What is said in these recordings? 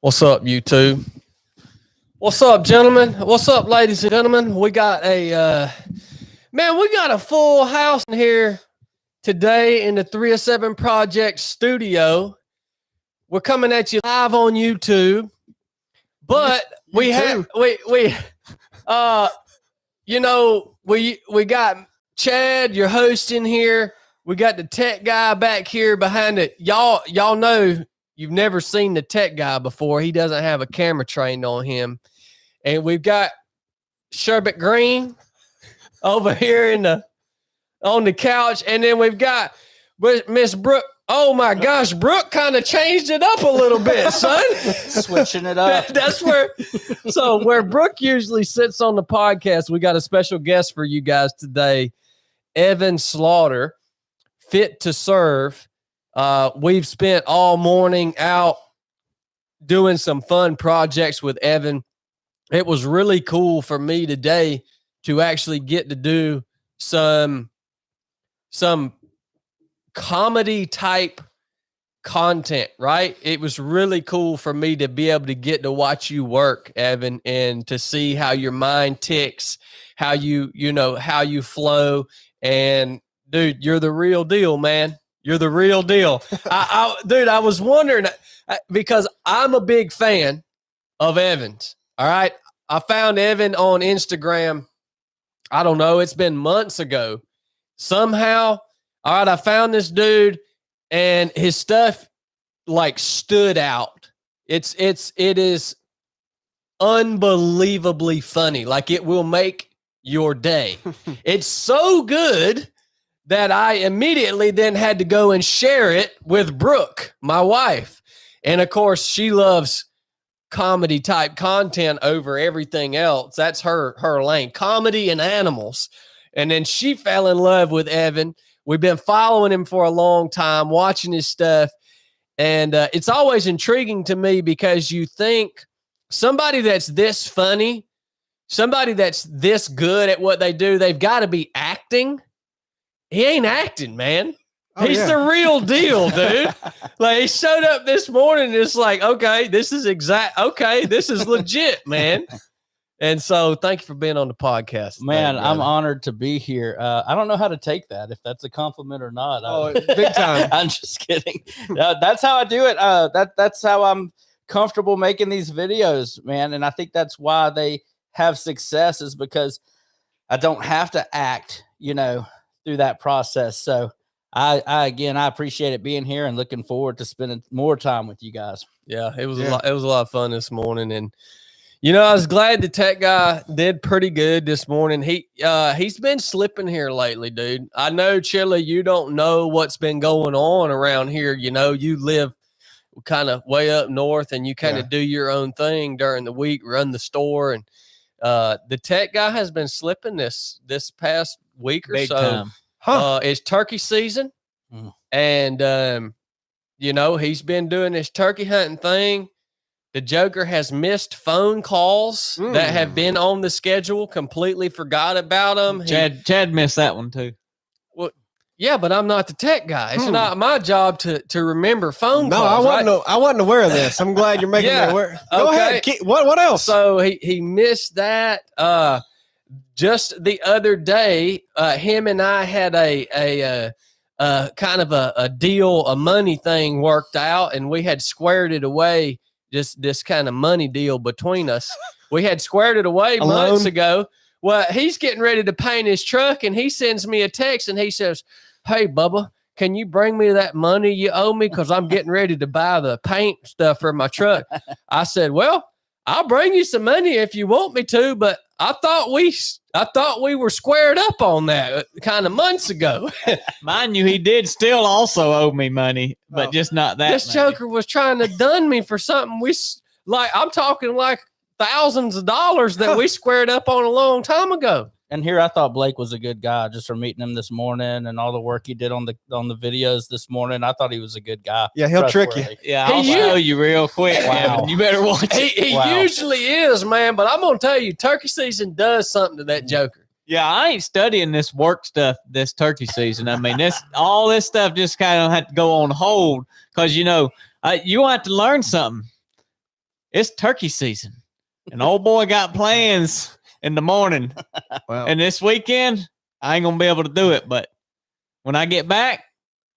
What's up, YouTube? What's up, gentlemen? What's up, ladies and gentlemen? We got a full house in here today in the 307 Project studio. We're coming at you live on YouTube, but we got Chad, your host, in here. We got the tech guy back here behind it. Y'all know you've never seen the tech guy before. He doesn't have a camera trained on him. And we've got Sherbet Green over here on the couch. And then we've got Miss Brooke. Oh my gosh, Brooke kind of changed it up a little bit, son. Switching it up. That's where Brooke usually sits on the podcast. We got a special guest for you guys today, Evan Slaughter, Fit to Serve. We've spent all morning out doing some fun projects with Evan. It was really cool for me today to actually get to do some comedy type content, right? It was really cool for me to be able to get to watch you work, Evan, and to see how your mind ticks, how you flow. And dude, you're the real deal, man. You're the real deal. I was wondering, because I'm a big fan of Evan's. All right. I found Evan on Instagram. I don't know. It's been months ago. Somehow, all right, I found this dude and his stuff like stood out. It is unbelievably funny. Like, it will make your day. It's so good that I immediately then had to go and share it with Brooke, my wife. And of course, she loves comedy type content over everything else. That's her lane, comedy and animals. And then she fell in love with Evan. We've been following him for a long time, watching his stuff. And it's always intriguing to me because you think somebody that's this funny, somebody that's this good at what they do, they've got to be acting. He ain't acting, man. He's the real deal, dude. Like, he showed up this morning and it's like, okay, this is legit, man. And so thank you for being on the podcast today, Man, brother. I'm honored to be here. I don't know how to take that, if that's a compliment or not. Oh, big time. I'm just kidding. That's how I do it. That's how I'm comfortable making these videos, man. And I think that's why they have success, is because I don't have to act, through that process. So I appreciate it being here and looking forward to spending more time with you guys. Yeah, it was a lot of fun this morning. And I was glad the tech guy did pretty good this morning. He's been slipping here lately, dude. I know, Chilla, you don't know what's been going on around here. You live kind of way up north and you kind of do your own thing during the week, run the store. And the tech guy has been slipping this past week or so. It's turkey season. And, he's been doing this turkey hunting thing. The Joker has missed phone calls that have been on the schedule, completely forgot about them. Chad missed that one too. Well, yeah, but I'm not the tech guy. It's not my job to remember phone calls. I wasn't aware of this. I'm glad you're making me aware. Go ahead. What else? So he missed that. Just the other day, him and I had a kind of a deal, a money thing worked out, and we had squared it away. Just this kind of money deal between us. We had squared it away months ago. Well, he's getting ready to paint his truck, and he sends me a text, and he says, "Hey, Bubba, can you bring me that money you owe me? Because I'm getting ready to buy the paint stuff for my truck." I said, "Well, I'll bring you some money if you want me to, but I thought we were squared up on that kind of months ago." Mind you, he did still also owe me money, but just not that. This Joker was trying to dun me for something I'm talking like thousands of dollars that we squared up on a long time ago. And here I thought Blake was a good guy just from meeting him this morning and all the work he did on the videos this morning. I thought he was a good guy. Yeah, he'll trick you. Yeah, I'll show you real quick. Wow. You better watch it. He usually is, man, but I'm going to tell you, turkey season does something to that Joker. Yeah, I ain't studying this work stuff this turkey season. I mean, all this stuff just kind of had to go on hold because, you want to learn something. it's turkey season, and old boy got plans in the morning. Wow. And this weekend, I ain't gonna be able to do it. But when I get back,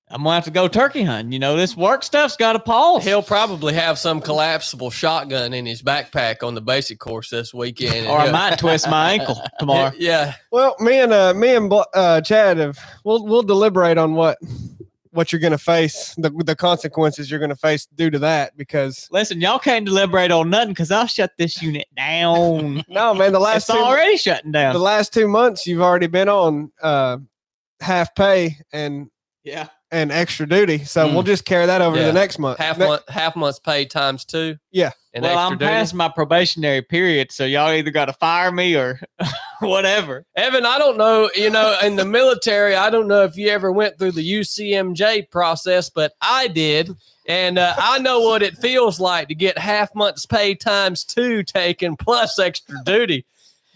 I'm gonna have to go turkey hunting. You know, this work stuff's got to pause. He'll probably have some collapsible shotgun in his backpack on the basic course this weekend. Or I might twist my ankle tomorrow. Yeah. Well, me and Chad we'll deliberate on what you're going to face, the consequences you're going to face due to that. Because Listen, y'all can't deliberate on nothing because I'll shut this unit down. no, man, It's already shutting down. the last 2 months you've already been on half pay and extra duty, so we'll just carry that over to the next month. Half month's pay times 2. Yeah. And Well, extra I'm duty. past my probationary period, so y'all either got to fire me or whatever. Evan, I don't know, in the military, I don't know if you ever went through the UCMJ process, but I did. And I know what it feels like to get half month's pay times 2 taken plus extra duty.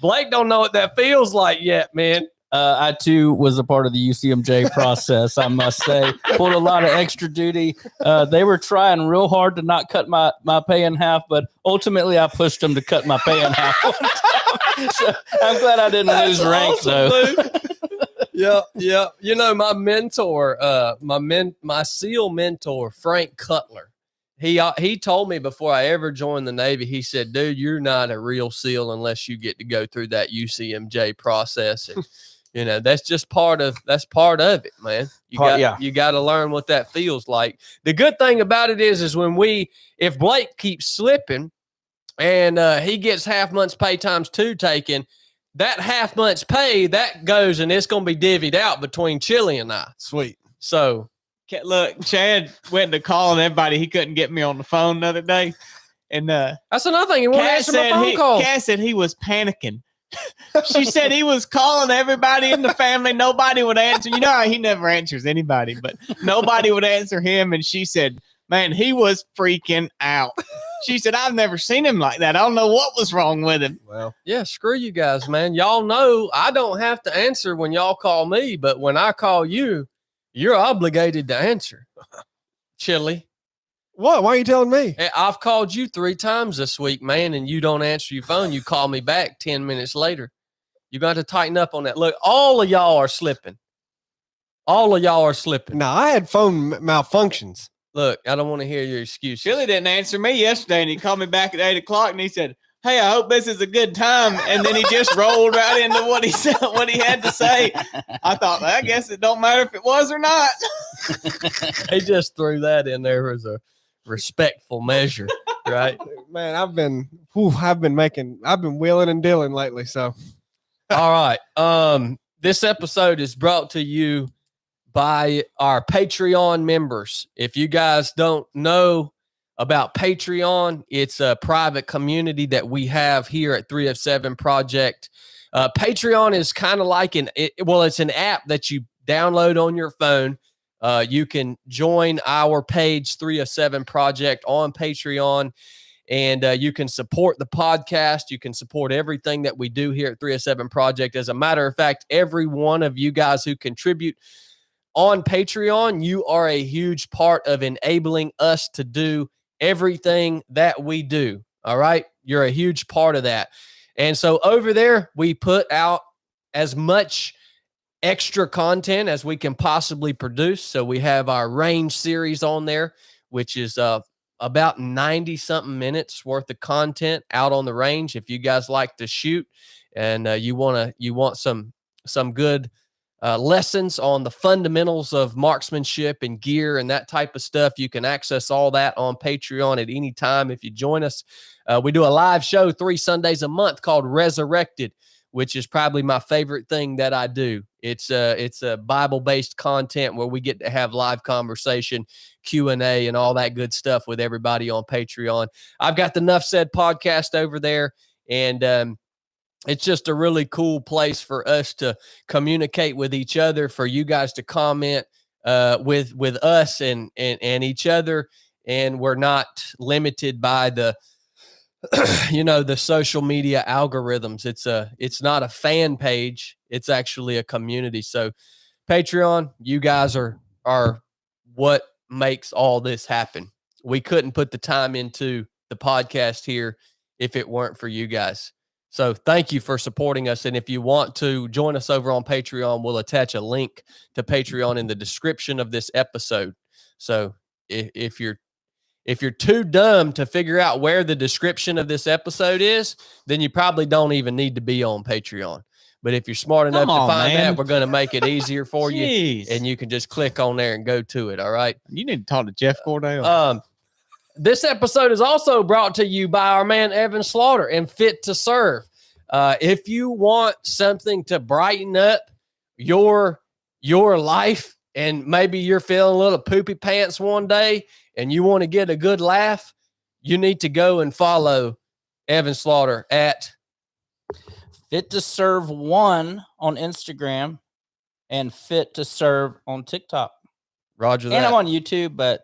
Blake don't know what that feels like yet, man. I too was a part of the UCMJ process. I must say, pulled a lot of extra duty. They were trying real hard to not cut my pay in half, but ultimately I pushed them to cut my pay in half. So I'm glad I didn't lose rank though. Yeah. My mentor, my SEAL mentor, Frank Cutler. He told me before I ever joined the Navy, he said, dude, you're not a real SEAL unless you get to go through that UCMJ process. And, that's just part of it, man. You got to learn what that feels like. The good thing about it is if Blake keeps slipping and he gets half month's pay times 2 taken, that half month's pay, that goes and it's going to be divvied out between Chili and I. Sweet. So Look, Chad went to calling everybody. He couldn't get me on the phone the other day. And that's another thing. He won't answer my phone calls. Cass said he was panicking. She said he was calling everybody in the family. Nobody would answer. You know how he never answers anybody, but nobody would answer him. And she said, man, he was freaking out. She said, I've never seen him like that. I don't know what was wrong with him. Well, yeah, screw you guys, man. Y'all know I don't have to answer when y'all call me, but when I call you, you're obligated to answer. Chili. what? Why are you telling me? Hey, I've called you 3 times this week, man, and you don't answer your phone. You call me back 10 minutes later. You got to tighten up on that. Look, all of y'all are slipping. No, I had phone malfunctions. Look, I don't want to hear your excuses. Chili didn't answer me yesterday, and he called me back at 8 o'clock, and he said, hey, I hope this is a good time. And then he just rolled right into what he said, what he had to say. I thought, I guess it don't matter if it was or not. He just threw that in there as a respectful measure, right? Man, I've been wheeling and dealing lately. So, all right. This episode is brought to you by our Patreon members. If you guys don't know about Patreon, it's a private community that we have here at 3 of 7 Project. Patreon is kind of like it's an app that you download on your phone. You can join our page 3 of 7 Project on Patreon, and you can support the podcast. You can support everything that we do here at 3 of 7 Project. As a matter of fact, every one of you guys who contribute on Patreon, you are a huge part of enabling us to do everything that we do. All right. You're a huge part of that. And so over there, we put out as much extra content as we can possibly produce. So we have our range series on there, which is about 90 something minutes worth of content out on the range. If you guys like to shoot and you want some good lessons on the fundamentals of marksmanship and gear and that type of stuff, you can access all that on Patreon at any time if you join us. We do a live show 3 Sundays a month called Resurrected, which is probably my favorite thing that I do. It's a Bible-based content where we get to have live conversation, Q&A, and all that good stuff with everybody on Patreon. I've got the NUFF Said podcast over there, and it's just a really cool place for us to communicate with each other, for you guys to comment with us and each other. And we're not limited by the social media algorithms. It's not a fan page. It's actually a community. So Patreon, you guys are what makes all this happen. We couldn't put the time into the podcast here if it weren't for you guys. So thank you for supporting us. And if you want to join us over on Patreon, we'll attach a link to Patreon in the description of this episode. So if you're too dumb to figure out where the description of this episode is, then you probably don't even need to be on Patreon. But if you're smart enough to find that, we're going to make it easier for you, and you can just click on there and go to it. All right. You need to talk to Jeff Cordell. This episode is also brought to you by our man Evan Slaughter and Fit to Serve. If you want something to brighten up your life, and maybe you're feeling a little poopy pants one day and you want to get a good laugh, you need to go and follow Evan Slaughter at Fit to Serve 1 on Instagram and Fit to Serve on TikTok. Roger that. And I'm on YouTube, but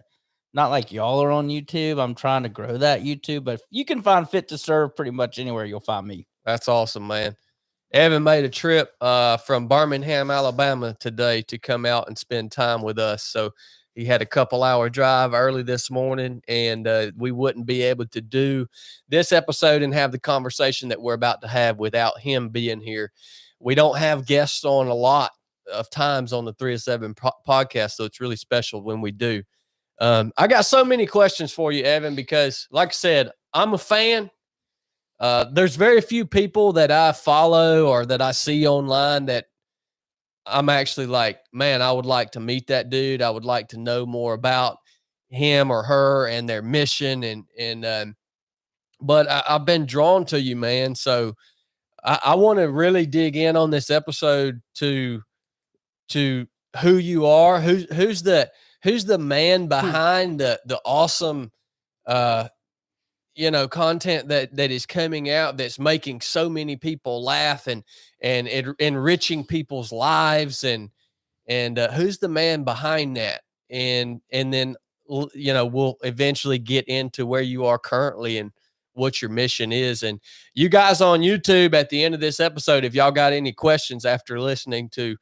not like y'all are on YouTube. I'm trying to grow that YouTube, but you can find Fit to Serve pretty much anywhere. You'll find me. That's awesome, man. Evan made a trip from Birmingham, Alabama today to come out and spend time with us. So he had a couple-hour drive early this morning, and we wouldn't be able to do this episode and have the conversation that we're about to have without him being here. We don't have guests on a lot of times on the 3 of 7 podcast, so it's really special when we do. I got so many questions for you, Evan, because like I said, I'm a fan. There's very few people that I follow or that I see online that I'm actually like, man, I would like to meet that dude. I would like to know more about him or her and their mission. But I've been drawn to you, man. So I want to really dig in on this episode to who you are, who's the man behind the awesome, content that is coming out that's making so many people laugh and enriching people's lives and who's the man behind that, and then we'll eventually get into where you are currently and what your mission is. And you guys on YouTube, at the end of this episode, if y'all got any questions after listening to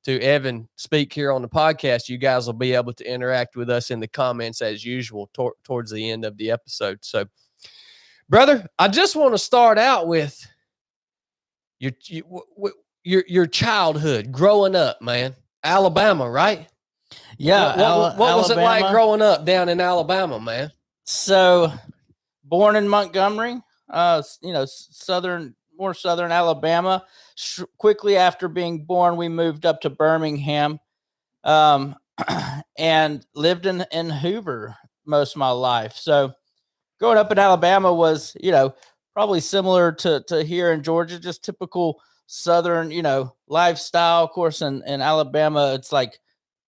Evan speak here on the podcast, you guys will be able to interact with us in the comments as usual towards the end of the episode. So, brother, I just want to start out with your childhood, growing up, man. Alabama, right? Yeah. What was it like growing up down in Alabama, man? So, born in Montgomery, southern Alabama. Quickly after being born, we moved up to Birmingham, and lived in Hoover most of my life. So, growing up in Alabama was, probably similar to here in Georgia, just typical Southern, lifestyle. Of course, in Alabama, it's like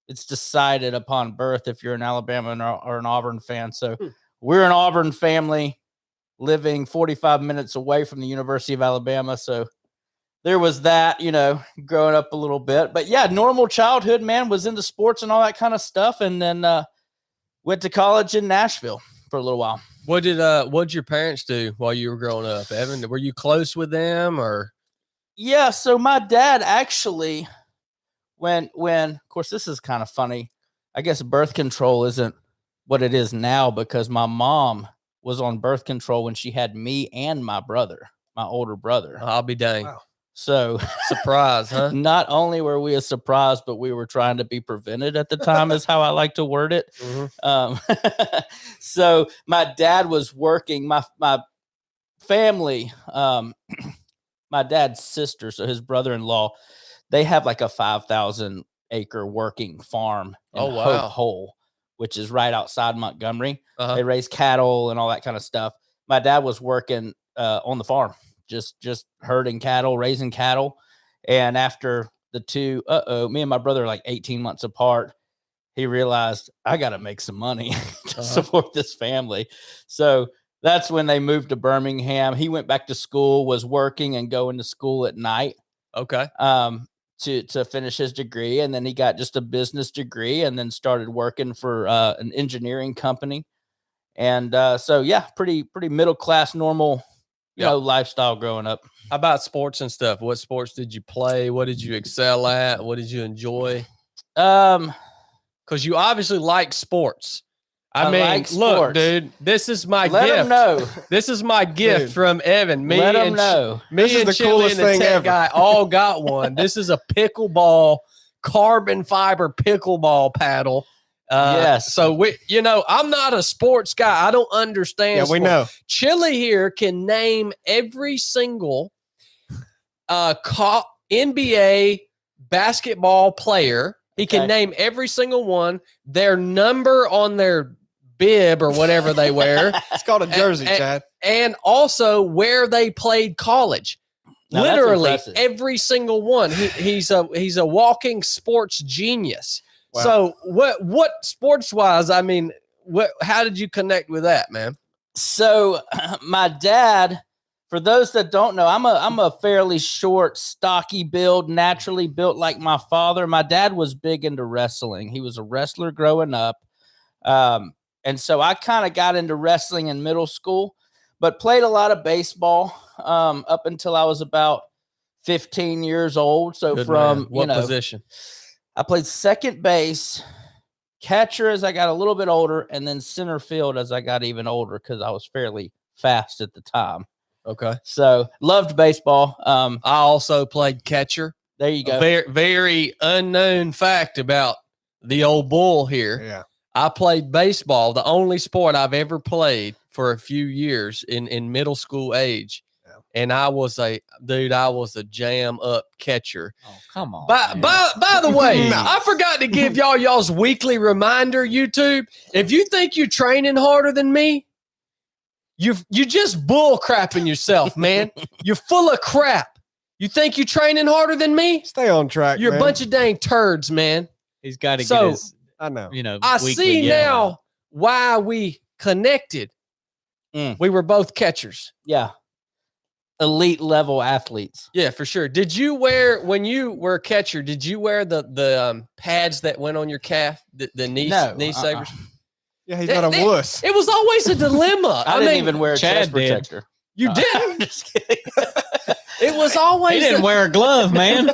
it's decided upon birth if you're an Alabama or an Auburn fan. So we're an Auburn family living 45 minutes away from the University of Alabama. So there was that, growing up a little bit. But yeah, normal childhood, man, was into sports and all that kind of stuff. And then went to college in Nashville for a little while. What'd your parents do while you were growing up, Evan? Were you close with them or? Yeah, so my dad actually, when of course this is kind of funny. I guess birth control isn't what it is now because my mom was on birth control when she had me and my brother, my older brother. I'll be dang. Wow. So surprise, huh? Not only were we a surprise, but we were trying to be prevented at the time is how I like to word it. Mm-hmm. So my dad was working, my family, my dad's sister, so his brother-in-law, they have like a 5,000 acre working farm in Hope Hole, which is right outside Montgomery. They raise cattle and all that kind of stuff. My dad was working on the farm, just herding cattle, raising cattle. And after the two, me and my brother are like 18 months apart, he realized I got to make some money to support this family. So that's when they moved to Birmingham. He went back to school, was working and going to school at night. Okay. To finish his degree. And then he got just a business degree and then started working for an engineering company. And so, yeah, pretty middle-class, normal, lifestyle growing up. How about sports and stuff? What sports did you play? What did you excel at? What did you enjoy? Because you obviously like sports. I I mean, like look, sports. dude, this is my Let gift. them know. This is my gift Dude. from Evan. Me Let them and know. me This is and the Chili coolest and the thing tech ever. guy all got one. This is a pickleball, carbon fiber pickleball paddle. Yes. So I'm not a sports guy. I don't understand. Yeah, we sports. know. Chili here can name every single NBA basketball player. He can Okay. name every single one, their number on their bib or whatever they wear, It's called a jersey, And- Chad. and also where they played college. Now, that's Literally impressive. every single one. He's a walking sports genius. Wow. So what sports wise? I mean, how did you connect with that, man? So my dad, for those that don't know, I'm a fairly short, stocky build, naturally built like my father. My dad was big into wrestling. He was a wrestler growing up. And so I kind of got into wrestling in middle school, but played a lot of baseball up until I was about 15 years old. So Good from, man. What position? I played second base, catcher as I got a little bit older, and then center field as I got even older because I was fairly fast at the time. Okay. So loved baseball. I also played catcher. There you go. A very, very unknown fact about the old bull here. Yeah. I played baseball, the only sport I've ever played for a few years in middle school age. Yeah. And I was a jam up catcher. Oh, come on. By the way, No. I forgot to give y'all's weekly reminder, YouTube. If you think you're training harder than me, you just bull crapping yourself, man. You're full of crap. You think you're training harder than me? Stay on track, You're man. a bunch of dang turds, man. He's got to So, get his, I know. I weekly see yell now out. why we connected. Mm. We were both catchers. Yeah. Elite level athletes. Yeah, for sure. Did you wear, when you were a catcher, did you wear the pads that went on your calf, the knee savers? Yeah, he's not a wuss. It was always a dilemma. I didn't even wear a Chad chest did. protector. You didn't. I'm just kidding. It was always He didn't wear a glove, man.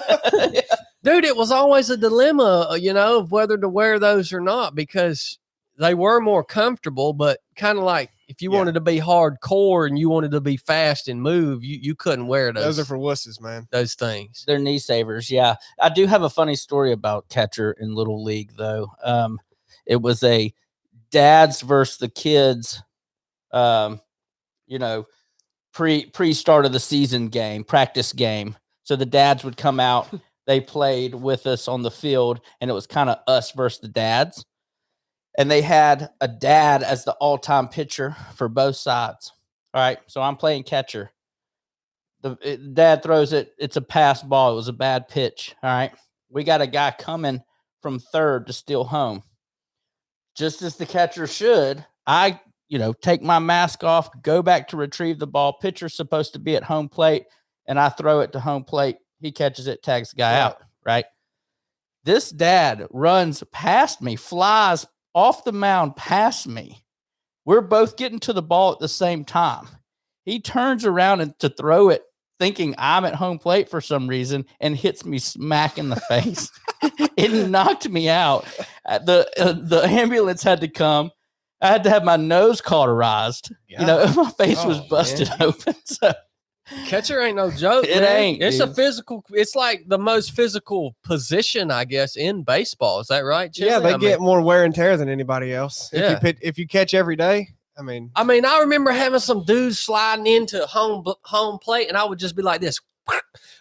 dude, it was always a dilemma, of whether to wear those or not because they were more comfortable, but kind of like if you wanted to be hardcore and you wanted to be fast and move, you couldn't wear Those are for wusses, man. those things. They're knee savers. Yeah. I do have a funny story about catcher in Little League, though. It was a dads versus the kids, pre-start of the season game, practice game. So the dads would come out, they played with us on the field, and it was kind of us versus the dads. And they had a dad as the all-time pitcher for both sides. All right, so I'm playing catcher. Dad throws it. It's a pass ball. It was a bad pitch. All right, we got a guy coming from third to steal home. Just as the catcher should, I take my mask off, go back to retrieve the ball. Pitcher's supposed to be at home plate, and I throw it to home plate. He catches it, tags the guy out, right? This dad runs past me, flies off the mound past me. We're both getting to the ball at the same time. He turns around and to throw it, thinking I'm at home plate for some reason, and hits me smack in the face. It knocked me out. The ambulance had to come. I had to have my nose cauterized. My face was busted open. So Catcher ain't no joke. It man. ain't, It's dude. a physical. It's like the most physical position, I guess, in baseball. Is that right, Chili? Yeah, they I get mean, more wear and tear than anybody else. Yeah. If you catch every day, I mean, I remember having some dudes sliding into home plate, and I would just be like this.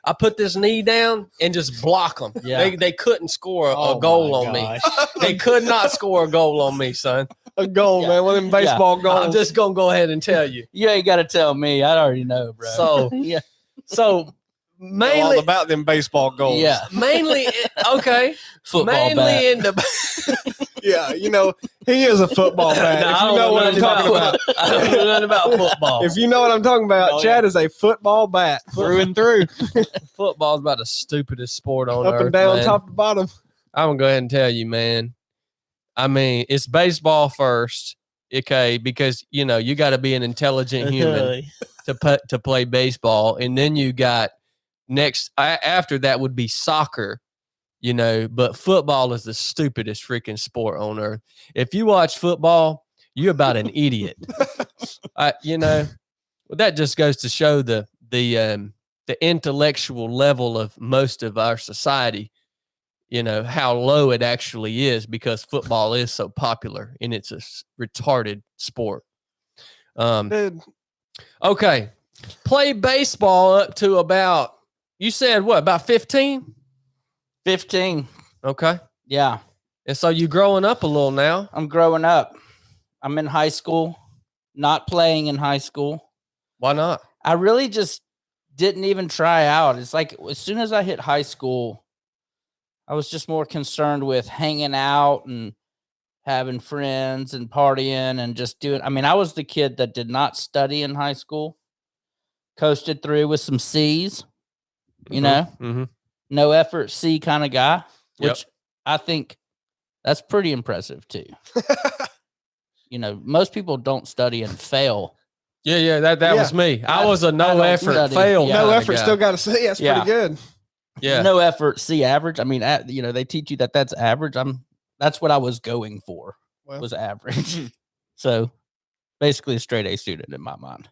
I put this knee down and just block them. Yeah. They couldn't score a Oh, goal my on me. gosh. They could not score a goal on me, son. a goal, Yeah. man. One of them baseball goals. I'm just gonna go ahead and tell you. you ain't got to tell me. I already know, bro. So, yeah. so Know all mainly, about them baseball goals. Yeah. mainly, okay, Football mainly bat. in the. Yeah, he is a football fan. No, If I you don't know what I'm nothing talking about. I don't know nothing about football. If you know what I'm talking about, Oh, Chad is a football bat. Through and through. Football's about the stupidest sport on Up earth, and down, man. top to bottom. I'm gonna go ahead and tell you, man. I mean, it's baseball first, okay? Because you got to be an intelligent human to play baseball, and then you got after that would be soccer, But football is the stupidest freaking sport on earth. If you watch football, You about an idiot. You know, well, that just goes to show the intellectual level of most of our society. You know how low it actually is because football is so popular and it's a retarded sport. Dude, Okay, play baseball up to about, you said what, about 15? 15. Okay. Yeah. And so you growing up a little now. I'm growing up. I'm in high school, not playing in high school. Why not? I really just didn't even try out. It's like as soon as I hit high school, I was just more concerned with hanging out and having friends and partying and just doing. I mean, I was the kid that did not study in high school, coasted through with some C's, you know, no effort C kind of guy, which I think that's pretty impressive too. You know, most people don't study and fail. Yeah, that was me. I was a no effort study. fail. Yeah. no kinda effort, guy. still got to see. That's Yeah. pretty good. Yeah. No effort C average. I mean, you know, they teach you that that's average. That's what I was going for. Well. Was average. So basically a straight A student in my mind.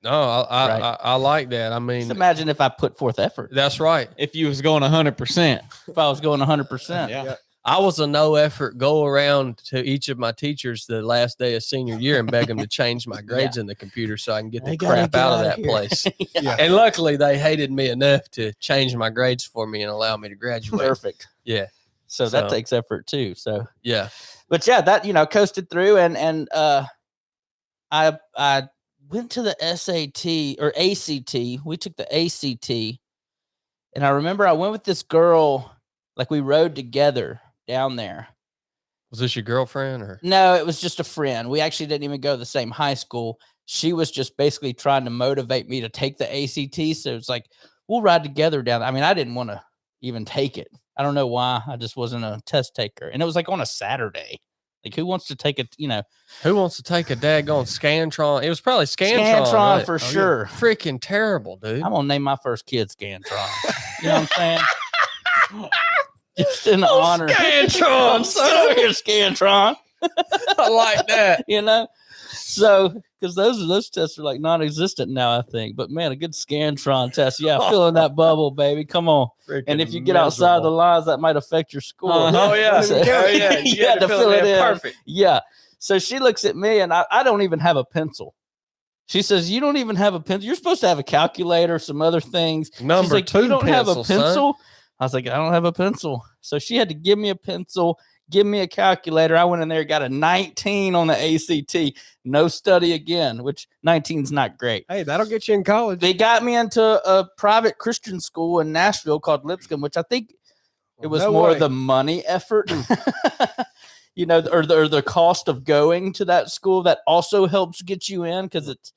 No, I like that. I mean, Just imagine if I put forth effort. that's right. If you was going 100%. If I was going 100%. Yeah. I was a no effort go around to each of my teachers the last day of senior year and beg them to change my grades in the computer so I can get the They gotta crap get out of outta that here. place. Yeah. And luckily they hated me enough to change my grades for me and allow me to graduate. Perfect. Yeah. So that takes effort too. So, Yeah. but yeah, that, you know, coasted through and I went to the SAT or ACT. We took the ACT. And I remember I went with this girl, like we rode together down there. Was this your girlfriend or? No, it was just a friend. We actually didn't even go to the same high school. She was just basically trying to motivate me to take the ACT. So it's like, we'll ride together down. I mean, I didn't want to even take it. I don't know why. I just wasn't a test taker. And it was like on a Saturday. Like, who wants to take it, you know? Who wants to take a daggone Scantron? It was probably Scantron. Scantron right? for sure. Freaking terrible, dude. I'm going to name my first kid Scantron. You know what I'm saying? Just in honor. Scantron, son. Here, Scantron. I like that. You know? So, because those tests are like non-existent now, I think. But man, a good Scantron test. Yeah, fill in that bubble, baby. Come on. And if you get outside the lines, that might affect your score. Oh, yeah. So- Oh, yeah. You had to fill it in. Perfect. Yeah. So she looks at me and I don't even have a pencil. She says, "You don't even have a pencil. You're supposed to have a calculator, some other things." Number She's like, two "You don't have a pencil, son." pencil?" I was like, "I don't have a pencil." So she had to give me a pencil, give me a calculator. I went in there, got a 19 on the ACT. No study again, which 19 is not great. Hey, that'll get you in college. They got me into a private Christian school in Nashville called Lipscomb, which I think it was No more way. of the money effort, you know, or the cost of going to that school that also helps get you in, because it's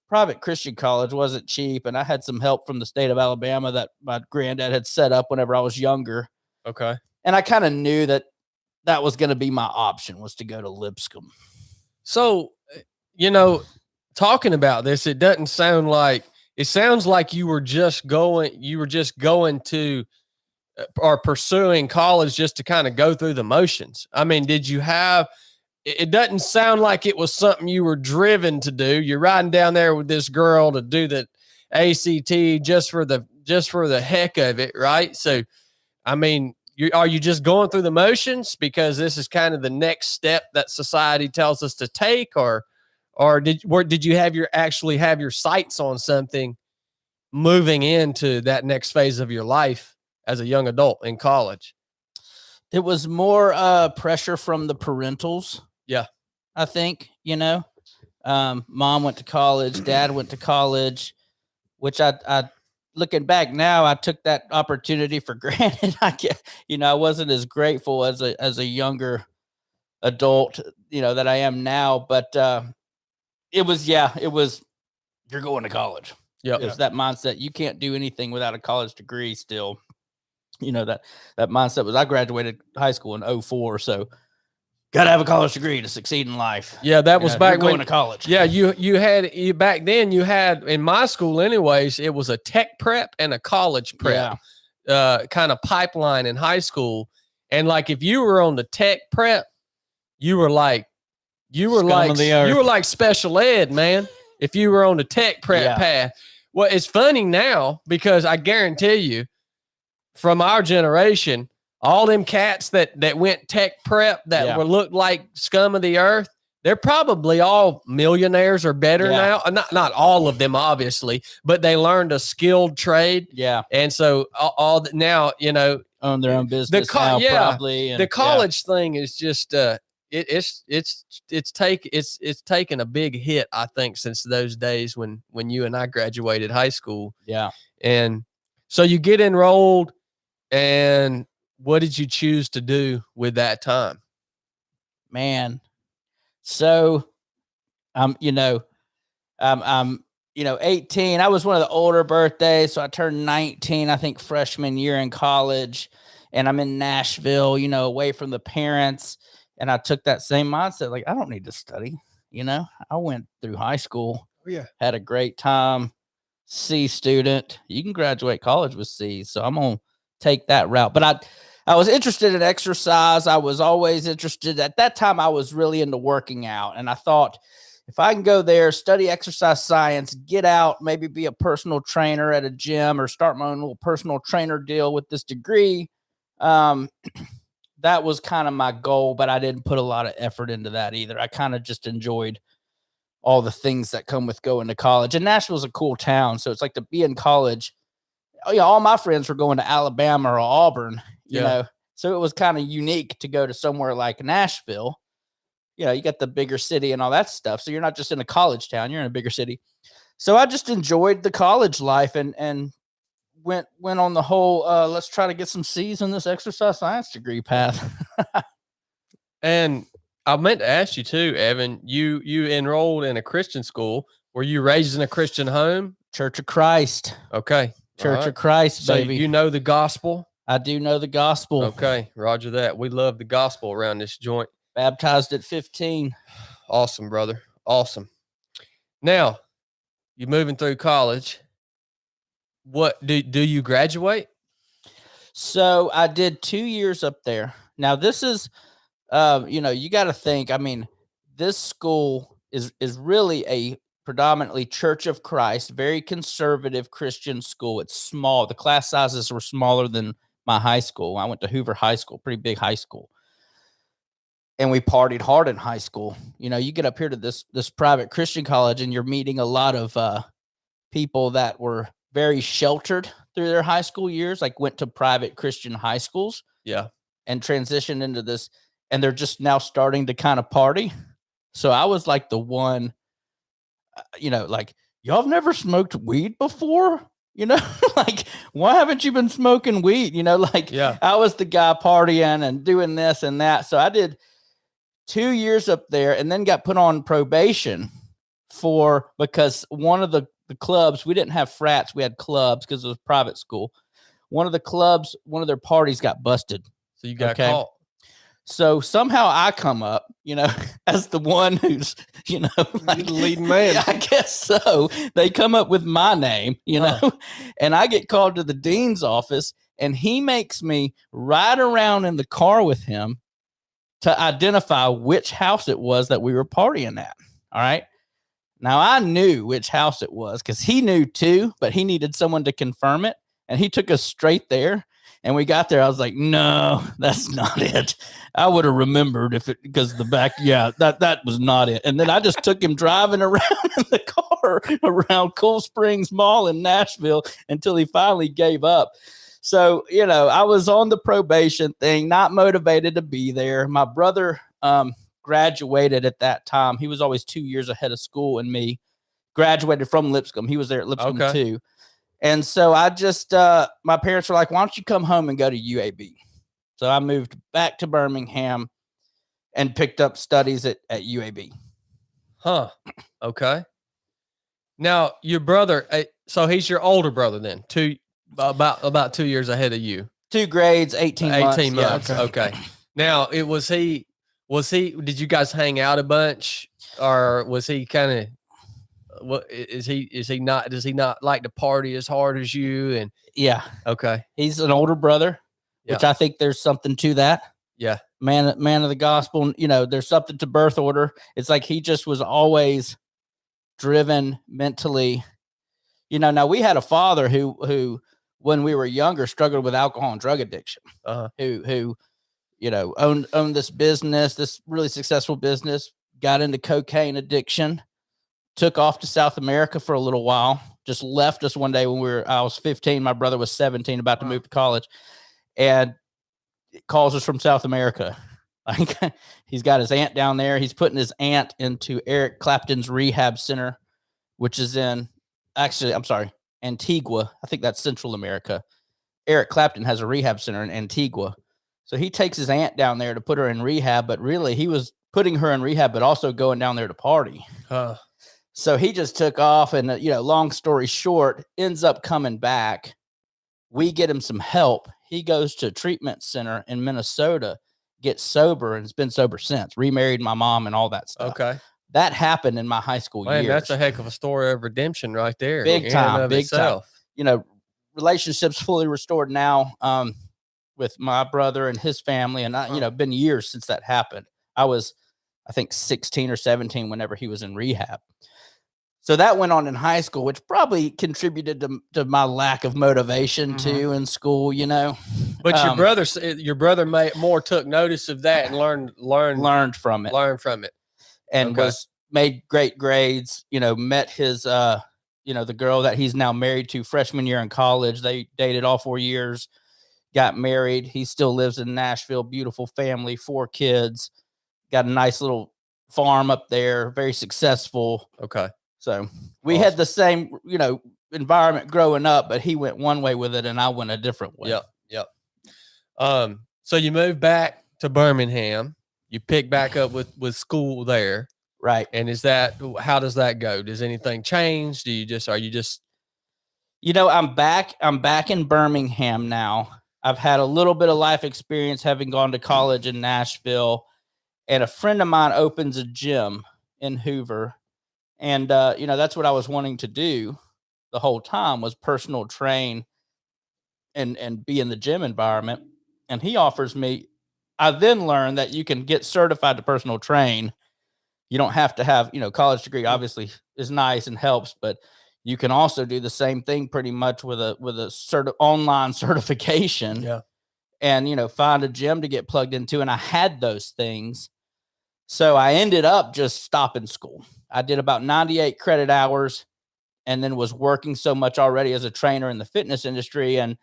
private Christian college, wasn't cheap. And I had some help from the state of Alabama that my granddad had set up whenever I was younger. Okay. And I kind of knew that was going to be my option, was to go to Lipscomb. So, you know, talking about this, it doesn't sound like, it sounds like you were just going to or pursuing college just to kind of go through the motions. I mean, did you have, it doesn't sound like it was something you were driven to do. You're riding down there with this girl to do the ACT just for the heck of it, right? So, I mean, are you just going through the motions because this is kind of the next step that society tells us to take, or did you actually have your sights on something moving into that next phase of your life as a young adult in college? It was more pressure from the parentals. Yeah. I think, you know, mom went to college, dad went to college, which I looking back now, I took that opportunity for granted. I wasn't as grateful as a younger adult, you know, that I am now, but it was, you're going to college. Yeah. It was that mindset. You can't do anything without a college degree still. You know, that mindset was, I graduated high school in 2004, so got to have a college degree to succeed in life. Yeah, that was back going when to college. Yeah, you back then you had, in my school anyways, it was a tech prep and a college prep kind of pipeline in high school. And like if you were on the tech prep, you were like You were Scum of the earth. you were like special ed, man. If you were on the tech prep Yeah. path. Well, it's funny now because I guarantee you, from our generation, all them cats that went tech prep that Yeah. were looked like scum of the earth, they're probably all millionaires or better Yeah. now. Not all of them, obviously, but they learned a skilled trade. Yeah. And so now, Own their own business now, probably. And, the college thing is just it's taken a big hit, I think, since those days when you and I graduated high school. Yeah. And so you get enrolled, and what did you choose to do with that time? Man. So I'm 18. I was one of the older birthdays, so I turned 19, I think freshman year in college, and I'm in Nashville, away from the parents. And I took that same mindset, like, I don't need to study. I went through high school, had a great time, C student. You can graduate college with C's, so I'm going to take that route. But I was interested in exercise. I was always interested. At that time, I was really into working out, and I thought, if I can go there, study exercise science, get out, maybe be a personal trainer at a gym or start my own little personal trainer deal with this degree, that was kind of my goal, but I didn't put a lot of effort into that either. I kind of just enjoyed all the things that come with going to college. And Nashville's a cool town, so it's like to be in college. Oh yeah, all my friends were going to Alabama or Auburn, you know, so it was kind of unique to go to somewhere like Nashville. You got the bigger city and all that stuff. So you're not just in a college town, you're in a bigger city. So I just enjoyed the college life and went on the whole, let's try to get some C's in this exercise science degree path. And I meant to ask you too, Evan, you enrolled in a Christian school. Were you raised in a Christian home? Church of Christ. Okay. Church of Christ, baby. So you know the gospel? I do know the gospel. Okay. Roger that. We love the gospel around this joint. Baptized at 15. Awesome, brother. Awesome. Now, you're moving through college. What do you graduate? So I did 2 years up there. Now this is, you got to think. I mean, this school is really a predominantly Church of Christ, very conservative Christian school. It's small. The class sizes were smaller than my high school. I went to Hoover High School, pretty big high school. And we partied hard in high school. You get up here to this private Christian college and you're meeting a lot of people that were very sheltered through their high school years, like went to private Christian high schools. Yeah. And transitioned into this. And they're just now starting to kind of party. So I was like the one, like, y'all have never smoked weed before? Like, why haven't you been smoking weed? I was the guy partying and doing this and that. So I did 2 years up there and then got put on probation because one of the clubs, we didn't have frats, we had clubs because it was private school. One of the clubs, one of their parties got busted. So you got caught. So somehow I come up, as the one who's, like the leading man. I guess so. They come up with my name, and I get called to the dean's office and he makes me ride around in the car with him to identify which house it was that we were partying at. All right. Now I knew which house it was because he knew too, but he needed someone to confirm it. And he took us straight there. And we got there. I was like, no, that's not it. I would have remembered because the back, that was not it. And then I just took him driving around in the car around Cool Springs Mall in Nashville until he finally gave up. So, I was on the probation thing, not motivated to be there. My brother graduated at that time. He was always 2 years ahead of school and me. Graduated from Lipscomb. He was there at Lipscomb too. And so I just, my parents were like, why don't you come home and go to UAB? So I moved back to Birmingham and picked up studies at UAB. Huh. Okay. Now your brother, so he's your older brother then, about 2 years ahead of you. 2 grades, 18 months. 18 months. Yeah. Okay. Now did you guys hang out a bunch or was he kind of, what does he not like to party as hard as you? And yeah. Okay. He's an older brother, which I think there's something to that. Yeah. man of the gospel. You know, there's something to birth order. It's like he just was always driven mentally. You know, now we had a father who when we were younger struggled with alcohol and drug addiction. Who you know owned this business, this really successful business, got into cocaine addiction, took off to South America for a little while, just left us one day when I was 15, my brother was 17, about to move to college, and calls us from South America. Like, he's got his aunt down there. He's putting his aunt into Eric Clapton's rehab center, which is Antigua. I think that's Central America. Eric Clapton has a rehab center in Antigua. So he takes his aunt down there to put her in rehab, but really he was putting her in rehab, but also going down there to party. So he just took off, and, long story short, ends up coming back. We get him some help. He goes to a treatment center in Minnesota, gets sober, and has been sober since. Remarried my mom and all that stuff. Okay. That happened in my high school years. That's a heck of a story of redemption right there. Big time. Relationships fully restored now with my brother and his family. And been years since that happened. I was, I think, 16 or 17 whenever he was in rehab. So that went on in high school, which probably contributed to my lack of motivation too in school, But your brother more took notice of that and learned from it, and made great grades. Met his the girl that he's now married to freshman year in college. They dated all 4 years, got married. He still lives in Nashville. Beautiful family, 4 kids, got a nice little farm up there. Very successful. Okay. So we had the same, environment growing up, but he went one way with it and I went a different way. Yep. So you moved back to Birmingham. You pick back up with school there. Right. And how does that go? Does anything change? Are you just I'm back in Birmingham now. I've had a little bit of life experience having gone to college in Nashville, and a friend of mine opens a gym in Hoover. And, that's what I was wanting to do the whole time, was personal train and be in the gym environment. And he offers me, I then learned that you can get certified to personal train. You don't have to have, college degree obviously is nice and helps, but you can also do the same thing pretty much with a online certification. Yeah. And, find a gym to get plugged into. And I had those things. So I ended up just stopping school. I did about 98 credit hours and then was working so much already as a trainer in the fitness industry and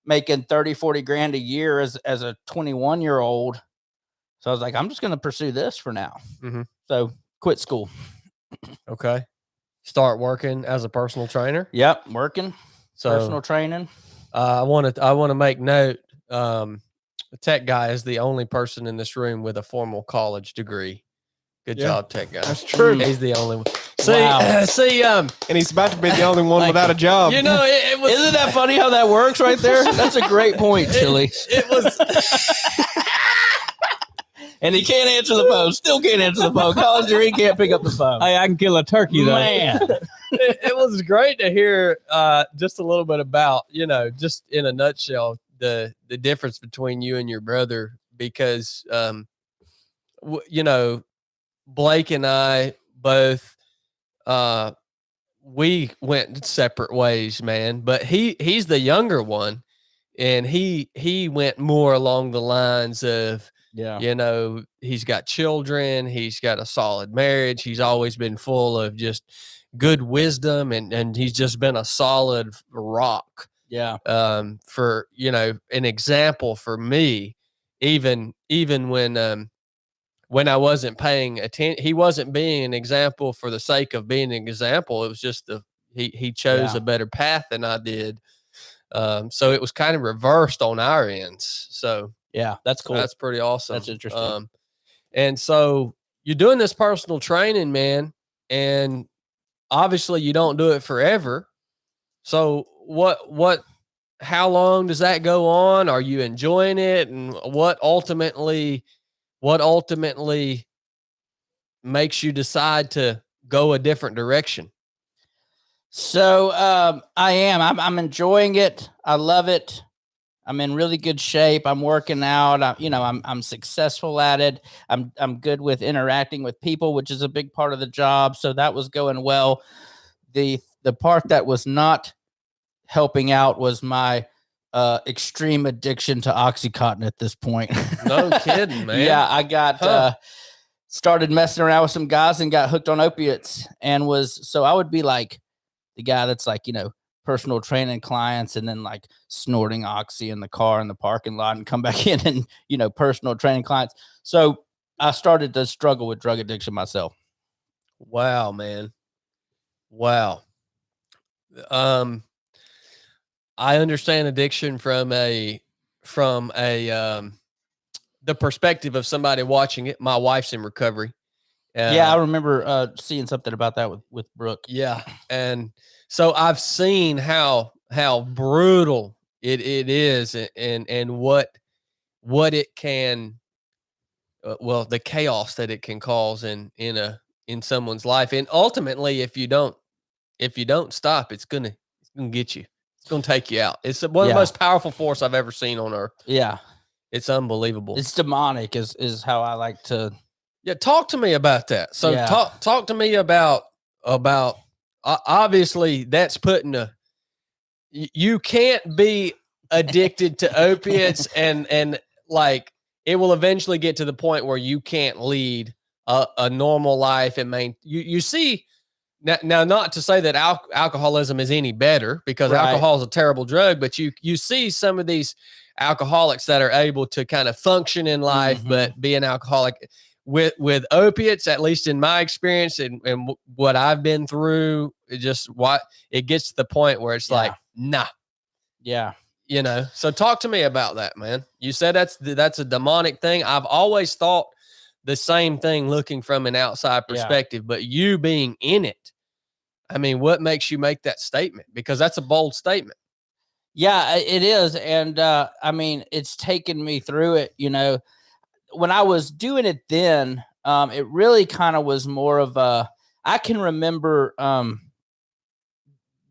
making 30, 40 grand a year as a 21-year-old. So I was like, I'm just going to pursue this for now. Mm-hmm. So quit school. Okay. Start working as a personal trainer. Yep. Working. So personal training. I want to make note. The tech guy is the only person in this room with a formal college degree. Good job, tech guy. That's true. He's the only one. And he's about to be the only one without a job. It was. Isn't that funny how that works right there? That's a great point, Chili. It was. And he can't answer the phone. Still can't answer the phone. College degree, can't pick up the phone. Hey, I can kill a turkey though. Man. It was great to hear just a little bit about, just in a nutshell, the difference between you and your brother, because Blake and I both we went separate ways, man, but he's the younger one, and he went more along the lines of he's got children, he's got a solid marriage, he's always been full of just good wisdom, and he's just been a solid rock. Yeah. For, an example for me, even when I wasn't paying attention, he wasn't being an example for the sake of being an example. It was just he chose a better path than I did. So it was kind of reversed on our ends. So yeah, that's cool. That's pretty awesome. That's interesting. And so you're doing this personal training, man, and obviously you don't do it forever. So how long does that go on? Are you enjoying it? And what ultimately makes you decide to go a different direction? So I am. I'm enjoying it. I love it. I'm in really good shape. I'm working out. I'm successful at it. I'm good with interacting with people, which is a big part of the job. So that was going well. The part that was not helping out was my extreme addiction to Oxycontin at this point. No kidding, man. Yeah, I got started messing around with some guys and got hooked on opiates, and I would be like the guy that's like, personal training clients and then like snorting oxy in the car in the parking lot and come back in and, personal training clients. So I started to struggle with drug addiction myself. Wow, man. Wow. I understand addiction from the perspective of somebody watching it. My wife's in recovery. Yeah, I remember seeing something about that with Brooke. Yeah, and so I've seen how brutal it is, and what it can, the chaos that it can cause in someone's life, and ultimately, if you don't stop, it's gonna get you. It's gonna take you out. It's one of the most powerful force I've ever seen on earth. Yeah, it's unbelievable. It's demonic, is how I like to. Yeah, talk to me about that. So talk to me about obviously that's putting you can't be addicted to opiates and like it will eventually get to the point where you can't lead a normal life and you see now not to say that alcoholism is any better, because alcohol is a terrible drug, but you see some of these alcoholics that are able to kind of function in life but be an alcoholic. With opiates, at least in my experience and what I've been through, it gets to the point where it's like, nah. Yeah. So talk to me about that, man. You said that's a demonic thing. I've always thought the same thing looking from an outside perspective, but you being in it, I mean, what makes you make that statement? Because that's a bold statement. Yeah, it is. And I mean, it's taken me through it, when I was doing it then, it really kind of was more of I can remember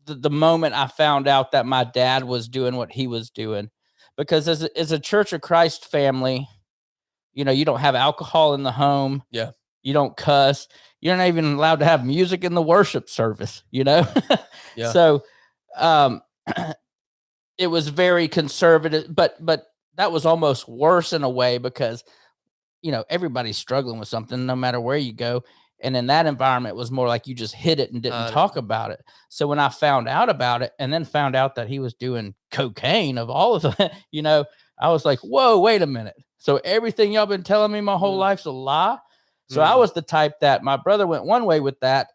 the moment I found out that my dad was doing what he was doing, because as a Church of Christ family, you don't have alcohol in the home. Yeah. You don't cuss. You're not even allowed to have music in the worship service, Yeah. So, it was very conservative, but that was almost worse in a way because everybody's struggling with something no matter where you go. And in that environment, it was more like you just hid it and didn't talk about it. So when I found out about it and then found out that he was doing cocaine of all of it, I was like, whoa, wait a minute. So everything y'all been telling me my whole life's a lie. So I was the type that my brother went one way with that.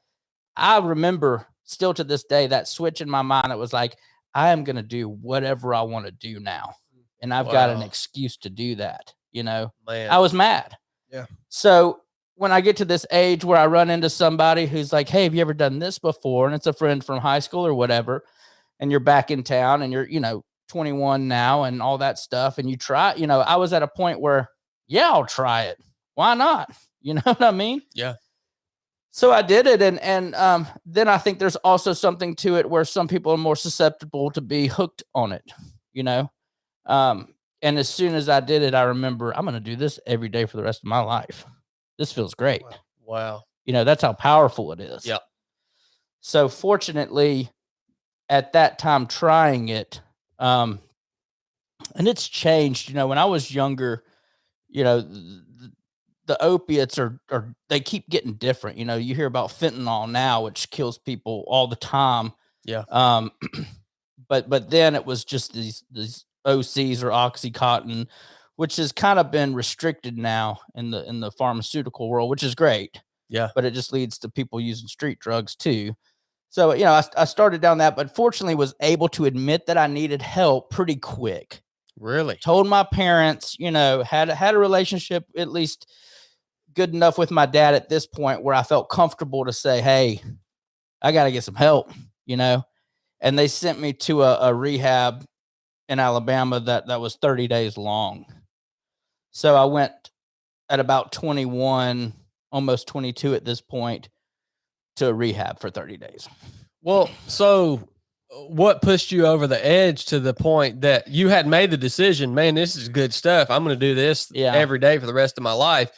I remember still to this day that switch in my mind. It was like, I am going to do whatever I want to do now. And I've got an excuse to do that. Man. I was mad. Yeah. So when I get to this age where I run into somebody who's like, hey, have you ever done this before? And it's a friend from high school or whatever. And you're back in town and you're, 21 now and all that stuff. And you try, I was at a point where, I'll try it. Why not? You know what I mean? Yeah. So I did it. And then I think there's also something to it where some people are more susceptible to be hooked on it, and as soon as I did it, I remember I'm going to do this every day for the rest of my life. This feels great. Wow. That's how powerful it is. Yep. So fortunately, at that time trying it, and it's changed, when I was younger, the opiates are they keep getting different. You hear about fentanyl now, which kills people all the time. Yeah. But then it was just these OCs or Oxycontin, which has kind of been restricted now in the pharmaceutical world, which is great. Yeah. But it just leads to people using street drugs too. So, I started down that, but fortunately was able to admit that I needed help pretty quick. Really? Told my parents, had a relationship at least good enough with my dad at this point where I felt comfortable to say, hey, I got to get some help, and they sent me to a rehab in Alabama that was 30 days long. So I went at about 21, almost 22 at this point, to a rehab for 30 days. Well, so what pushed you over the edge to the point that you had made the decision, man, this is good stuff. I'm going to do this every day for the rest of my life.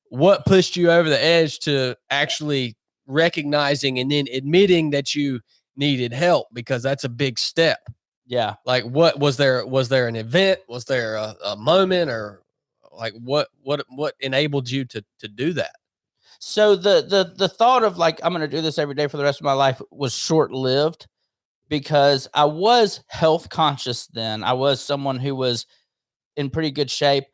What pushed you over the edge to actually recognizing and then admitting that you needed help? Because that's a big step. Yeah. Like, what was there an event? Was there a moment, or like what enabled you to do that? So the thought of like, I'm going to do this every day for the rest of my life was short-lived, because I was health conscious then. I was someone who was in pretty good shape.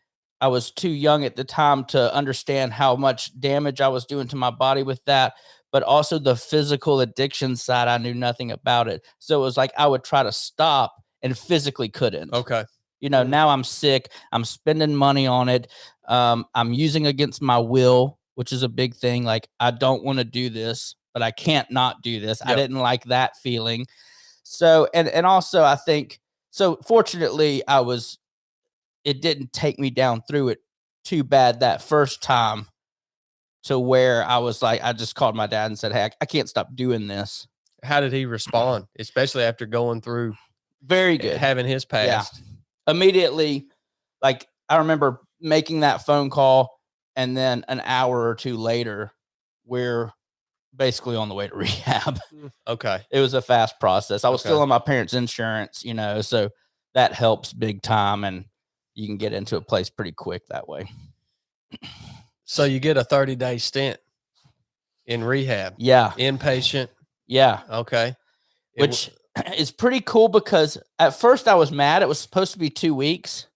I was too young at the time to understand how much damage I was doing to my body with that, but also the physical addiction side, I knew nothing about it. So it was like I would try to stop and physically couldn't. Okay. You know, now I'm sick. I'm spending money on it. I'm using against my will, which is a big thing. Like, I don't want to do this, but I can't not do this. Yep. I didn't like that feeling. So, and also I think, so fortunately it didn't take me down through it too bad that first time, to where I was like, I just called my dad and said, hey, I can't stop doing this. How did he respond, especially after going through Very good, having his past? Yeah. Immediately, like, I remember making that phone call, and then an hour or two later, we're basically on the way to rehab. Okay. It was a fast process. I was still on my parents' insurance, you know, so that helps big time, and you can get into a place pretty quick that way. So you get a 30-day stint in rehab. Yeah. Inpatient. Yeah. Okay. Which is pretty cool, because at first I was mad. It was supposed to be 2 weeks.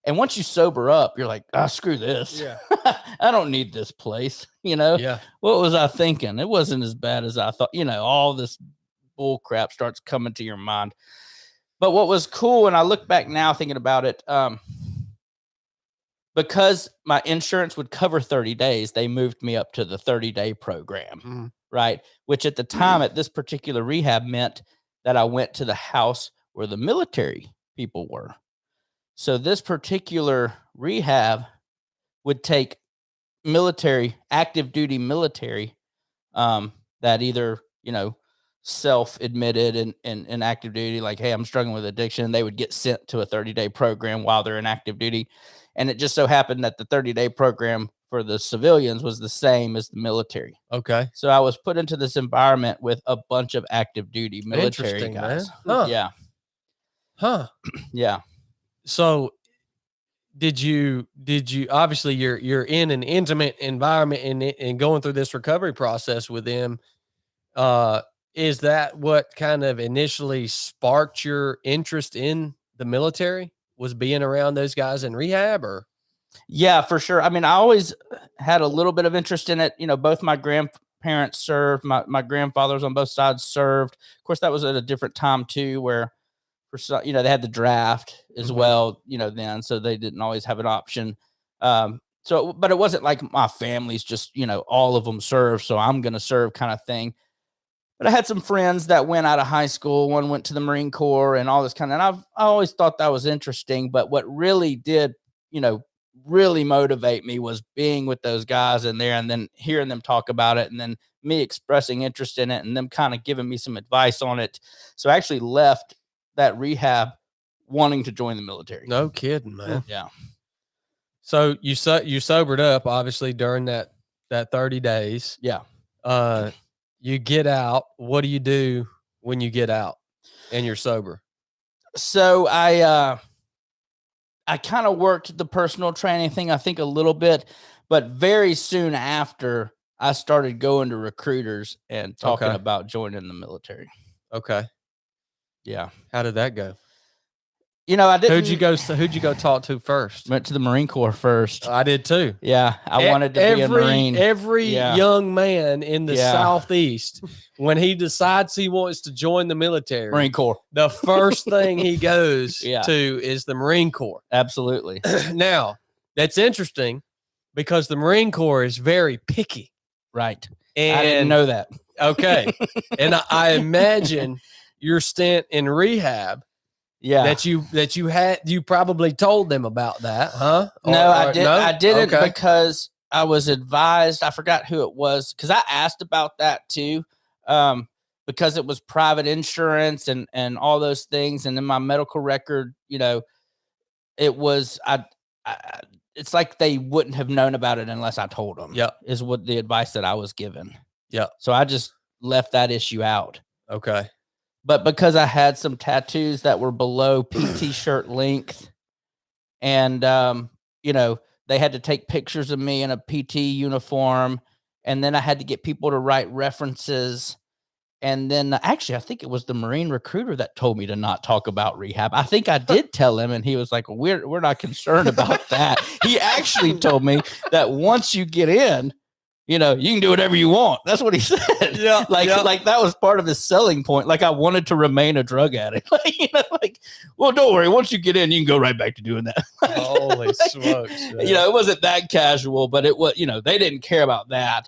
And once you sober up, you're like, screw this. Yeah. I don't need this place. You know? Yeah. What was I thinking? It wasn't as bad as I thought. You know, all this bull crap starts coming to your mind. But what was cool, and I look back now thinking about it, because my insurance would cover 30 days, they moved me up to the 30-day program, right? Which at the time at this particular rehab meant that I went to the house where the military people were. So this particular rehab would take military, active duty military, that either, you know, self-admitted and active duty, like, hey, I'm struggling with addiction. They would get sent to a 30-day program while they're in active duty. And it just so happened that the 30-day program for the civilians was the same as the military. Okay. So I was put into this environment with a bunch of active duty military guys. Man. Huh. Yeah. Huh. Yeah. So did you obviously you're in an intimate environment and going through this recovery process with them. Is that what kind of initially sparked your interest in the military, was being around those guys in rehab? Or? Yeah, for sure. I mean, I always had a little bit of interest in it. You know, both my grandparents served, my grandfathers on both sides served. Of course, that was at a different time too, where, for some, you know, they had the draft as well, you know, then, so they didn't always have an option. So, but it wasn't like my family's just, you know, all of them serve, so I'm going to serve kind of thing. But I had some friends that went out of high school. One went to the Marine Corps and all this kind of, and I always thought that was interesting. But what really did, you know, really motivate me was being with those guys in there, and then hearing them talk about it, and then me expressing interest in it, and them kind of giving me some advice on it. So I actually left that rehab wanting to join the military. No kidding, man. Yeah. So you sobered up, obviously, during that 30 days. Yeah. You get out. What do you do when you get out and you're sober? So I kind of worked the personal training thing, I think, a little bit, but very soon after, I started going to recruiters and talking about joining the military. Okay. Yeah. How did that go? You know, I didn't. Who'd you go talk to first? Went to the Marine Corps first. I did too. Yeah, I wanted to be a Marine. Every young man in the Southeast, when he decides he wants to join the military, Marine Corps, the first thing he goes to is the Marine Corps. Absolutely. Now, that's interesting, because the Marine Corps is very picky. Right. And I didn't know that. Okay. And I imagine your stint in rehab, that you probably told them about that, huh? No, I didn't, because I was advised, I forgot who it was, because I asked about that too. because it was private insurance and all those things. And then my medical record, you know, it was, it's like they wouldn't have known about it unless I told them. Yep. Is what the advice that I was given. Yep. So I just left that issue out. Okay. But because I had some tattoos that were below PT shirt length, and you know, they had to take pictures of me in a PT uniform, and then I had to get people to write references. And then actually, I think it was the Marine recruiter that told me to not talk about rehab. I think I did tell him, and he was like, we're not concerned about that. He actually told me that once you get in, you know, you can do whatever you want. That's what he said. Yeah. Like that was part of his selling point. Like I wanted to remain a drug addict. Like, you know, like, well, don't worry. Once you get in, you can go right back to doing that. Holy smokes. Man. You know, it wasn't that casual, but it was, you know, they didn't care about that.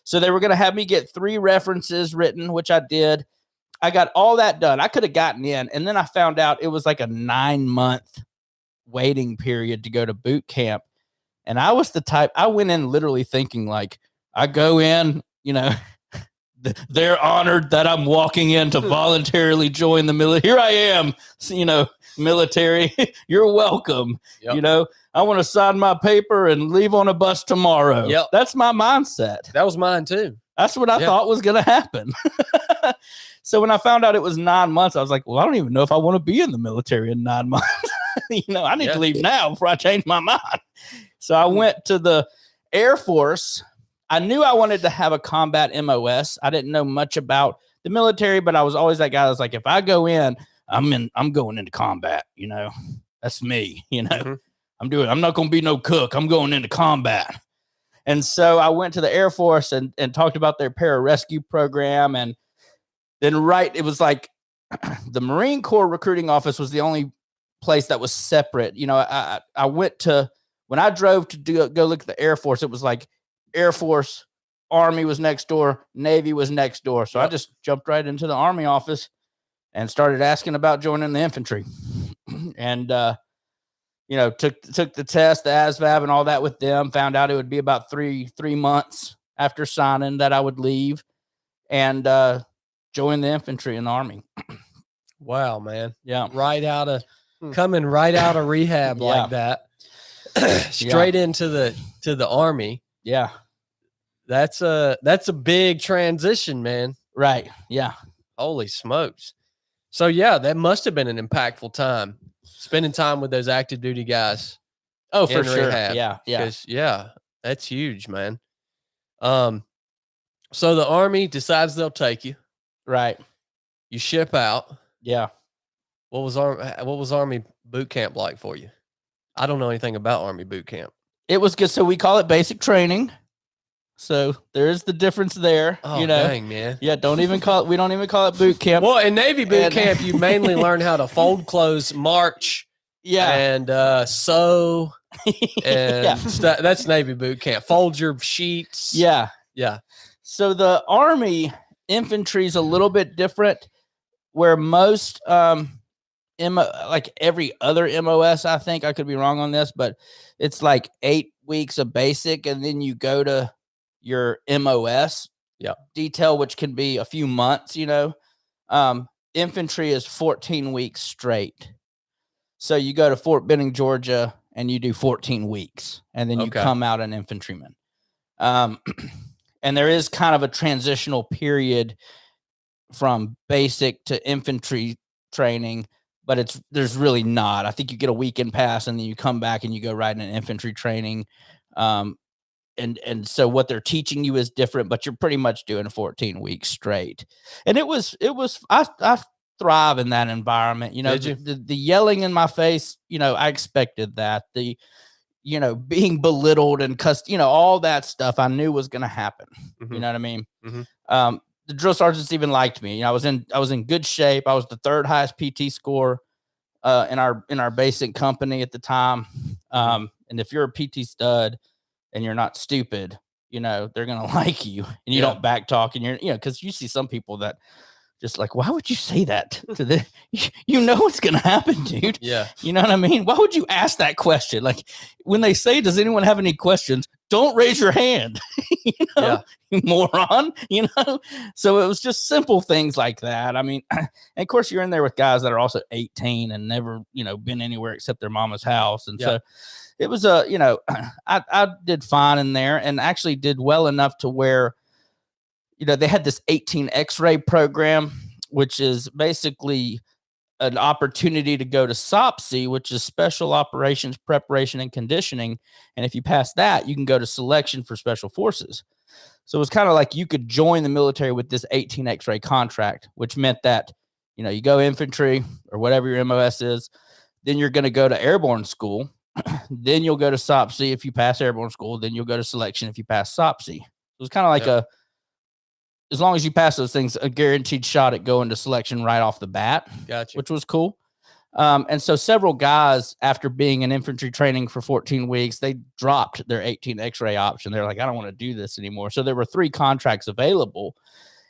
So they were going to have me get 3 references written, which I did. I got all that done. I could have gotten in. And then I found out it was like a 9-month waiting period to go to boot camp. And I was the type, I went in literally thinking like, I go in, you know, they're honored that I'm walking in to voluntarily join the military. Here I am, you know, military. You're welcome. Yep. You know, I want to sign my paper and leave on a bus tomorrow. Yep. That's my mindset. That was mine too. That's what I thought was going to happen. So when I found out it was 9 months, I was like, well, I don't even know if I want to be in the military in 9 months. You know, I need to leave now before I change my mind. So I went to the Air Force. I knew I wanted to have a combat MOS. I didn't know much about the military, but I was always that guy. I was like, if I go in, I'm going into combat. You know, that's me. You know, I'm not going to be no cook. I'm going into combat. And so I went to the Air Force and talked about their pararescue program. And then it was like the Marine Corps recruiting office was the only place that was separate. You know, I went to, when I drove to go look at the Air Force, it was like Air Force, Army was next door, Navy was next door. So I just jumped right into the Army office and started asking about joining the infantry. And, you know, took the test, the ASVAB and all that with them, found out it would be about three months after signing that I would leave and join the infantry in the Army. Wow, man. Yeah. Coming right out of rehab like that. Straight into the Army. Yeah. That's a big transition, man. Right. Yeah. Holy smokes. So yeah, that must have been an impactful time. Spending time with those active duty guys. Oh, for sure. Rehab. Yeah. Yeah. Yeah, that's huge, man. So the Army decides they'll take you. Right. You ship out. Yeah. What was Army boot camp like for you? I don't know anything about Army boot camp. It was good. So we call it basic training. So there's the difference there. Oh, you know, dang, man. Yeah. We don't even call it boot camp. Well, in Navy boot camp, you mainly learn how to fold clothes, march, and sew, and that's Navy boot camp. Fold your sheets. Yeah. Yeah. So the Army infantry is a little bit different, where most like every other MOS, I think, I could be wrong on this, but it's like 8 weeks of basic, and then you go to your MOS detail, which can be a few months, you know. Infantry is 14 weeks straight. So you go to Fort Benning, Georgia, and you do 14 weeks, and then you come out an infantryman. And there is kind of a transitional period from basic to infantry training, but there's really not. I think you get a weekend pass, and then you come back and you go right in infantry training. And so what they're teaching you is different, but you're pretty much doing 14 weeks straight. And I thrive in that environment. You know, the yelling in my face, you know, I expected that. The, you know, being belittled and cussed, you know, all that stuff I knew was going to happen. You know what I mean? The drill sergeants even liked me. You know, I was in good shape. I was the 3rd highest PT score in our basic company at the time. And if you're a PT stud and you're not stupid, you know, they're going to like you, and you don't back talk, and you know, cause you see some people that just like, why would you say that to the, you know, what's going to happen, dude. Yeah. You know what I mean? Why would you ask that question? Like when they say, does anyone have any questions? don't raise your hand, you know, Yeah. you moron, you know? So it was just simple things like that. I mean, and of course you're in there with guys that are also 18 and never, you know, been anywhere except their mama's house. And so it was you know, I did fine in there and actually did well enough to where, you know, they had this 18 X-ray program, which is basically an opportunity to go to SOPC, which is Special Operations Preparation and Conditioning. And if you pass that, you can go to selection for Special Forces. So it was kind of like you could join the military with this 18 X-ray contract, which meant that, you know, you go infantry or whatever your MOS is, then you're going to go to airborne school. Then you'll go to SOPC if you pass airborne school. Then you'll go to selection if you pass SOPC. So it's kind of like as long as you pass those things, a guaranteed shot at going to selection right off the bat. Gotcha. Which was cool. And so several guys, after being in infantry training for 14 weeks, they dropped their 18 X-ray option. They're like, I don't want to do this anymore. So there were 3 contracts available,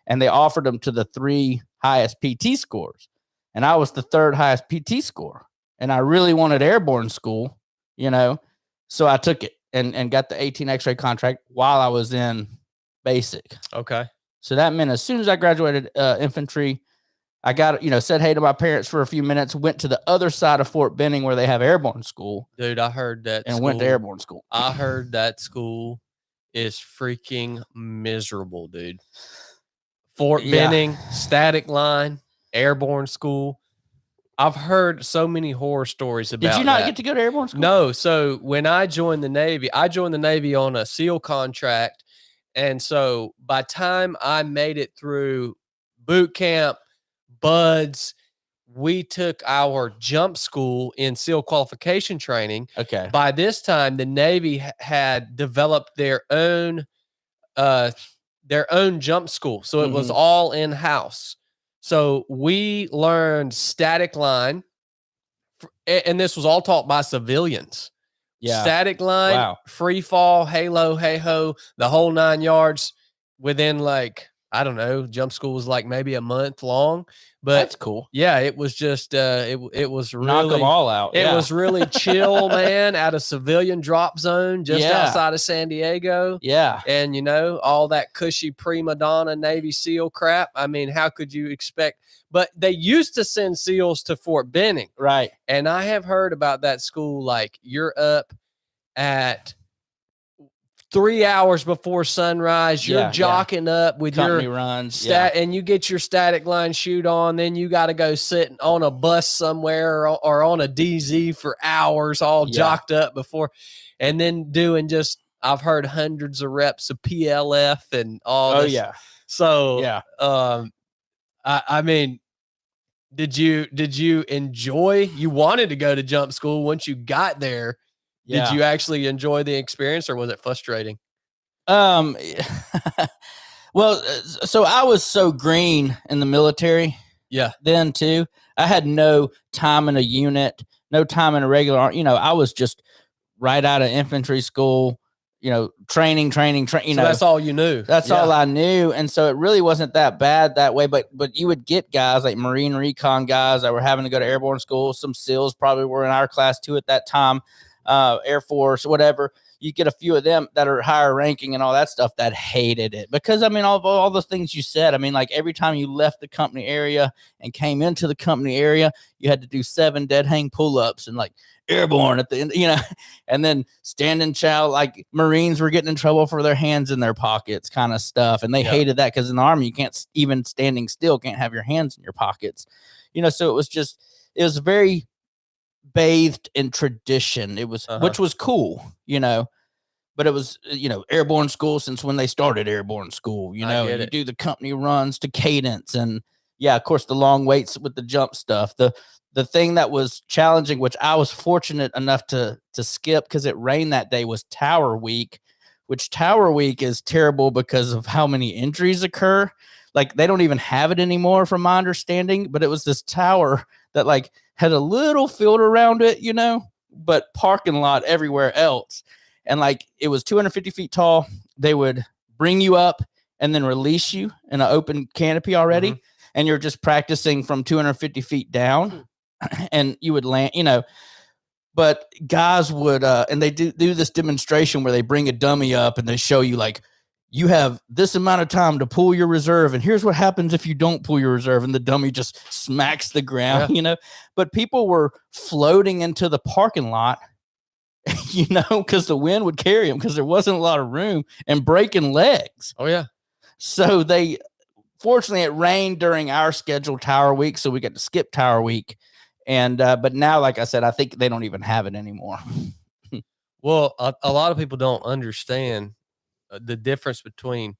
and they offered them to the 3 highest PT scores. And I was the 3rd highest PT score. And I really wanted airborne school, you know, so I took it and got the 18 X-ray contract while I was in basic. Okay. So that meant as soon as I graduated infantry, I got, you know, said hey to my parents for a few minutes, went to the other side of Fort Benning where they have airborne school. Dude, I heard that. And went to airborne school. I heard that school is freaking miserable, dude. Fort Benning, static line, airborne school. I've heard so many horror stories about. Did you not get to go to airborne school? No. So when I joined the Navy on a SEAL contract. And so by time I made it through boot camp, buds, we took our jump school in SEAL qualification training. Okay. By this time, the Navy had developed their own jump school. So it was all in-house. So we learned static line, and this was all taught by civilians. Yeah. Static line, free fall, halo, hey ho, the whole 9 yards within like, I don't know, jump school was like maybe a month long, but that's cool. Yeah, it was just it was really knock them all out. It was really chill, man, at a civilian drop zone just outside of San Diego. Yeah. And you know, all that cushy prima donna Navy SEAL crap. I mean, how could you expect? But they used to send SEALs to Fort Benning. Right. And I have heard about that school, like you're up at 3 hours before sunrise, you're jocking up with company your runs, and you get your static line shoot on, then you got to go sit on a bus somewhere or on a DZ for hours, all jocked up before, and then doing just, I've heard hundreds of reps of PLF and all this. So, I mean, did you enjoy, you wanted to go to jump school once you got there? Did you actually enjoy the experience, or was it frustrating? Well, so I was so green in the military. Yeah. Then too, I had no time in a unit, no time in a regular, you know, I was just right out of infantry school, you know, training, you so know, that's all you knew. That's all I knew. And so it really wasn't that bad that way, but you would get guys like Marine Recon guys that were having to go to airborne school. Some SEALs probably were in our class too at that time. Air Force, whatever. You get a few of them that are higher ranking and all that stuff that hated it because, I mean, all the things you said, I mean, like every time you left the company area and came into the company area, you had to do 7 dead hang pull-ups and like airborne at the end, you know, and then standing chow, like Marines were getting in trouble for their hands in their pockets kind of stuff. And they hated that because in the Army, you can't, even standing still, can't have your hands in your pockets, you know, so it was very bathed in tradition. It was, which was cool, you know, but it was, you know, airborne school since when they started airborne school, you know, you do the company runs to cadence and of course the long waits with the jump stuff. The thing that was challenging, which I was fortunate enough to skip because it rained that day, was Tower Week, which Tower Week is terrible because of how many injuries occur. Like they don't even have it anymore from my understanding, but it was this tower that like had a little field around it, you know, but parking lot everywhere else. And like, it was 250 feet tall. They would bring you up and then release you in an open canopy already. And you're just practicing from 250 feet down and you would land, you know, but guys would, and they do this demonstration where they bring a dummy up and they show you like, you have this amount of time to pull your reserve, and here's what happens if you don't pull your reserve, and the dummy just smacks the ground, Yeah. you know. But people were floating into the parking lot, you know, because the wind would carry them because there wasn't a lot of room, and breaking legs. Oh yeah. So fortunately, it rained during our scheduled tower week, so we got to skip tower week. And but now, like I said, I think they don't even have it anymore. Well, a lot of people don't understand the difference between.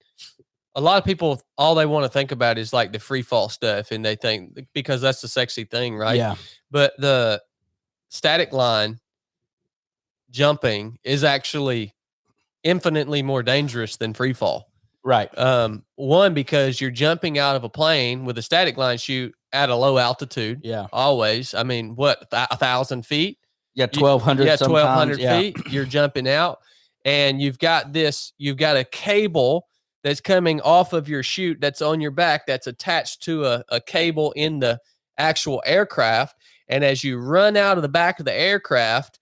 A lot of people, all they want to think about is like the free fall stuff, and they think because that's the sexy thing, right? Yeah. But the static line jumping is actually infinitely more dangerous than free fall. Right. One, because you're jumping out of a plane with a static line chute at a low altitude. Yeah. Always. I mean, what, 1,000 feet? Yeah. 1,200. Yeah, sometimes. 1,200 Yeah. feet. You're jumping out, and you've got a cable that's coming off of your chute that's on your back that's attached to a cable in the actual aircraft. And as you run out of the back of the aircraft,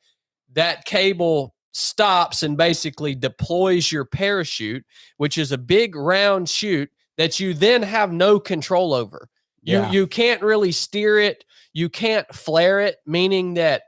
that cable stops and basically deploys your parachute, which is a big round chute that you then have no control over. Yeah. You can't really steer it. You can't flare it, meaning that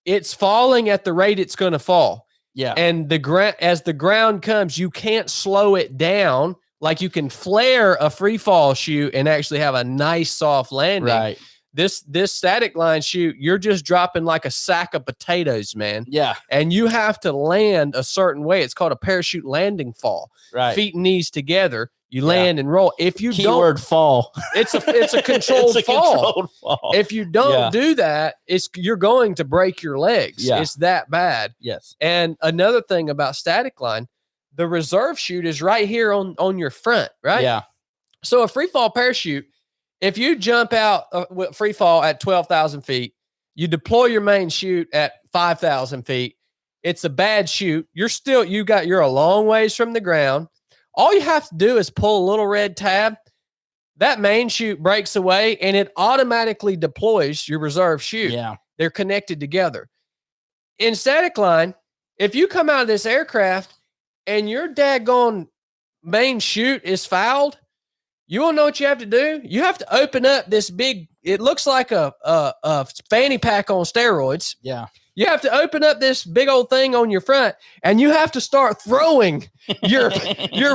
it's falling at the rate it's going to fall. Yeah. And as the ground comes, you can't slow it down like you can flare a free fall chute and actually have a nice soft landing. Right. This static line chute, you're just dropping like a sack of potatoes, man. Yeah. And you have to land a certain way. It's called a parachute landing fall. Right. Feet and knees together. You land and roll. If you Keyword fall. it's a controlled fall. Controlled fall. If you don't do that, you're going to break your legs. Yeah. It's that bad. Yes. And another thing about static line, the reserve chute is right here on your front, right? Yeah. So a free fall parachute, if you jump out with free fall at 12,000 feet, you deploy your main chute at 5,000 feet. It's a bad chute. You're a long ways from the ground. All you have to do is pull a little red tab. That main chute breaks away and it automatically deploys your reserve chute. Yeah. They're connected together. In static line, if you come out of this aircraft and your daggone main chute is fouled, you want to know what you have to do? You have to open up this big, it looks like a fanny pack on steroids. Yeah. You have to open up this big old thing on your front, and you have to start throwing your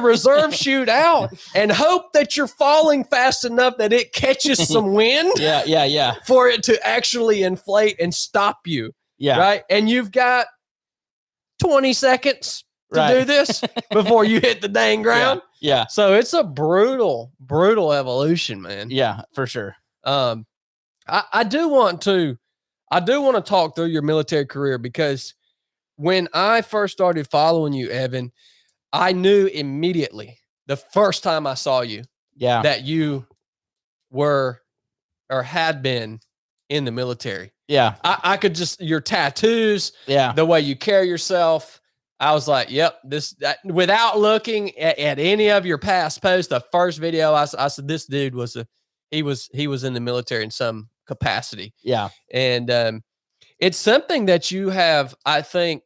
reserve chute out and hope that you're falling fast enough that it catches some wind. Yeah. For it to actually inflate and stop you. Yeah. Right. And you've got 20 seconds to do this before you hit the dang ground. Yeah. So it's a brutal evolution, man. Yeah, for sure. I do want to talk through your military career, because when I first started following you, Evan, I knew immediately the first time I saw you that you were or had been in the military. Yeah. I could just, your tattoos, Yeah. the way you carry yourself. I was like, yep, without looking at any of your past posts, the first video I said, this dude he was in the military in some capacity. Yeah. And it's something that you have, I think,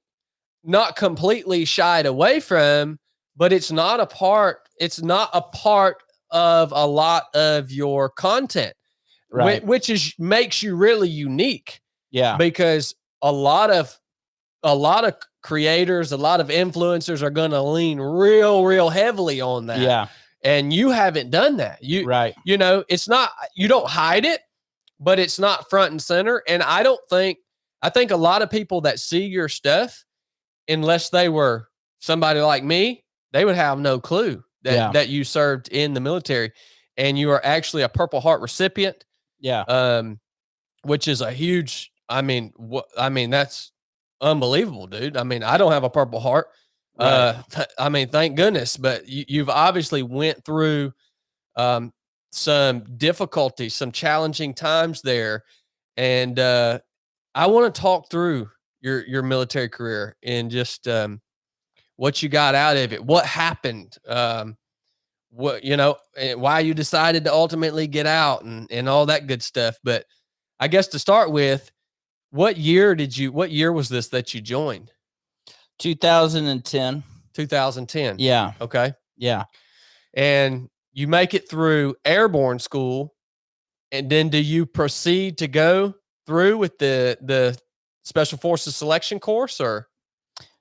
not completely shied away from, but it's not a part of a lot of your content, Right. which makes you really unique. Yeah. Because a lot of creators, a lot of influencers are going to lean real heavily on that. Yeah. And you haven't done that. Right. You know, it's not, you don't hide it, but it's not front and center. And I think a lot of people that see your stuff, unless they were somebody like me, they would have no clue that you served in the military, and you are actually a Purple Heart recipient. Yeah. Which is a huge, that's unbelievable, dude. I mean, I don't have a Purple Heart. Right. Thank goodness, but you've obviously went through some difficulties, some challenging times there. And I want to talk through your military career and just what you got out of it, what happened, why you decided to ultimately get out and all that good stuff. But I guess to start with, What year was this that you joined? 2010. 2010. Yeah. Okay. Yeah. And you make it through airborne school, and then do you proceed to go through with the Special Forces selection course, or?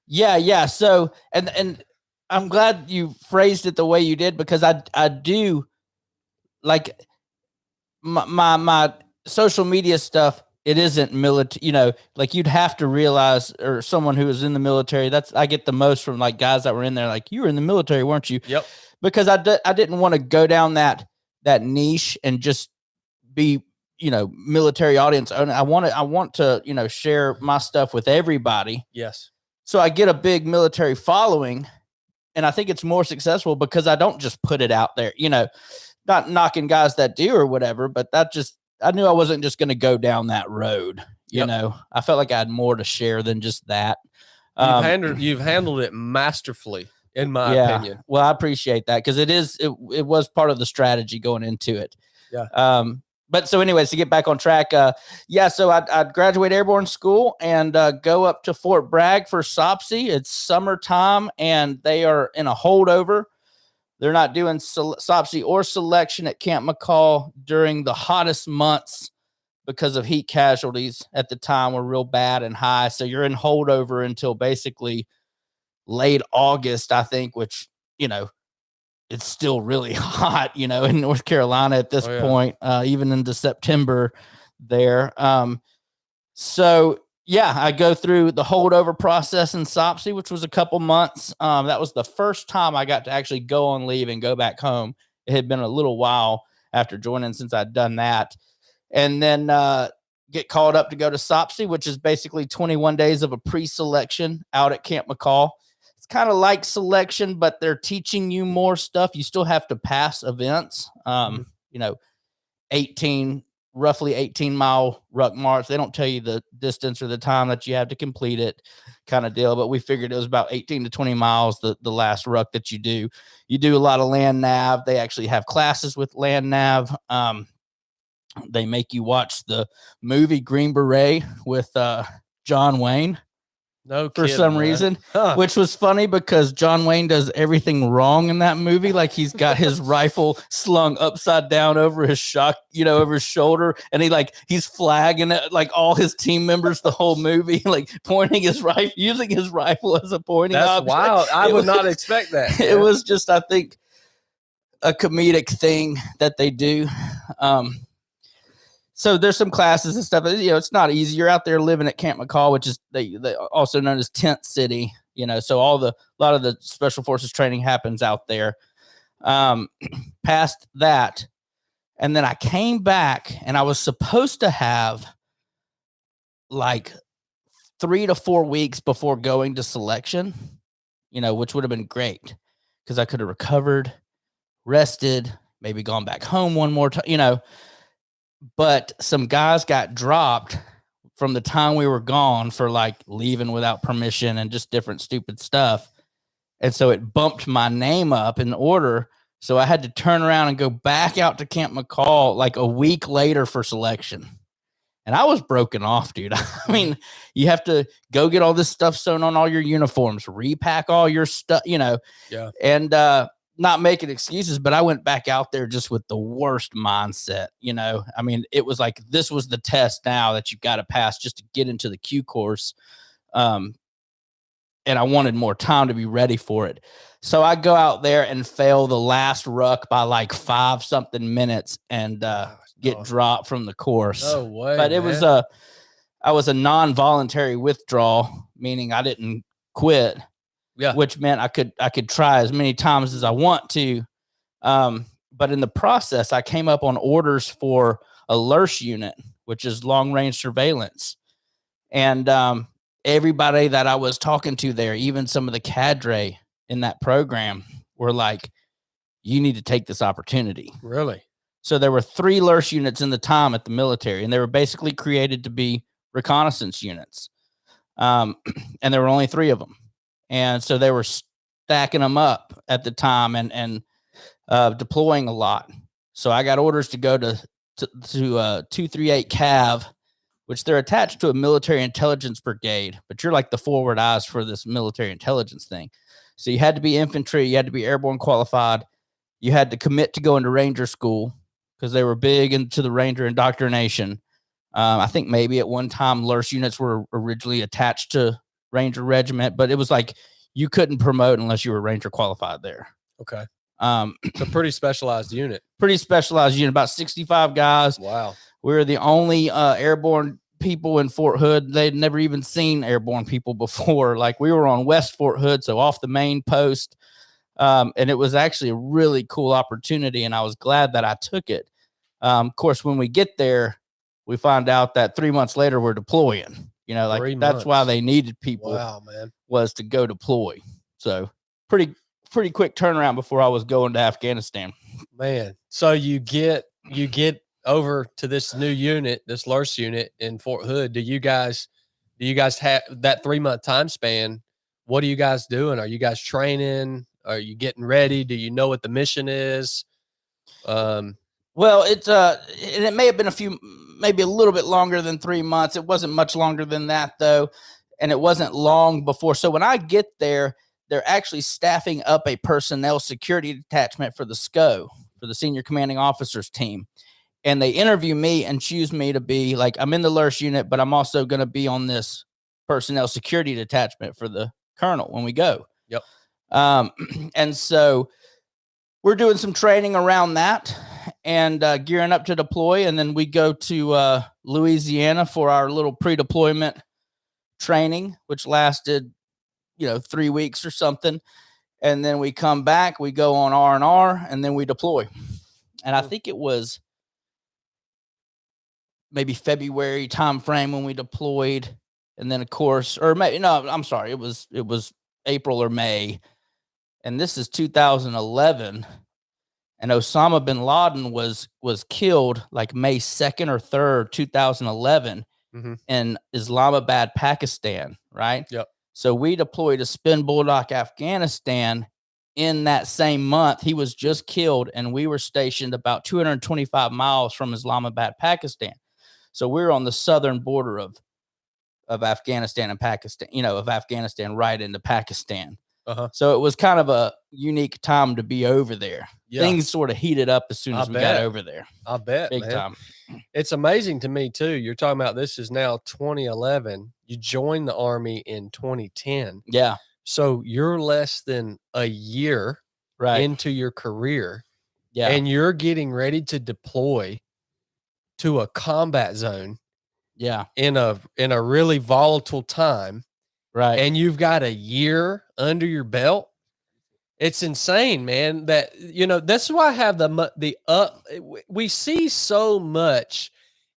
Yeah. So, and I'm glad you phrased it the way you did, because I do like my social media stuff. It isn't military, like you'd have to realize, or someone who is in the military, I get the most from like guys that were in there, like, you were in the military, weren't you? Yep. Because I didn't want to go down that niche and just be, military audience owner. I want to, share my stuff with everybody. Yes. So I get a big military following, and I think it's more successful because I don't just put it out there, not knocking guys that do or whatever, but I knew I wasn't just going to go down that road. I felt like I had more to share than just that. You've handled it masterfully, in my opinion. Well, I appreciate that, because it was part of the strategy going into it. Yeah. But so anyways, to get back on track, so I'd graduate airborne school and go up to Fort Bragg for SOPSI. It's summertime, and they are in a holdover. They're not doing SOPSI or selection at Camp McCall during the hottest months because of heat casualties at the time were real bad and high. So you're in holdover until basically late August, I think, which, it's still really hot, in North Carolina at this point, even into September there. I go through the holdover process in SOPSI, which was a couple months. That was the first time I got to actually go on leave and go back home. It had been a little while after joining since I'd done that. And then get called up to go to SOPSI, which is basically 21 days of a pre-selection out at Camp McCall. It's kind of like selection, but they're teaching you more stuff. You still have to pass events, roughly 18-mile ruck march. They don't tell you the distance or the time that you have to complete it, kind of deal. But we figured it was about 18 to 20 miles, the last ruck that you do. You do a lot of land nav. They actually have classes with land nav. They make you watch the movie Green Beret with John Wayne. No for kidding, some man. reason, which was funny because John Wayne does everything wrong in that movie. Like, he's got his rifle slung upside down over his over his shoulder, and he's flagging it, like, all his team members the whole movie, like pointing his rifle, using his rifle as a pointing object. That's wild. I would not expect that. It was just, I think, a comedic thing that they do. So there's some classes and stuff. It's not easy. You're out there living at Camp McCall, which is they also known as Tent City. So a lot of the Special Forces training happens out there. Past that, and then I came back, and I was supposed to have like 3 to 4 weeks before going to selection, which would have been great because I could have recovered, rested, maybe gone back home one more time, But some guys got dropped from the time we were gone for like leaving without permission and just different stupid stuff. And so it bumped my name up in order. So I had to turn around and go back out to Camp McCall like a week later for selection. And I was broken off, dude. I mean, you have to go get all this stuff sewn on all your uniforms, repack all your stuff, Yeah. And, not making excuses, but I went back out there just with the worst mindset. I mean, it was like, this was the test now that you've got to pass just to get into the Q course. And I wanted more time to be ready for it. So I go out there and fail the last ruck by like 5 something minutes and get dropped from the course. No way. But it was I was a non-voluntary withdrawal, meaning I didn't quit. Yeah. Which meant I could try as many times as I want to. But in the process, I came up on orders for a LURS unit, which is long range surveillance. And everybody that I was talking to there, even some of the cadre in that program, were like, you need to take this opportunity. Really? So there were 3 LURS units in the time at the military, and they were basically created to be reconnaissance units. And there were only 3 of them. And so they were stacking them up at the time and deploying a lot. So I got orders to go to 238 Cav which they're attached to a military intelligence brigade, but you're like the forward eyes for this military intelligence thing. So you had to be infantry, you had to be airborne qualified, you had to commit to go into Ranger school because they were big into the Ranger indoctrination. I think maybe at one time LURS units were originally attached to Ranger Regiment, but it was like you couldn't promote unless you were Ranger qualified there. Okay. It's a pretty specialized unit. Pretty specialized unit, about 65 guys. Wow. We were the only airborne people in Fort Hood. They'd never even seen airborne people before. Like we were on West Fort Hood, so off the main post. And it was actually a really cool opportunity, and I was glad that I took it. Of course, when we get there, we find out that 3 months later we're deploying. You know, like that's why they needed people. Wow, man. Was to go deploy. So pretty quick turnaround before I was going to Afghanistan. Man, so you get over to this new unit, this LURS unit in Fort Hood. Do you guys have that 3 month time span? What are you guys doing? Are you guys training? Are you getting ready? Do you know what the mission is? Well, it's and it may have been maybe a little bit longer than 3 months. It wasn't much longer than that though, and it wasn't long before. So when I get there, they're actually staffing up a personnel security detachment for the SCO, for the senior commanding officers team. And they interview me and choose me to be like, I'm in the LURS unit, but I'm also going to be on this personnel security detachment for the colonel when we go. Yep. And so we're doing some training around that and gearing up to deploy. And then we go to Louisiana for our little pre-deployment training, which lasted, 3 weeks or something. And then we come back, we go on R&R, and then we deploy. And I think it was maybe February time frame when we deployed. And then of course, or maybe, no, I'm sorry. It was April or May. And this is 2011. And Osama bin Laden was killed like May 2nd or 3rd, 2011 in Islamabad, Pakistan. Right. Yep. So we deployed to Spin Bulldog, Afghanistan in that same month. He was just killed, and we were stationed about 225 miles from Islamabad, Pakistan. So we were on the southern border of Afghanistan and Pakistan, of Afghanistan right into Pakistan. So it was kind of a unique time to be over there. Yeah. Things sort of heated up as soon as we got over there. I bet. Big time. It's amazing to me too. You're talking about this is now 2011. You joined the Army in 2010. Yeah. So you're less than a year into your career. Yeah. And you're getting ready to deploy to a combat zone. Yeah. In a really volatile time. Right. And you've got a year under your belt. It's insane, man. That, that's why I have we see so much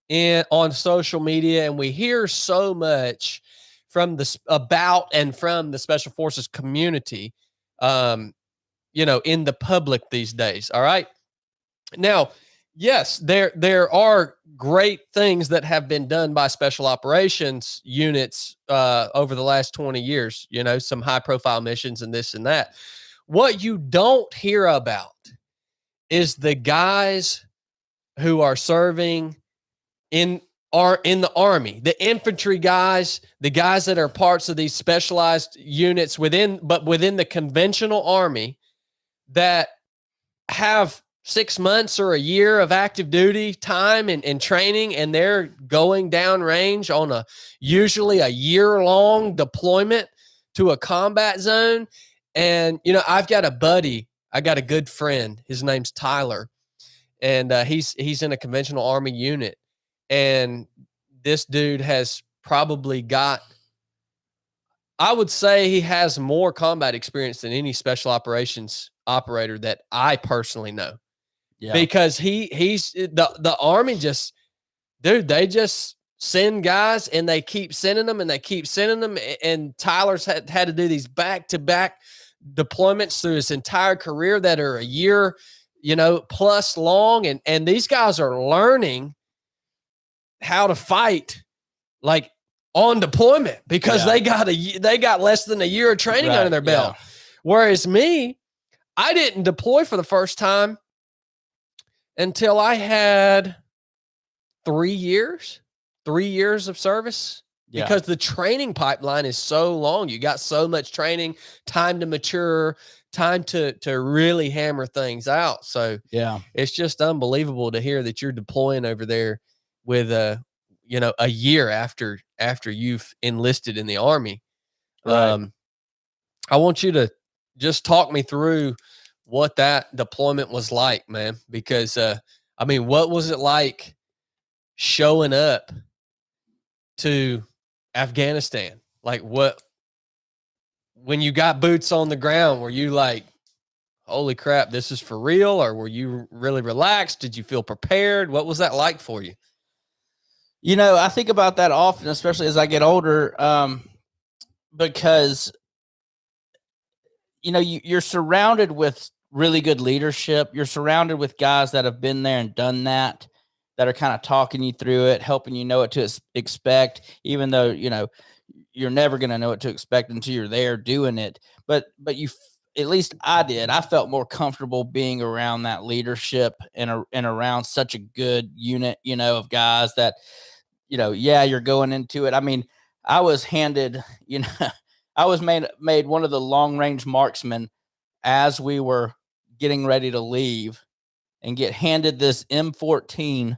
on social media, and we hear so much from from the Special Forces community, in the public these days. All right. Now, yes, there are great things that have been done by special operations units over the last 20 years, some high profile missions and this and that. What you don't hear about is the guys who are serving in the Army, the infantry guys, the guys that are parts of these specialized units within the conventional Army that have 6 months or a year of active duty time and training, and they're going down range on usually a year-long deployment to a combat zone. And, I've got a good friend. His name's Tyler, and he's in a conventional Army unit. And this dude has probably got, I would say he has more combat experience than any special operations operator that I personally know. Yeah. Because he's the Army they just send guys, and they keep sending them, and they keep sending them. And Tyler's had to do these back-to-back deployments through his entire career that are a year, plus long. And these guys are learning how to fight like on deployment because they got less than a year of training under their belt. Yeah. Whereas me, I didn't deploy for the first time until I had 3 years. 3 years of service? Yeah. Because the training pipeline is so long. You got so much training, time to mature, time to really hammer things out. So Yeah. it's just unbelievable to hear that you're deploying over there with a year after you've enlisted in the Army. Right. I want you to just talk me through what that deployment was like, man, because what was it like showing up to Afghanistan? Like, when you got boots on the ground, were you like, holy crap, this is for real? Or were you really relaxed? Did you feel prepared? What was that like for you? I think about that often, especially as I get older, because, you're surrounded with really good leadership. You're surrounded with guys that have been there and done that are kind of talking you through it, helping you know what to expect, even though, you're never going to know what to expect until you're there doing it. But at least I did. I felt more comfortable being around that leadership and around such a good unit, of guys that, you're going into it. I mean, I was handed, I was made one of the long range marksmen as we were getting ready to leave, and get handed this M14,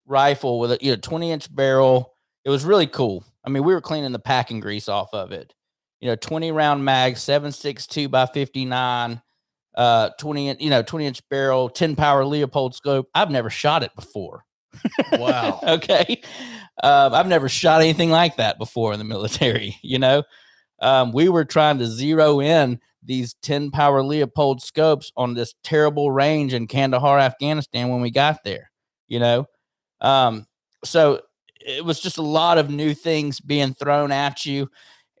rifle with a 20-inch barrel. It was really cool. I mean, we were cleaning the packing grease off of it. 20 round mag, 7.62 by 59, 20-inch barrel, 10 power Leopold scope. I've never shot it before. Wow. Okay. I've never shot anything like that before in the military. We were trying to zero in these 10 power Leopold scopes on this terrible range in Kandahar, Afghanistan when we got there, so it was just a lot of new things being thrown at you.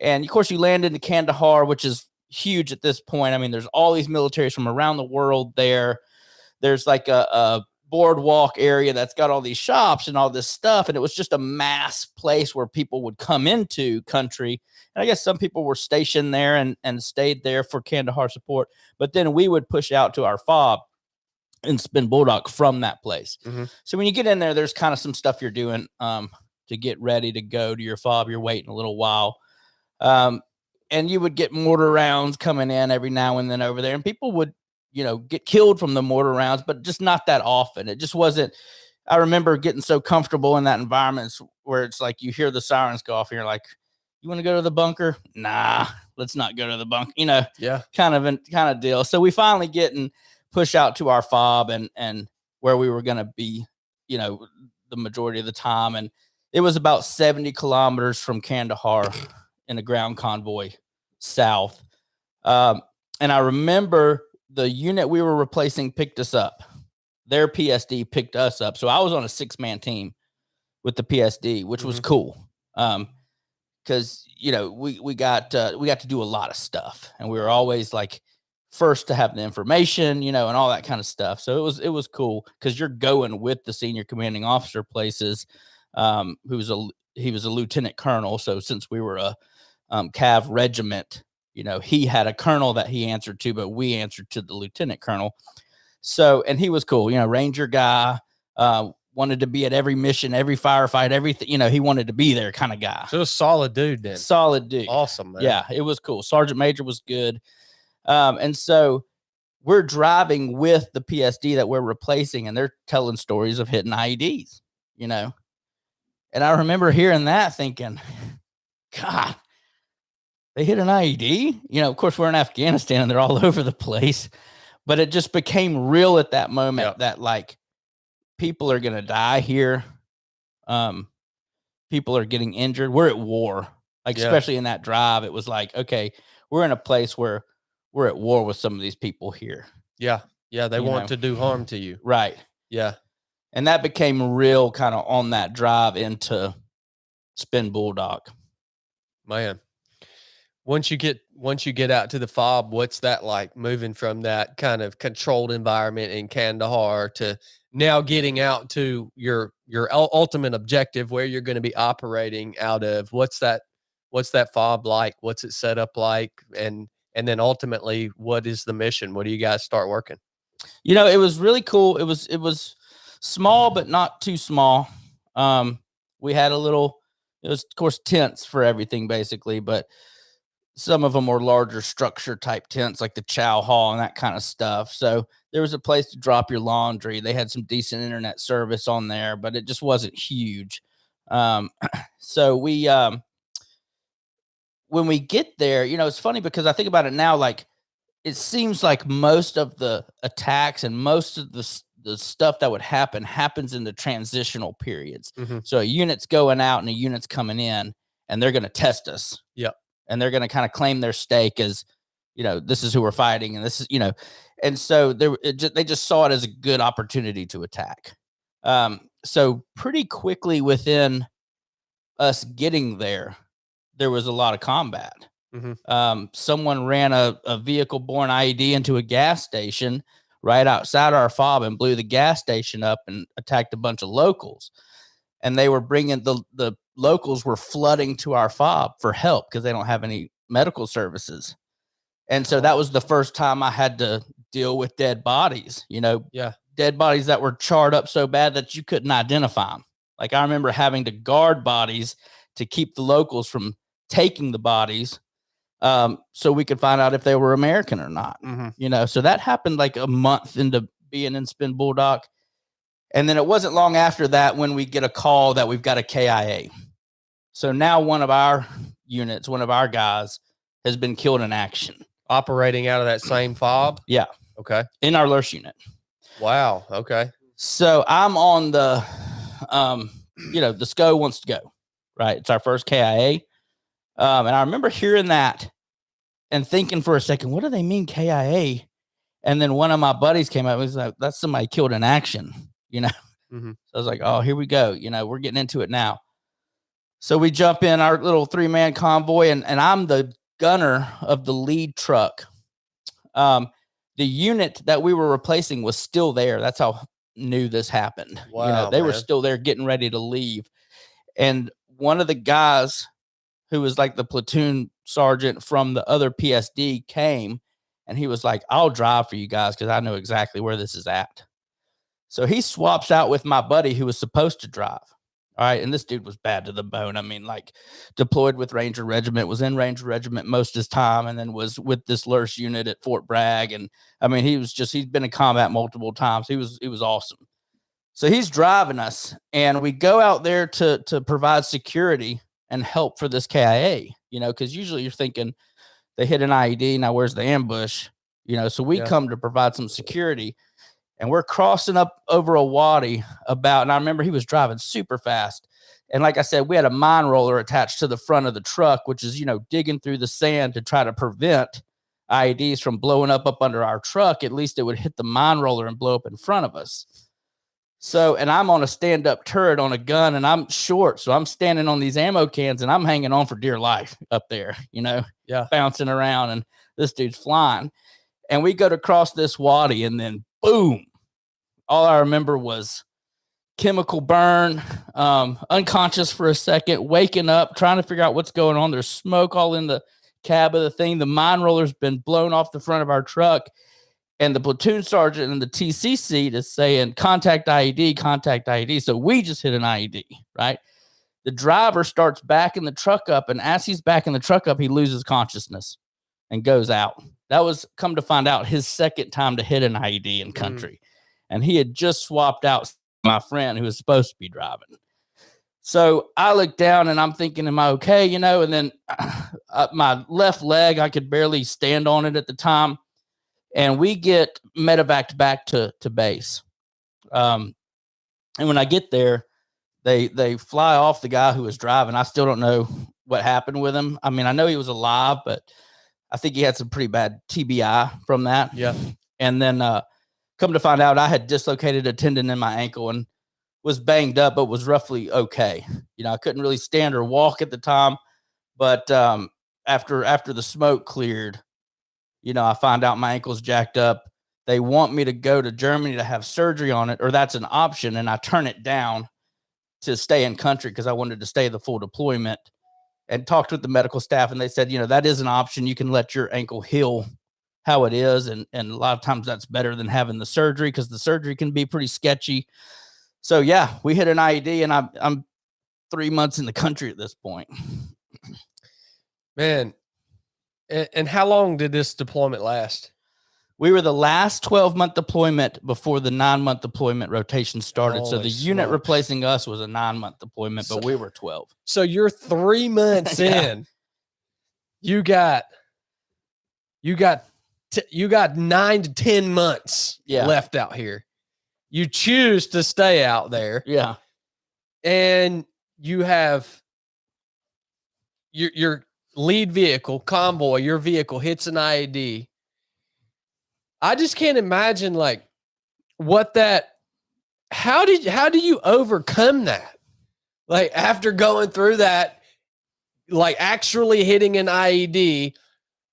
And of course you land into Kandahar, which is huge at this point. I mean, there's all these militaries from around the world there. There's like a boardwalk area that's got all these shops and all this stuff. And it was just a mass place where people would come into country. And I guess some people were stationed there and stayed there for Kandahar support. But then we would push out to our FOB and spin Bulldog from that place. Mm-hmm. So when you get in there, there's kind of some stuff you're doing to get ready to go to your FOB. You're waiting a little while. And you would get mortar rounds coming in every now and then over there. And people would, get killed from the mortar rounds, but just not that often. It just wasn't. I remember getting so comfortable in that environment where it's like you hear the sirens go off and you're like, you want to go to the bunker? Nah, let's not go to the bunker. Yeah, kind of deal. So we finally get and push out to our FOB and where we were going to be, the majority of the time. And it was about 70 kilometers from Kandahar in a ground convoy south. And I remember the unit we were replacing picked us up. Their PSD picked us up. So I was on a 6-man team with the PSD, which was cool. Because, we got to do a lot of stuff, and we were always like first to have the information, and all that kind of stuff. So it was cool because you're going with the senior commanding officer places, he was a lieutenant colonel. So since we were a Cav regiment, he had a colonel that he answered to, but we answered to the lieutenant colonel. So, and he was cool, Ranger guy, wanted to be at every mission, every firefight, everything, he wanted to be there kind of guy. So a solid dude then. Solid dude. Awesome, man. Yeah, it was cool. Sergeant Major was good. And so we're driving with the PSD that we're replacing, and they're telling stories of hitting IEDs, And I remember hearing that thinking, God, they hit an IED? Of course, we're in Afghanistan and they're all over the place. But it just became real at that moment that, like, people are going to die here. People are getting injured. We're at war. Like, especially in that drive, it was like, okay, we're in a place where we're at war with some of these people here. Yeah. Yeah. They want to do harm to you. Right. Yeah. And that became real kind of on that drive into Spin Bulldog. Man. Once you get out to the FOB, what's that like, moving from that kind of controlled environment in Kandahar to now getting out to your ultimate objective where you're going to be operating out of? What's that FOB like? What's it set up like? And then ultimately, what is the mission? What do you guys start working? It was really cool. It was small, but not too small. We had a little, it was of course tents for everything basically, but some of them were larger structure type tents like the chow hall and that kind of stuff. So there was a place to drop your laundry. They had some decent internet service on there, but it just wasn't huge. So when we get there, it's funny because I think about it now, like it seems like most of the attacks and most of the stuff that would happens in the transitional periods. Mm-hmm. So a unit's going out and a unit's coming in, and they're going to test us. Yep. And they're going to kind of claim their stake as, this is who we're fighting. And this is, and so they just saw it as a good opportunity to attack. So pretty quickly within us getting there was a lot of combat. Mm-hmm. Someone ran a vehicle-borne IED into a gas station right outside our fob and blew the gas station up and attacked a bunch of locals. And they were bringing the locals were flooding to our fob for help because they don't have any medical services. And so that was the first time I had to deal with dead bodies, dead bodies that were charred up so bad that you couldn't identify them. Like I remember having to guard bodies to keep the locals from taking the bodies so we could find out if they were American or not. Mm-hmm. So that happened like a month into being in Spin Bulldog. And then it wasn't long after that when we get a call that we've got a KIA. So now one of our units, one of our guys has been killed in action. Operating out of that same fob? Yeah. Okay. In our LURS unit. Wow. Okay. So I'm on the, the SCO wants to go, right? It's our first KIA. And I remember hearing that and thinking for a second, what do they mean KIA? And then one of my buddies came up and was like, that's somebody killed in action, Mm-hmm. So I was like, oh, here we go. We're getting into it now. So we jump in our little 3-man convoy and I'm the gunner of the lead truck. The unit that we were replacing was still there. That's how new this happened. Wow, they were still there getting ready to leave. And one of the guys who was like the platoon sergeant from the other PSD came and he was like, I'll drive for you guys because I know exactly where this is at. So he swaps out with my buddy who was supposed to drive. All right. And this dude was bad to the bone. I mean, like deployed with Ranger Regiment, was in Ranger Regiment most of his time, and then was with this LURS unit at Fort Bragg. And I mean, he'd been in combat multiple times. He was awesome. So he's driving us and we go out there to provide security and help for this KIA, because usually you're thinking they hit an IED. Now where's the ambush? So we come to provide some security. And we're crossing up over a wadi and I remember he was driving super fast. And like I said, we had a mine roller attached to the front of the truck, which is, digging through the sand to try to prevent IEDs from blowing up under our truck. At least it would hit the mine roller and blow up in front of us. So, and I'm on a stand-up turret on a gun and I'm short. So I'm standing on these ammo cans and I'm hanging on for dear life up there, bouncing around, and this dude's flying. And we go to cross this wadi and then boom. All I remember was chemical burn, unconscious for a second, waking up, trying to figure out what's going on. There's smoke all in the cab of the thing. The mine roller's been blown off the front of our truck. And the platoon sergeant in the TC seat is saying, contact IED, contact IED. So we just hit an IED, right? The driver starts backing the truck up. And as he's backing the truck up, he loses consciousness and goes out. That was, come to find out, his second time to hit an IED in country. And he had just swapped out my friend who was supposed to be driving. So I look down and I'm thinking, am I okay? And then my left leg, I could barely stand on it at the time. And we get medevaced back to base. And when I get there, they fly off the guy who was driving. I still don't know what happened with him. I mean, I know he was alive, but I think he had some pretty bad TBI from that. Yeah. And then come to find out, I had dislocated a tendon in my ankle and was banged up, but was roughly okay. I couldn't really stand or walk at the time. But after the smoke cleared, I find out my ankle's jacked up. They want me to go to Germany to have surgery on it, or that's an option. And I turn it down to stay in country because I wanted to stay the full deployment, and talked with the medical staff. And they said, that is an option. You can let your ankle heal how it is. And a lot of times that's better than having the surgery, because the surgery can be pretty sketchy. So yeah, we hit an IED, and I'm 3 months in the country at this point. Man, and how long did this deployment last? We were the last 12-month deployment before the 9-month deployment rotation started. So Holy the unit smokes. replacing us was a 9-month deployment, but So- we were 12. So you're 3 months Yeah. in. You got 9 to 10 months Yeah. left out here. You choose to stay out there, Yeah. and you have your lead vehicle, convoy, your vehicle hits an IED. I just can't imagine like how do you overcome that? Like after going through that, like actually hitting an IED,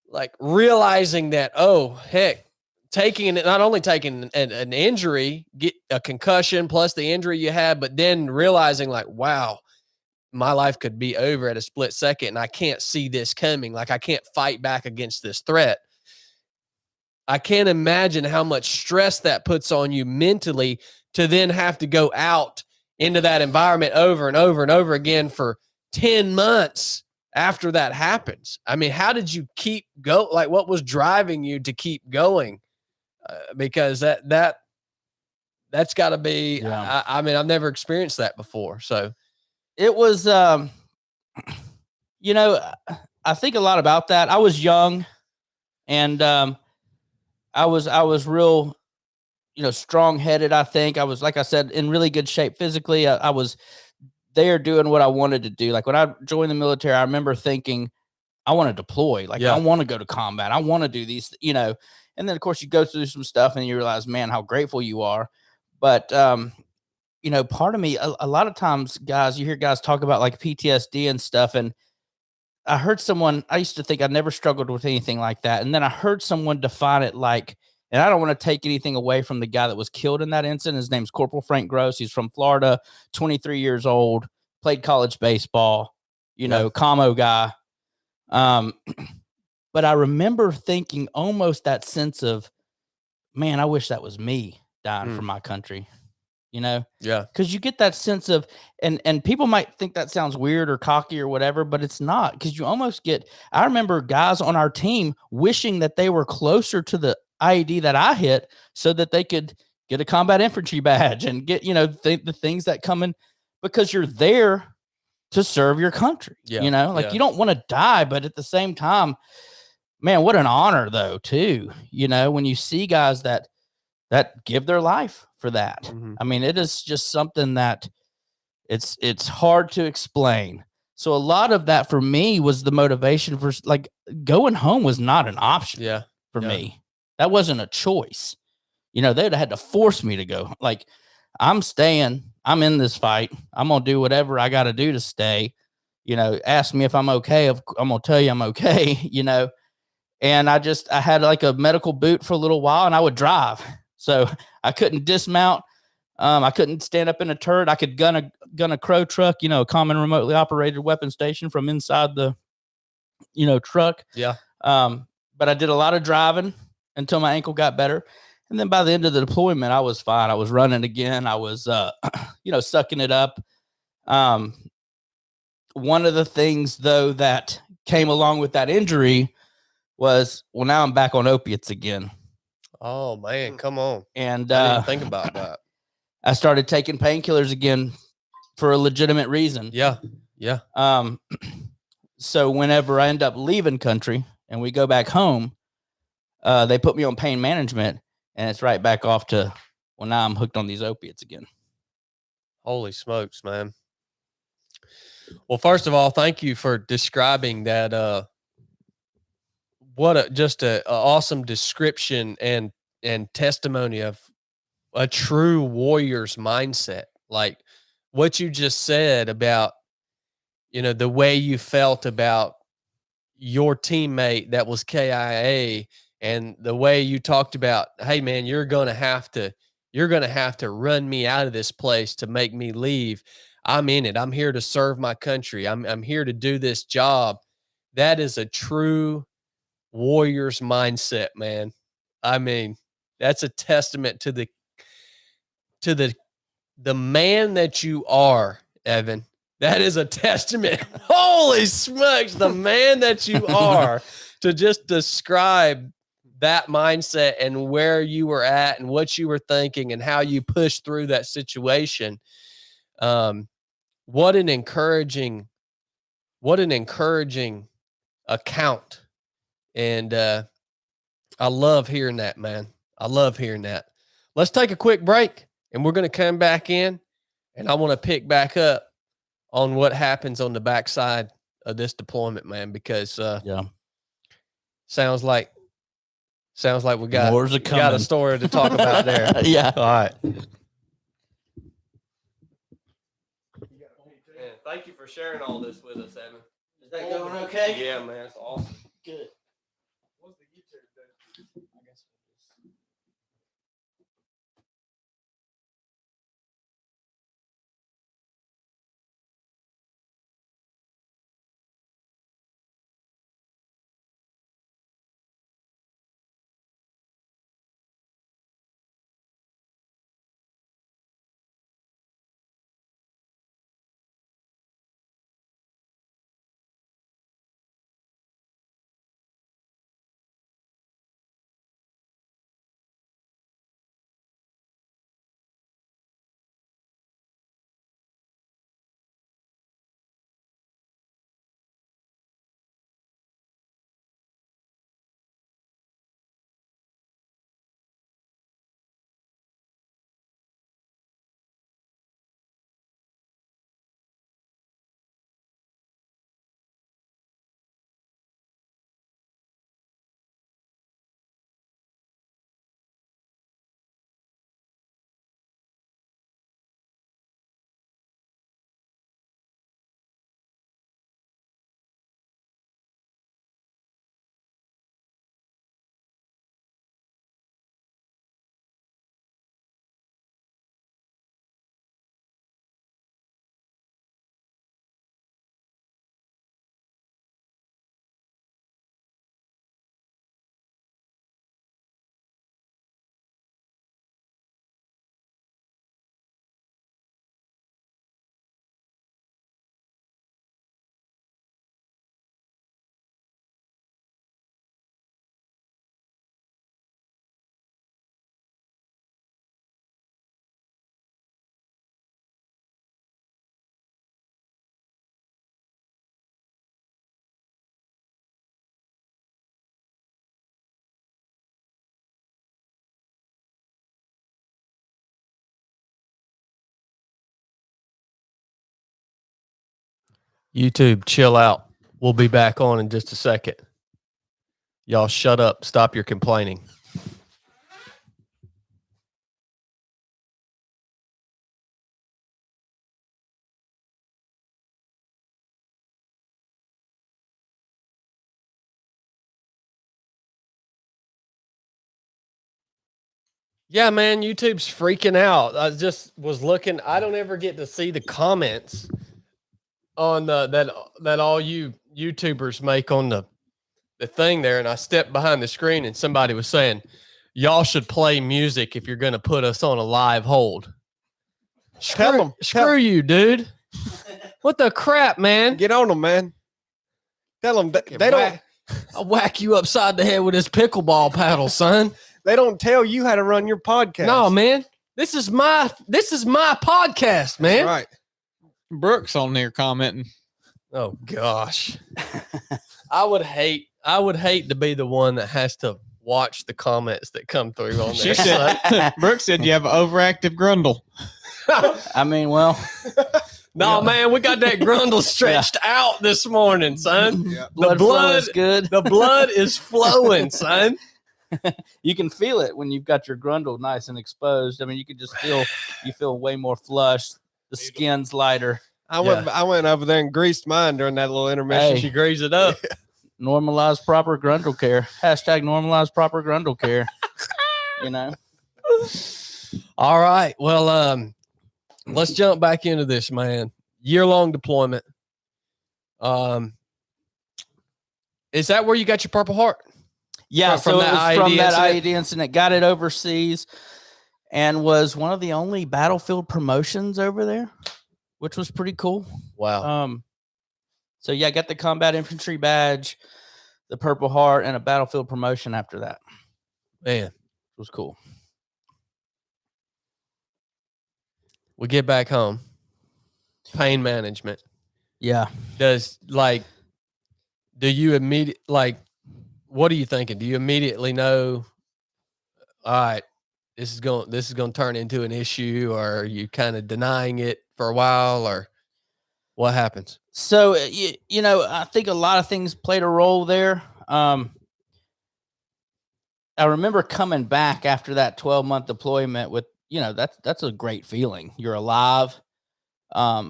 like realizing that, oh heck, not only taking an injury, get a concussion plus the injury you had, but then realizing like, wow, my life could be over at a split second and I can't see this coming. Like I can't fight back against this threat. I can't imagine how much stress that puts on you mentally to then have to go out into that environment over and over and over again for 10 months after that happens. I mean, how did you keep go? Like what was driving you to keep going? Because that's got to be, Yeah. I mean, I've never experienced that before. So It was, you know, I think a lot about that. I was young, and I was real, strong headed. I think I was, like I said, in really good shape physically. I was there doing what I wanted to do. Like when I joined the military, I remember thinking, I want to deploy. Like Yeah. I want to go to combat. I want to do these, and then of course you go through some stuff and you realize, man, how grateful you are. But, part of me, a lot of times, guys, you hear guys talk about like PTSD and stuff. And I used to think I never struggled with anything like that. And then I heard someone define it like, and I don't want to take anything away from the guy that was killed in that incident. His name's Corporal Frank Gross. He's from Florida, 23 years old, played college baseball, commo guy. But I remember thinking almost that sense of, man, I wish that was me dying for my country, yeah, because you get that sense of, and people might think that sounds weird or cocky or whatever, but it's not, because you almost I remember guys on our team wishing that they were closer to the IED that I hit so that they could get a combat infantry badge and get, the things that come in, because you're there to serve your country, Yeah, you don't want to die, but at the same time, man, what an honor though, too, when you see guys that give their life for that. Mhm. I mean, it is just something that it's hard to explain. So a lot of that for me was the motivation for, like, going home was not an option yeah, for yeah. me. That wasn't a choice. They'd have had to force me to go. Like, I'm staying. I'm in this fight. I'm going to do whatever I got to do to stay. Ask me if I'm okay. I'm going to tell you I'm okay, And I had like a medical boot for a little while, and I would drive. So I couldn't dismount. I couldn't stand up in a turret. I could gun a crow truck, a common remotely operated weapon station from inside the, truck. Yeah. But I did a lot of driving until my ankle got better. And then by the end of the deployment, I was fine. I was running again. I was, sucking it up. One of the things, though, that came along with that injury was, well, now I'm back on opiates again. Oh man, come on. And I didn't think about that. I started taking painkillers again for a legitimate reason. Yeah. Yeah. So whenever I end up leaving country and we go back home, they put me on pain management, and it's right back off to, well, now I'm hooked on these opiates again. Holy smokes, man. Well, first of all, thank you for describing that. What a awesome description and testimony of a true warrior's mindset. Like what you just said about, the way you felt about your teammate that was KIA, and the way you talked about, hey man, you're going to have to run me out of this place to make me leave. I'm in it. I'm here to serve my country. I'm here to do this job. That is a true warrior's mindset, man. I mean, that's a testament to the the man that you are, Evan. That is a testament. Holy smokes, the man that you are, to just describe that mindset and where you were at and what you were thinking and how you pushed through that situation. What an encouraging account. And I love hearing that, man. I love hearing that. Let's take a quick break and we're going to come back in and I want to pick back up on what happens on the backside of this deployment, man, because sounds like we got a story to talk about there. Yeah. All right. Man, thank you for sharing all this with us, Evan. Is that going okay? Yeah, man, it's awesome. Good. What's the YouTube do? I guess YouTube, chill out. We'll be back on in just a second. Y'all shut up. Stop your complaining. Yeah, man, YouTube's freaking out. I just was looking. I don't ever get to see the comments on that all you YouTubers make on the thing there. And I stepped behind the screen and somebody was saying, y'all should play music if you're going to put us on a live hold. Screw you, dude. What the crap, man? Get on them, man. Tell them they don't. I'll whack you upside the head with this pickleball paddle, son. They don't tell you how to run your podcast. No, man. This is my podcast, man. Right. Brooks on there commenting. Oh gosh. I would hate to be the one that has to watch the comments that come through on She there. said, Brooks said you have an overactive grundle. I mean, well, No, man, we got that grundle stretched out this morning, son. Yeah. The flow is good. The blood is flowing, son. You can feel it when you've got your grundle nice and exposed. I mean, you can just feel way more flushed. The skin's lighter. I went over there and greased mine during that little intermission. Hey. She greased it up. Normalize proper grundle care. Hashtag normalize proper grundle care. You know? All right. Well, let's jump back into this, man. Year-long deployment. Is that where you got your Purple Heart? Yeah, From so that it was IED from that incident? IED incident. Got it overseas. and was one of the only battlefield promotions over there, which was pretty cool. Wow. So yeah, I got the combat infantry badge, the Purple Heart, and a battlefield promotion after that. Man, It was cool. we get back home. Pain management. Yeah. Do you immediately, like, what are you thinking? Do you immediately know, all right, this is going to turn into an issue, or are you kind of denying it for a while, or what happens? So, you know, I think a lot of things played a role there. I remember coming back after that 12-month deployment with, you know, that's a great feeling. You're alive. I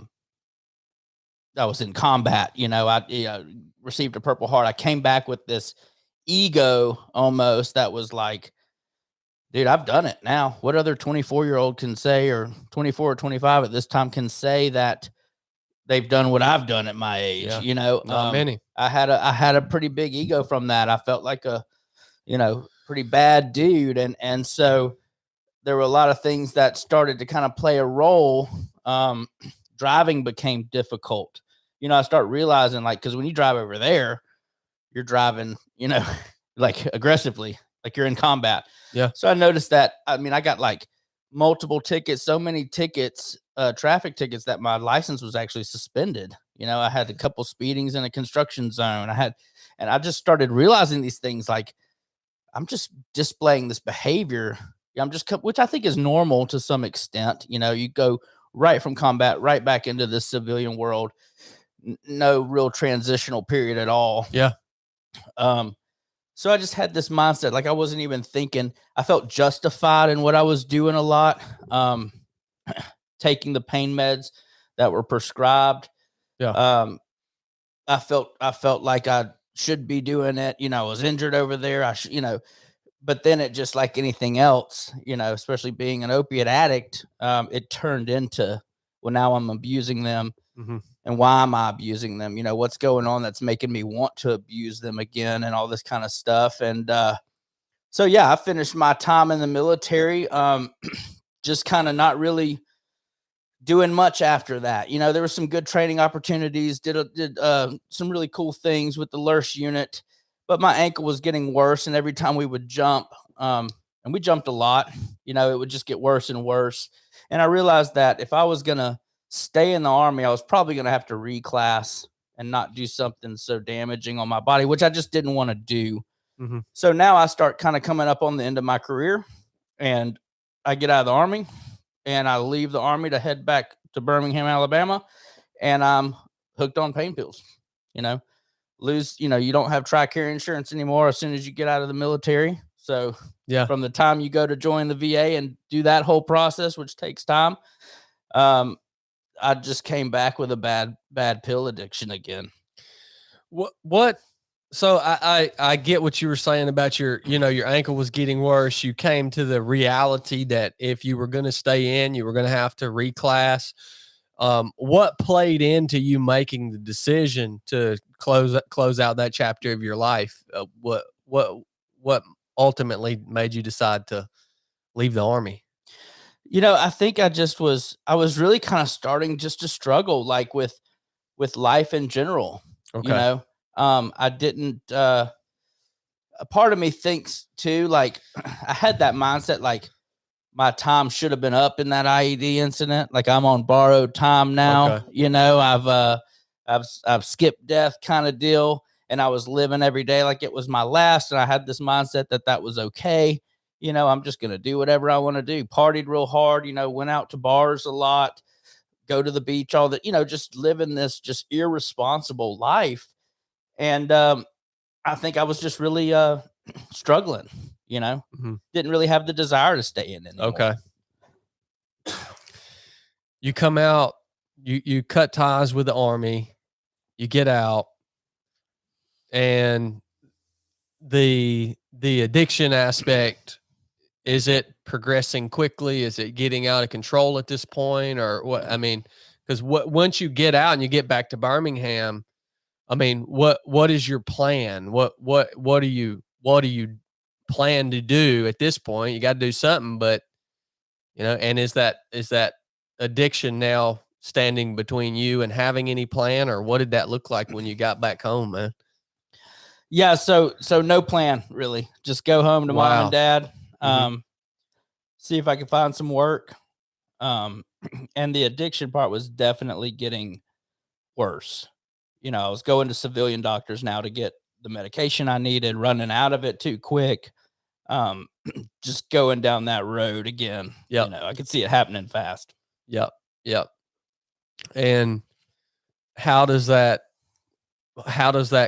was in combat, you know, I received a Purple Heart. I came back with this ego almost that was like, dude, I've done it now. What other 24-year-old can say, or 24 or 25 at this time can say that they've done what I've done at my age? Yeah, you know, not many. I had a pretty big ego from that. I felt like a, you know, pretty bad dude. And so there were a lot of things that started to kind of play a role. Driving became difficult. You know, I start realizing, like, because when you drive over there, you're driving, you know, like aggressively, like you're in combat. Yeah. So I noticed that, I mean, I got like multiple tickets, so many tickets, traffic tickets, that my license was actually suspended. You know, I had a couple speedings in a construction zone. And I just started realizing these things, like, I'm just displaying this behavior. Which I think is normal to some extent. You know, you go right from combat right back into the civilian world. No real transitional period at all. Yeah. So I just had this mindset, like I wasn't even thinking. I felt justified in what I was doing a lot. Taking the pain meds that were prescribed. Yeah. I felt like I should be doing it. You know, I was injured over there. You know, but then it, just like anything else, you know, especially being an opiate addict, it turned into, well, now I'm abusing them. Mm-hmm. And why am I abusing them? You know, what's going on that's making me want to abuse them again, and all this kind of stuff. And so, yeah, I finished my time in the military, just kind of not really doing much after that. You know, there were some good training opportunities, did some really cool things with the LURS unit, but my ankle was getting worse. And every time we would jump, and we jumped a lot, you know, it would just get worse and worse. And I realized that if I was going to stay in the Army, I was probably going to have to reclass and not do something so damaging on my body, which I just didn't want to do. Mm-hmm. So now I start kind of coming up on the end of my career, and I get out of the Army, and I leave the Army to head back to Birmingham, Alabama, and I'm hooked on pain pills. You know, you don't have TRICARE insurance anymore as soon as you get out of the military. So Yeah. From the time you go to join the VA and do that whole process, which takes time, I just came back with a bad pill addiction again. What? So I get what you were saying about your ankle was getting worse. You came to the reality that if you were going to stay in, you were going to have to reclass. What played into you making the decision to close out that chapter of your life? What ultimately made you decide to leave the Army? You know, I think I was really kind of starting just to struggle, like with life in general. Okay. You know, I didn't, a part of me thinks too, like I had that mindset, like my time should have been up in that IED incident. Like I'm on borrowed time now. Okay. You know, I've skipped death kind of deal. And I was living every day like it was my last. And I had this mindset that was okay. You know, I'm just going to do whatever I want to do. Partied real hard, you know, went out to bars a lot, go to the beach, all that, you know, just living this just irresponsible life. And I think I was just really struggling, you know, didn't really have the desire to stay in anymore. Okay. You come out, you cut ties with the Army, you get out, and the addiction aspect, is it progressing quickly? Is it getting out of control at this point, or what? I mean, because once you get out and you get back to Birmingham, I mean, what is your plan? What do you plan to do at this point? You got to do something, but You know, and is that addiction now standing between you and having any plan, or what did that look like when you got back home, man? Yeah, so no plan really. Just go home to mom Wow. and dad. Mhm. See if I could find some work. And the addiction part was definitely getting worse. You know, I was going to civilian doctors now to get the medication I needed, running out of it too quick. Um, just going down that road again. Yep. You know, I could see it happening fast. Yep. Yep. And how does that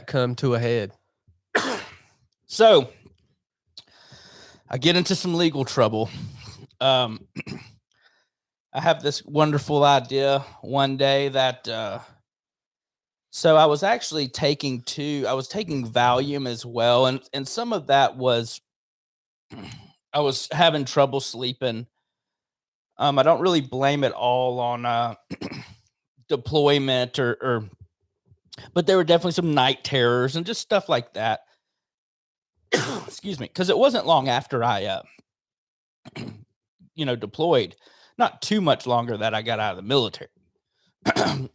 come to a head? So I get into some legal trouble. I have this wonderful idea one day that so I was actually taking Valium as well, and some of that was I was having trouble sleeping. I don't really blame it all on deployment or but there were definitely some night terrors and just stuff like that. Excuse me, because it wasn't long after I deployed, not too much longer that I got out of the military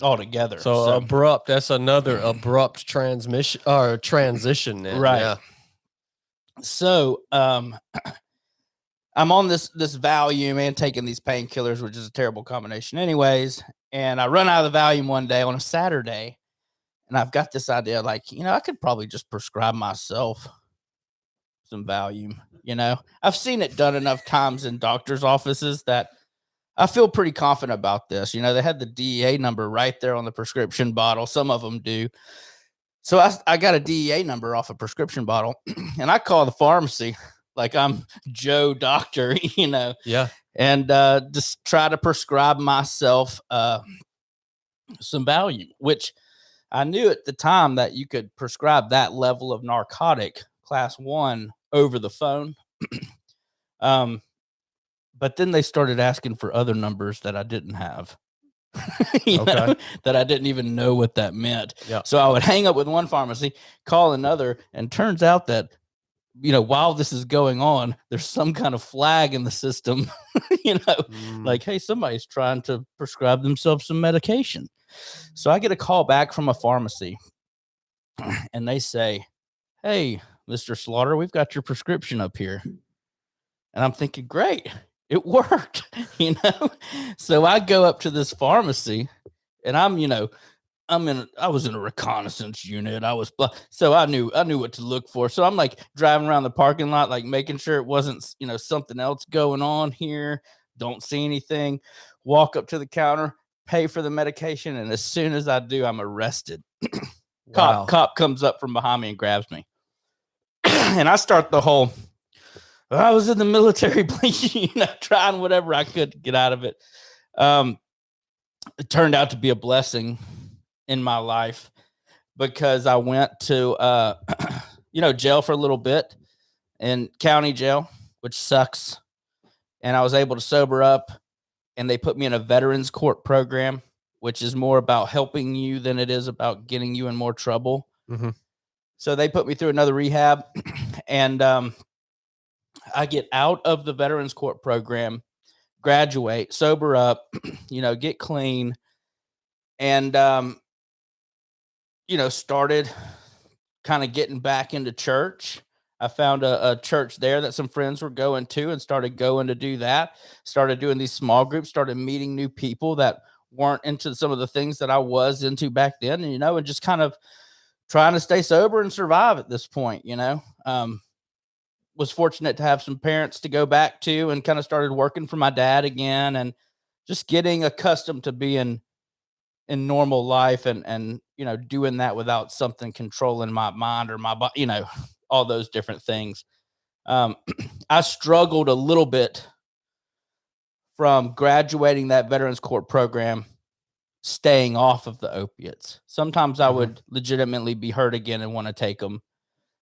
altogether. So abrupt. That's another abrupt transmission or transition. Then. Right. Yeah. So I'm on this Valium and taking these painkillers, which is a terrible combination anyways. And I run out of the Valium one day on a Saturday, and I've got this idea like, I could probably just prescribe myself some Valium. I've seen it done enough times in doctors' offices that I feel pretty confident about this. They had the DEA number right there on the prescription bottle. Some of them do. So I got a DEA number off a prescription bottle, and I call the pharmacy like I'm Joe Doctor, Yeah. and just try to prescribe myself some Valium, which I knew at the time that you could prescribe that level of narcotic, class 1, over the phone. But then they started asking for other numbers that I didn't have. That I didn't even know what that meant. Yeah. So I would hang up with one pharmacy, call another, and turns out that, while this is going on, there's some kind of flag in the system, like, hey, somebody's trying to prescribe themselves some medication. So I get a call back from a pharmacy, and they say, hey, Mr. Slaughter, we've got your prescription up here. And I'm thinking, great. It worked, So I go up to this pharmacy, and I was in a reconnaissance unit. So I knew what to look for. So I'm like driving around the parking lot, like making sure it wasn't, something else going on here. Don't see anything. Walk up to the counter, pay for the medication, and as soon as I do, I'm arrested. Wow. Cop comes up from behind me and grabs me, and I start the whole. I was in the military, trying whatever I could to get out of it. It turned out to be a blessing in my life because I went to, jail for a little bit in county jail, which sucks. And I was able to sober up, and they put me in a veterans court program, which is more about helping you than it is about getting you in more trouble. Mm-hmm. So they put me through another rehab, and, I get out of the veterans court program, graduate, sober up, get clean, and, started kind of getting back into church. I found a church there that some friends were going to and started going to do that. Started doing these small groups, started meeting new people that weren't into some of the things that I was into back then, and just kind of trying to stay sober and survive at this point, was fortunate to have some parents to go back to and kind of started working for my dad again and just getting accustomed to being in normal life and doing that without something controlling my mind or my body, all those different things. I struggled a little bit from graduating that veterans court program, staying off of the opiates. Sometimes I would legitimately be hurt again and want to take them.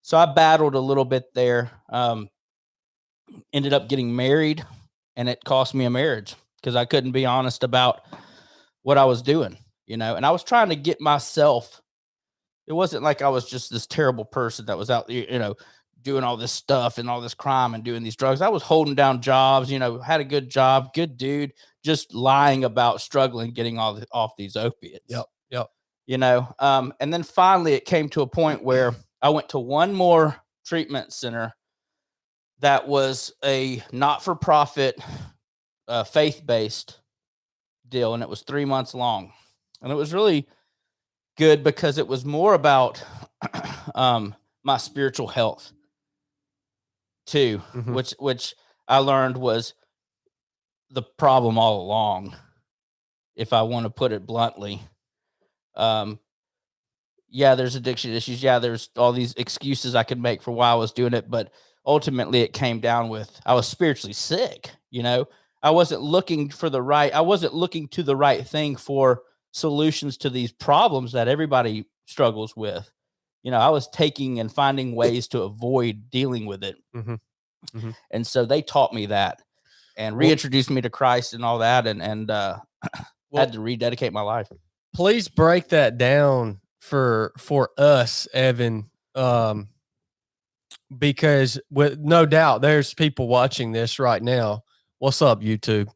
So I battled a little bit there, ended up getting married, and it cost me a marriage because I couldn't be honest about what I was doing, and I was trying to get myself. It wasn't like I was just this terrible person that was out, doing all this stuff and all this crime and doing these drugs. I was holding down jobs, had a good job, good dude, just lying about struggling, getting off these opiates. Yep. And then finally it came to a point where I went to one more treatment center that was a not-for-profit, faith-based deal, and it was 3 months long. And it was really good because it was more about my spiritual health too, which I learned was the problem all along, if I want to put it bluntly. Yeah, there's addiction issues. Yeah, there's all these excuses I could make for why I was doing it, but ultimately it came down with I was spiritually sick. I wasn't looking to the right thing for solutions to these problems that everybody struggles with. I was taking and finding ways to avoid dealing with it. And so they taught me that and reintroduced me to Christ and all that. And had to rededicate my life. Please break that down for us, Evan, because with no doubt there's people watching this right now. What's up, YouTube?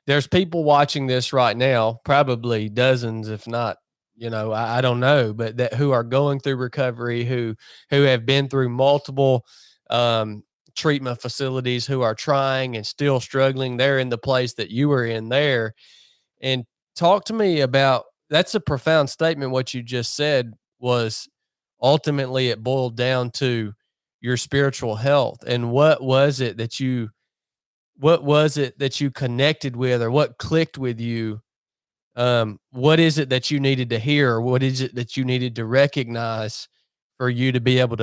There's people watching this right now, probably dozens, if not, I don't know, but that who are going through recovery, who have been through multiple treatment facilities, who are trying and still struggling. They're in the place that you were in there. And talk to me about, that's a profound statement. What you just said was ultimately it boiled down to your spiritual health. And what was it that you connected with, or what clicked with you? What is it that you needed to hear? Or what is it that you needed to recognize for you to be able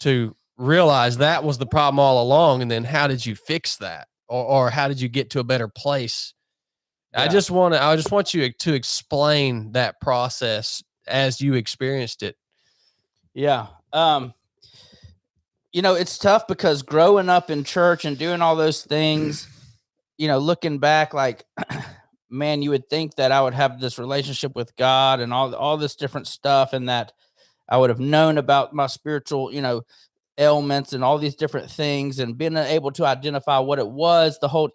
to realize that was the problem all along? And then how did you fix that? Or how did you get to a better place? Yeah. I just want you to explain that process as you experienced it. Yeah. It's tough because growing up in church and doing all those things, looking back, like, man, you would think that I would have this relationship with God and all this different stuff, and that I would have known about my spiritual, ailments and all these different things, and being able to identify what it was, the whole,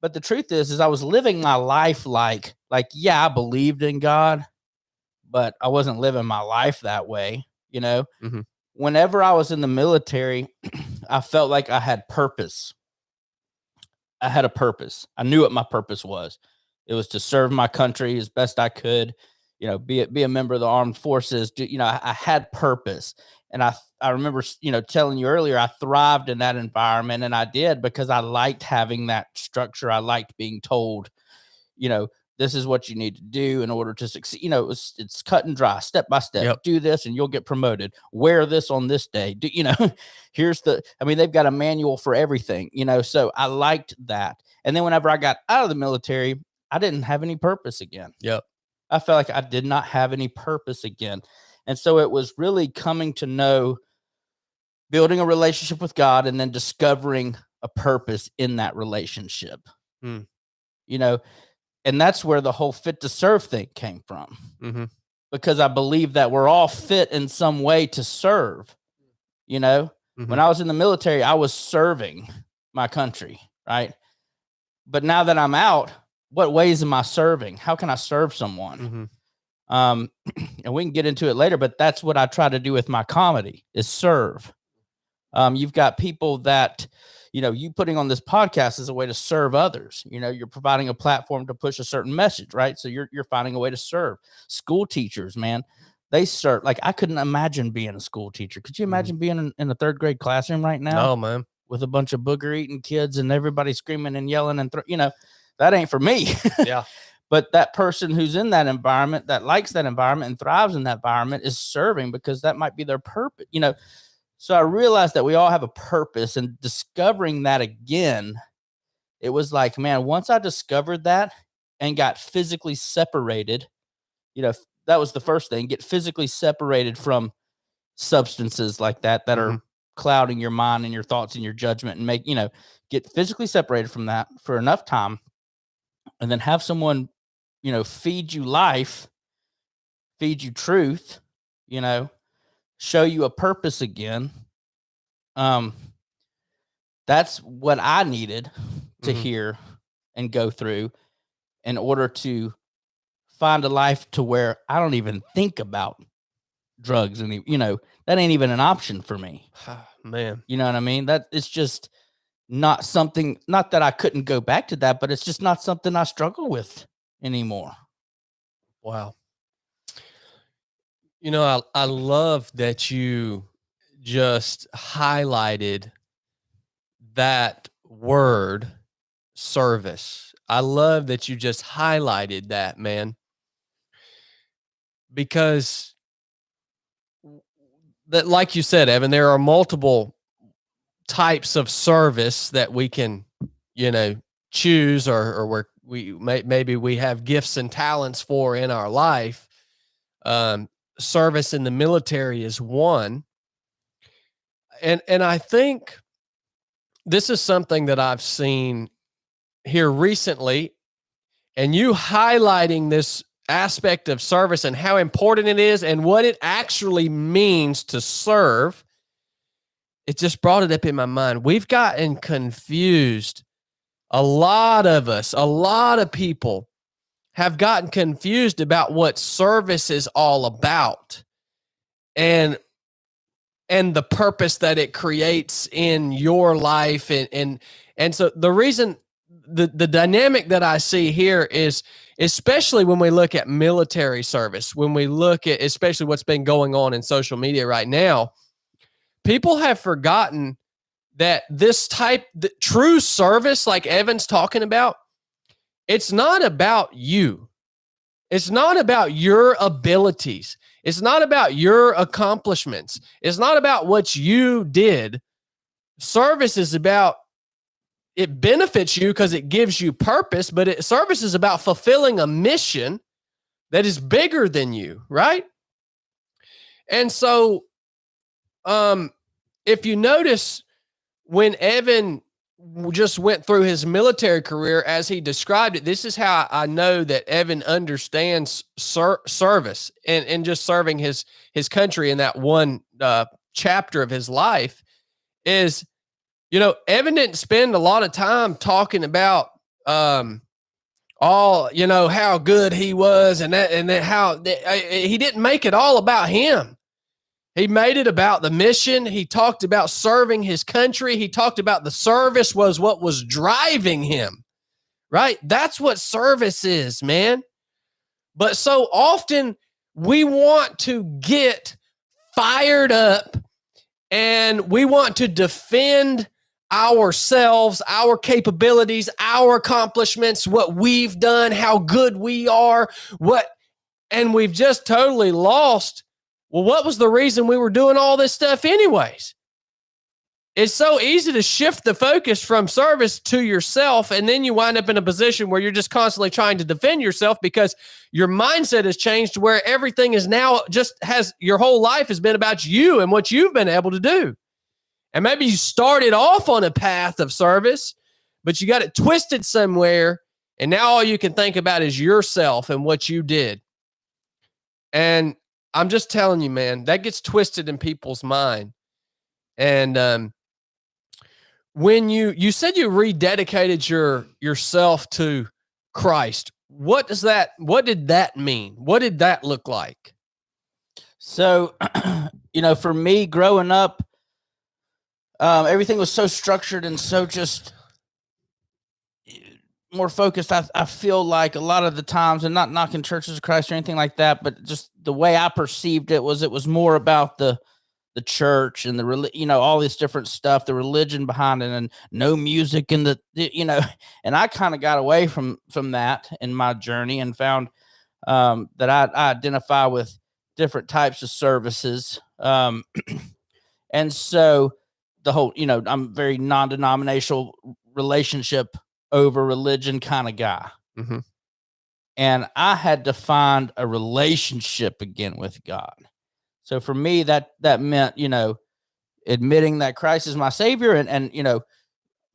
but the truth is I was living my life like, yeah, I believed in God, but I wasn't living my life that way, Whenever I was in the military, I felt like I had purpose. I had a purpose. I knew what my purpose was. It was to serve my country as best I could, be a member of the armed forces. I had purpose. And I remember, telling you earlier, I thrived in that environment, and I did because I liked having that structure. I liked being told, this is what you need to do in order to succeed. It's cut and dry, step by step. Yep. Do this and you'll get promoted. Wear this on this day. They've got a manual for everything, so I liked that. And then whenever I got out of the military, I didn't have any purpose again. Yep. I felt like I did not have any purpose again. And so it was really coming to know, building a relationship with God, and then discovering a purpose in that relationship. And that's where the whole fit to serve thing came from, because I believe that we're all fit in some way to serve. When I was in the military, I was serving my country, right? But now that I'm out, what ways am I serving? How can I serve someone? And we can get into it later, but that's what I try to do with my comedy, is serve. You've got people that, you putting on this podcast is a way to serve others. You're providing a platform to push a certain message, right? So you're finding a way to serve. School teachers, man, they serve. Like, I couldn't imagine being a school teacher. Could you imagine being in a third grade classroom right now? No, man. With a bunch of booger eating kids and everybody screaming and yelling and that ain't for me. Yeah. But that person who's in that environment, that likes that environment and thrives in that environment, is serving because that might be their purpose. So I realized that we all have a purpose, and discovering that again, it was like, man, once I discovered that and got physically separated, that was the first thing, get physically separated from substances like that are clouding your mind and your thoughts and your judgment, and get physically separated from that for enough time, and then have someone, feed you life, feed you truth, show you a purpose again. That's what I needed to Mhm. hear and go through in order to find a life to where I don't even think about drugs. And, that ain't even an option for me. Man. You know what I mean? That it's just not something, not that I couldn't go back to that, but it's just not something I struggle with anymore. Wow. I love that you just highlighted that word, service. I love that you just highlighted that, man, because that, like you said, Evan, there are multiple types of service that we can, choose, or where maybe we have gifts and talents for in our life. Service in the military is one. And I think this is something that I've seen here recently, and you highlighting this aspect of service and how important it is and what it actually means to serve. It just brought it up in my mind. We've gotten confused. A lot of people have gotten confused about what service is all about and the purpose that it creates in your life. And so the reason, the dynamic that I see here is, especially when we look at military service, when we look at especially what's been going on in social media right now, people have forgotten that the true service, like Evan's talking about, it's not about you. It's not about your abilities. It's not about your accomplishments. It's not about what you did. Service is about, it benefits you because it gives you purpose, but service is about fulfilling a mission that is bigger than you, right? And so, if you notice, when Evan just went through his military career as he described it, this is how I know that Evan understands service and just serving his country in that one chapter of his life is, Evan didn't spend a lot of time talking about all, how good he was and that how he didn't make it all about him. He made it about the mission. He talked about serving his country. He talked about the service was what was driving him, right? That's what service is, man. But so often we want to get fired up and we want to defend ourselves, our capabilities, our accomplishments, what we've done, how good we are, and we've just totally lost. Well, what was the reason we were doing all this stuff anyways? It's so easy to shift the focus from service to yourself, and then you wind up in a position where you're just constantly trying to defend yourself because your mindset has changed to where everything is now your whole life has been about you and what you've been able to do. And maybe you started off on a path of service, but you got it twisted somewhere, and now all you can think about is yourself and what you did. And I'm just telling you, man, that gets twisted in people's mind. And when you said you rededicated yourself to Christ, what did that mean? What did that look like? So, for me growing up, everything was so structured and so just more focused. I feel like a lot of the times, and not knocking Churches of Christ or anything like that, but just the way I perceived it was more about the church and all this different stuff, the religion behind it, and no music and and I kind of got away from that in my journey and found that I identify with different types of services. And so the whole, I'm very non-denominational, relationship over religion kind of guy. Mm-hmm. And I had to find a relationship again with God. So for me, that meant, admitting that Christ is my Savior and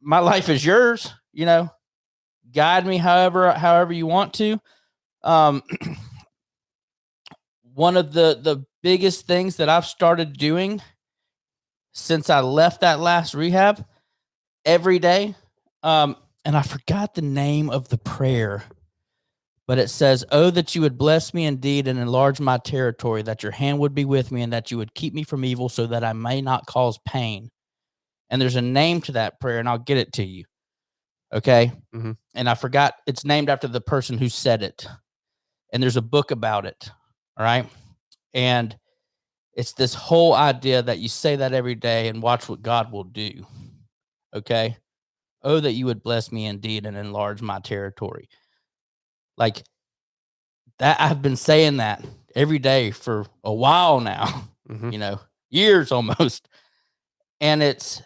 my life is yours, guide me however you want to. One of the biggest things that I've started doing since I left that last rehab every day. And I forgot the name of the prayer, but it says, "Oh, that you would bless me indeed and enlarge my territory, that your hand would be with me and that you would keep me from evil so that I may not cause pain." And there's a name to that prayer, and I'll get it to you. Okay. Mhm. And I forgot, it's named after the person who said it. And there's a book about it. All right. And it's this whole idea that you say that every day and watch what God will do. Okay. "Oh, that you would bless me indeed and enlarge my territory." Like that, I've been saying that every day for a while now, Mhm. Years almost. And it's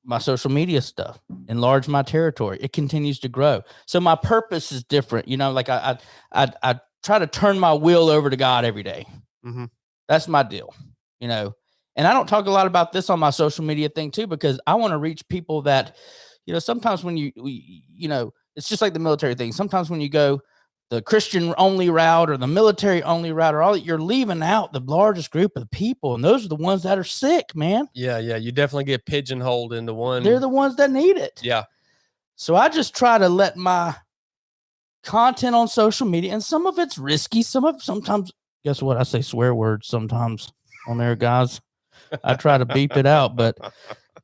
my social media stuff, enlarge my territory. It continues to grow. So my purpose is different. Like I try to turn my will over to God every day. Mhm. That's my deal, and I don't talk a lot about this on my social media thing too, because I want to reach people that, sometimes when it's just like the military thing. Sometimes when you go the Christian only route or the military only route or all that, you're leaving out the largest group of the people. And those are the ones that are sick, man. Yeah. You definitely get pigeonholed into one. They're the ones that need it. Yeah. So I just try to let my content on social media, and some of it's risky. Sometimes, guess what? I say swear words sometimes on there, guys. I try to beep it out, but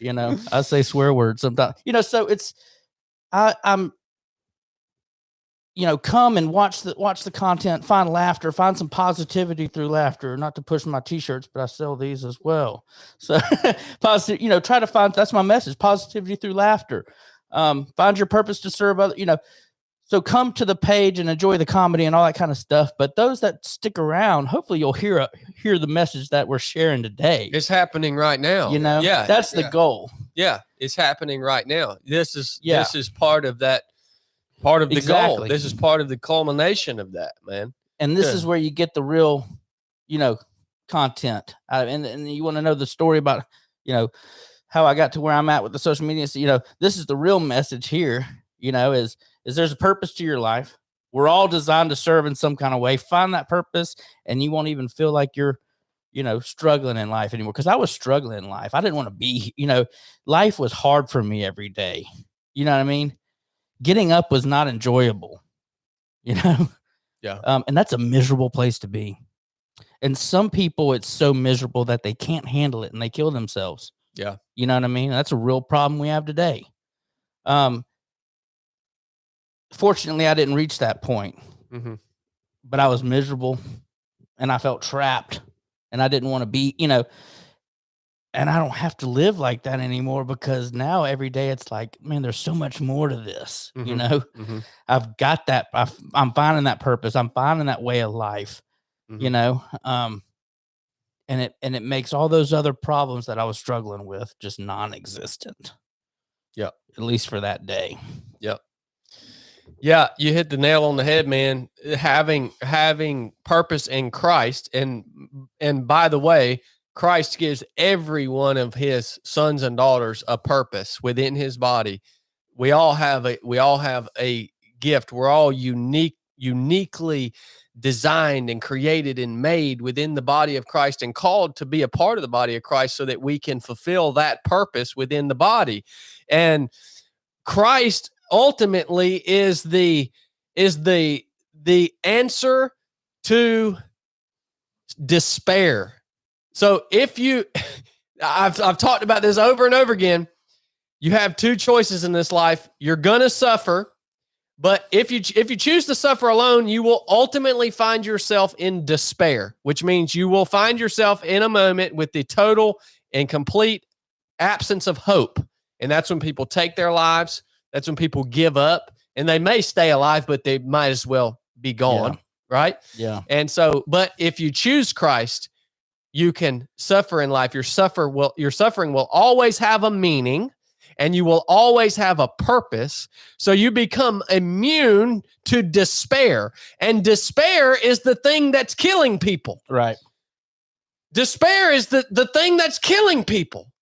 I say swear words sometimes. So it's I'm come and watch the content, find laughter, find some positivity through laughter. Not to push my t-shirts, but I sell these as well. So positive, try to find, that's my message, positivity through laughter. Find your purpose to serve other, so come to the page and enjoy the comedy and all that kind of stuff. But those that stick around, hopefully you'll hear the message that we're sharing today. It's happening right now. Yeah, that's the goal. Yeah, it's happening right now. This is part of that, part of the Exactly. goal. This is part of the culmination of that, man. And this is where you get the real, content. And you want to know the story about, how I got to where I'm at with the social media. So, this is the real message here, is there's a purpose to your life. We're all designed to serve in some kind of way. Find that purpose, and you won't even feel like you're, struggling in life anymore. Because I was struggling in life. I didn't want to be, life was hard for me every day. You know what I mean? Getting up was not enjoyable, Yeah. And that's a miserable place to be. And some people, it's so miserable that they can't handle it and they kill themselves. Yeah. You know what I mean? That's a real problem we have today. Fortunately, I didn't reach that point, but I was miserable and I felt trapped and I didn't want to be, and I don't have to live like that anymore, because now every day it's like, man, there's so much more to this. I've got that. I'm finding that purpose. I'm finding that way of life, and it makes all those other problems that I was struggling with just non-existent. Yeah. At least for that day. Yep. Yeah, you hit the nail on the head, man. Having purpose in Christ, and by the way, Christ gives every one of his sons and daughters a purpose within his body. We all have a gift. We're all uniquely designed and created and made within the body of Christ and called to be a part of the body of Christ so that we can fulfill that purpose within the body. And Christ ultimately is the answer to despair. So if you, I've talked about this over and over again. You have two choices in this life. You're gonna suffer, but if you choose to suffer alone, you will ultimately find yourself in despair, which means you will find yourself in a moment with the total and complete absence of hope. And that's when people take their lives. That's when people give up, and they may stay alive, but they might as well be gone. Right? Yeah. And so, but if you choose Christ, you can suffer in life. Your suffering will always have a meaning, and you will always have a purpose. So you become immune to despair. And despair is the thing that's killing people. Right. Despair is the thing that's killing people.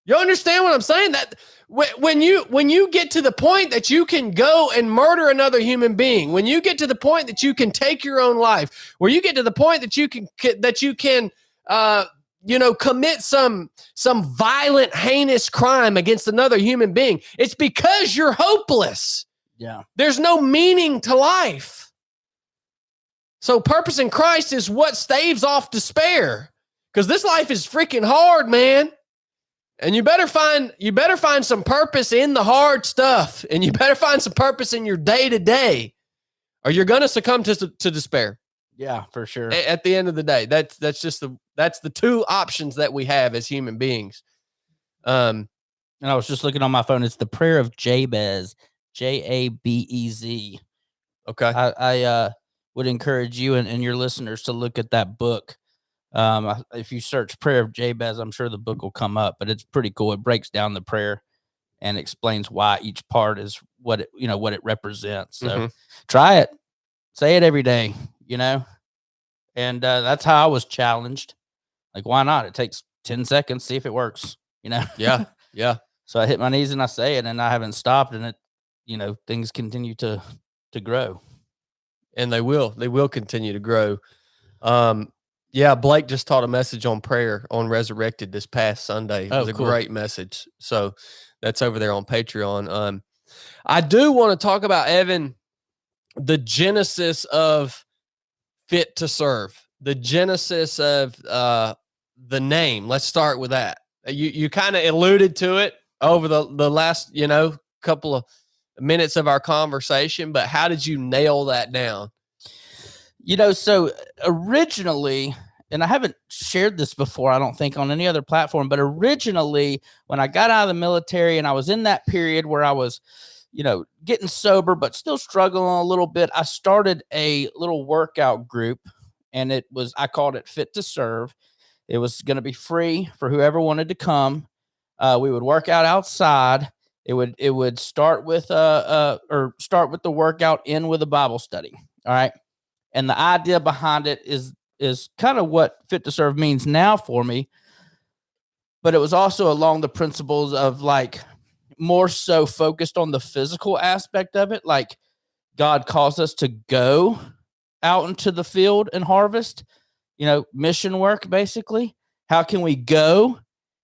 You understand what I'm saying? That when you get to the point that you can go and murder another human being, when you get to the point that you can take your own life, where you get to the point that you can commit some violent, heinous crime against another human being, it's because you're hopeless. Yeah. There's no meaning to life. So purpose in Christ is what staves off despair, because this life is freaking hard, man. And you better find some purpose in the hard stuff, and you better find some purpose in your day to day, or you're going to succumb to despair. Yeah, for sure. At the end of the day, that's the two options that we have as human beings. And I was just looking on my phone. It's the prayer of Jabez, Jabez. Okay. I would encourage you and your listeners to look at that book. If you search prayer of Jabez, I'm sure the book will come up, but it's pretty cool. It breaks down the prayer and explains why each part is what it represents. So try it, say it every day, and that's how I was challenged. Like, why not? It takes 10 seconds, see if it works, Yeah. Yeah. So I hit my knees and I say it, and I haven't stopped, and it, things continue to grow. And they will continue to grow. Yeah, Blake just taught a message on prayer on Resurrected this past Sunday. It was a great message. So that's over there on Patreon. I do want to talk about, Evan, the genesis of Fit to Serve, the genesis of the name. Let's start with that. You kind of alluded to it over the last, couple of minutes of our conversation, but how did you nail that down? So originally, and I haven't shared this before, I don't think, on any other platform, but originally when I got out of the military and I was in that period where I was, getting sober, but still struggling a little bit, I started a little workout group, and I called it Fit to Serve. It was going to be free for whoever wanted to come. We would work out outside. It would start with the workout, end with a Bible study. All right. And the idea behind it is kind of what Fit to Serve means now for me. But it was also along the principles of, like, more so focused on the physical aspect of it. Like, God calls us to go out into the field and harvest, mission work, basically. How can we go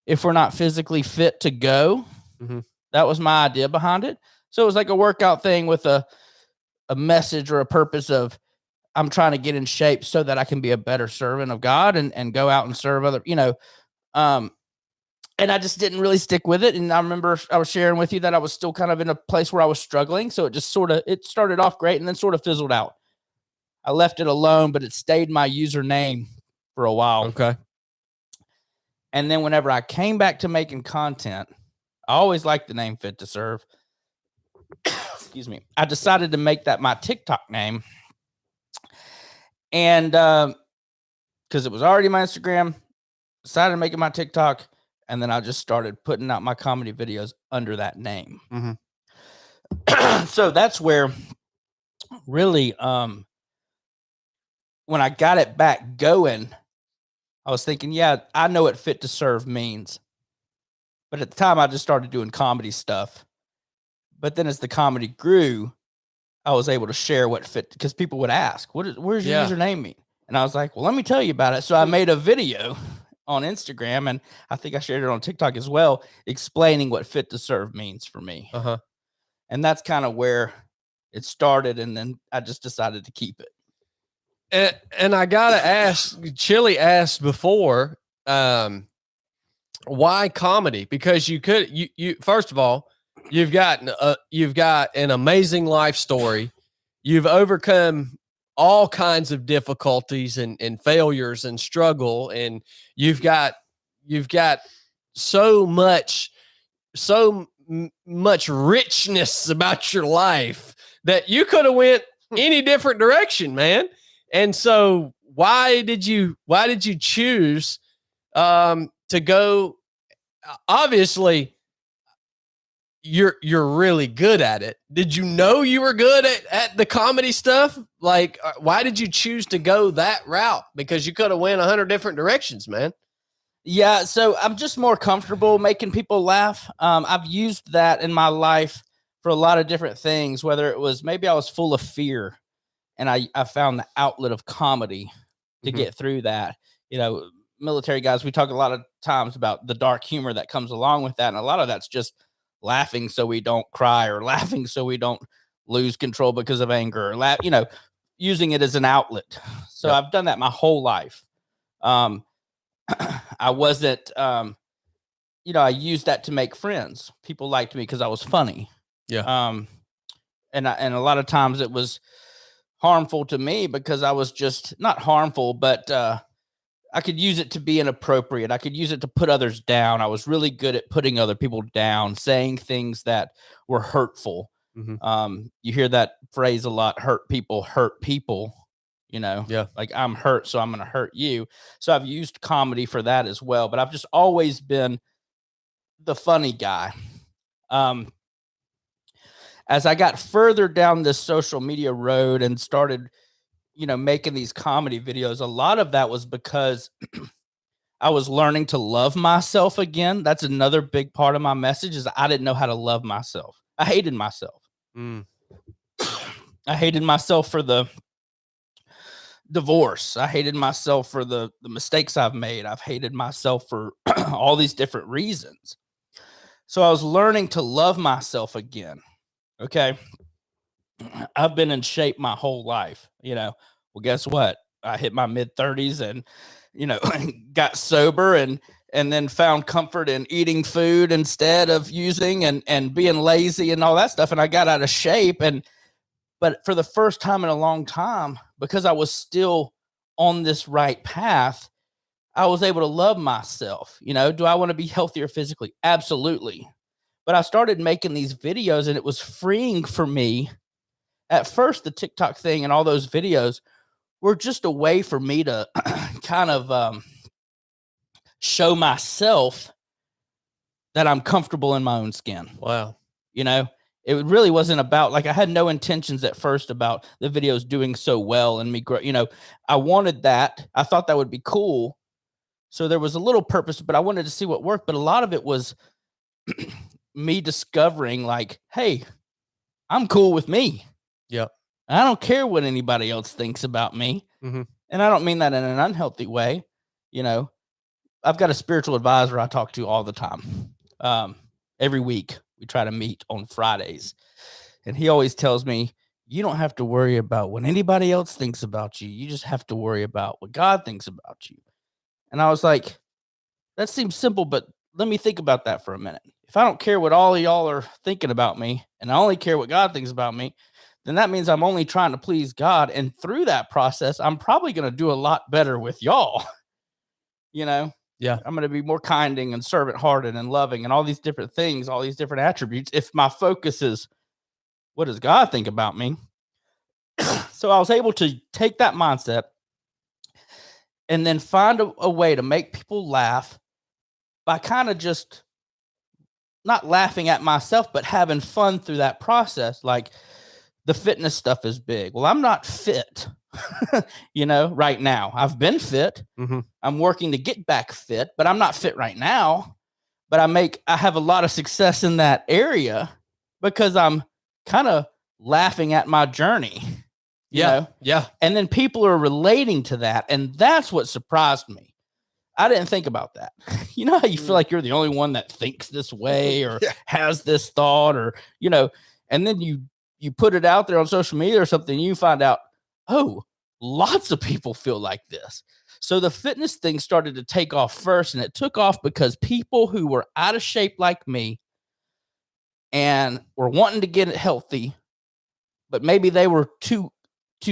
if we're not physically fit to go? Mm-hmm. That was my idea behind it. So it was like a workout thing with a message or a purpose of, I'm trying to get in shape so that I can be a better servant of God and go out and serve other, and I just didn't really stick with it. And I remember I was sharing with you that I was still kind of in a place where I was struggling. So it just it started off great and then sort of fizzled out. I left it alone, but it stayed my username for a while. Okay. And then whenever I came back to making content, I always liked the name Fit to Serve. Excuse me. I decided to make that my TikTok name. And because it was already my Instagram, decided to make it my TikTok. And then I just started putting out my comedy videos under that name. Mm-hmm. So that's where really, when I got it back going, I was thinking, yeah, I know what Fit to Serve means. But at the time, I just started doing comedy stuff. But then as the comedy grew, I was able to share what fit, because people would ask, where's your username mean? And I was like, well, let me tell you about it. So I made a video on Instagram, and I think I shared it on TikTok as well, explaining what Fit to Serve means for me. Uh-huh. And that's kind of where it started. And then I just decided to keep it. And I got to ask, Chili asked before, why comedy? Because you first of all, you've got an amazing life story. You've overcome all kinds of difficulties and failures and struggle. And you've got so much richness about your life that you could have went any different direction, man. And so why did you choose to go? Obviously you're really good at it. Did you know you were good at the comedy stuff? Like, why did you choose to go that route? Because you could have went 100 different directions, man. Yeah. So I'm just more comfortable making people laugh. I've used that in my life for a lot of different things, whether it was, maybe I was full of fear and I found the outlet of comedy to get through that. military guys, we talk a lot of times about the dark humor that comes along with that. And a lot of that's just laughing so we don't cry, or laughing so we don't lose control because of anger, or using it as an outlet. So I've done that my whole life. I wasn't, I used that to make friends. People liked me because I was funny. Yeah. And a lot of times it was harmful to me because I was just not harmful, but I could use it to be inappropriate. I could use it to put others down. I was really good at putting other people down, saying things that were hurtful. Mm-hmm. You hear that phrase a lot: hurt people, Yeah. like I'm hurt, so I'm going to hurt you. So I've used comedy for that as well, but I've just always been the funny guy. As I got further down this social media road and started, making these comedy videos, a lot of that was because I was learning to love myself again. That's another big part of my message, is I didn't know how to love myself. I hated myself. I hated myself for the divorce. I hated myself for the mistakes I've made. I've hated myself for all these different reasons. So I was learning to love myself again. Okay. I've been in shape my whole life, Well, guess what? I hit my mid-30s and, got sober and then found comfort in eating food instead of using and being lazy and all that stuff. And I got out of shape. But for the first time in a long time, because I was still on this right path, I was able to love myself. Do I want to be healthier physically? Absolutely. But I started making these videos and it was freeing for me. At first, the TikTok thing and all those videos were just a way for me to kind of show myself that I'm comfortable in my own skin. Wow. It really wasn't about, I had no intentions at first about the videos doing so well and me grow. I wanted that. I thought that would be cool. So there was a little purpose, but I wanted to see what worked. But a lot of it was me discovering, hey, I'm cool with me. Yeah. I don't care what anybody else thinks about me. Mm-hmm. And I don't mean that in an unhealthy way. I've got a spiritual advisor I talk to all the time. Every week we try to meet on Fridays. And he always tells me, you don't have to worry about what anybody else thinks about you. You just have to worry about what God thinks about you. And I was like, that seems simple, but let me think about that for a minute. If I don't care what all of y'all are thinking about me, and I only care what God thinks about me, then that means I'm only trying to please God. And through that process, I'm probably going to do a lot better with y'all. Yeah. I'm going to be more kinding and servant-hearted and loving and all these different things, all these different attributes, if my focus is, what does God think about me? So I was able to take that mindset and then find a way to make people laugh by kind of just not laughing at myself, but having fun through that process. Like the fitness stuff is big. Well, I'm not fit, right now. I've been fit. Mm-hmm. I'm working to get back fit, but I'm not fit right now. But I have a lot of success in that area because I'm kind of laughing at my journey. Yeah. And then people are relating to that. And that's what surprised me. I didn't think about that. You know how you feel like you're the only one that thinks this way or has this thought or, and then you put it out there on social media or something, and you find out, oh, lots of people feel like this. So the fitness thing started to take off first, and it took off because people who were out of shape like me and were wanting to get healthy, but maybe they were too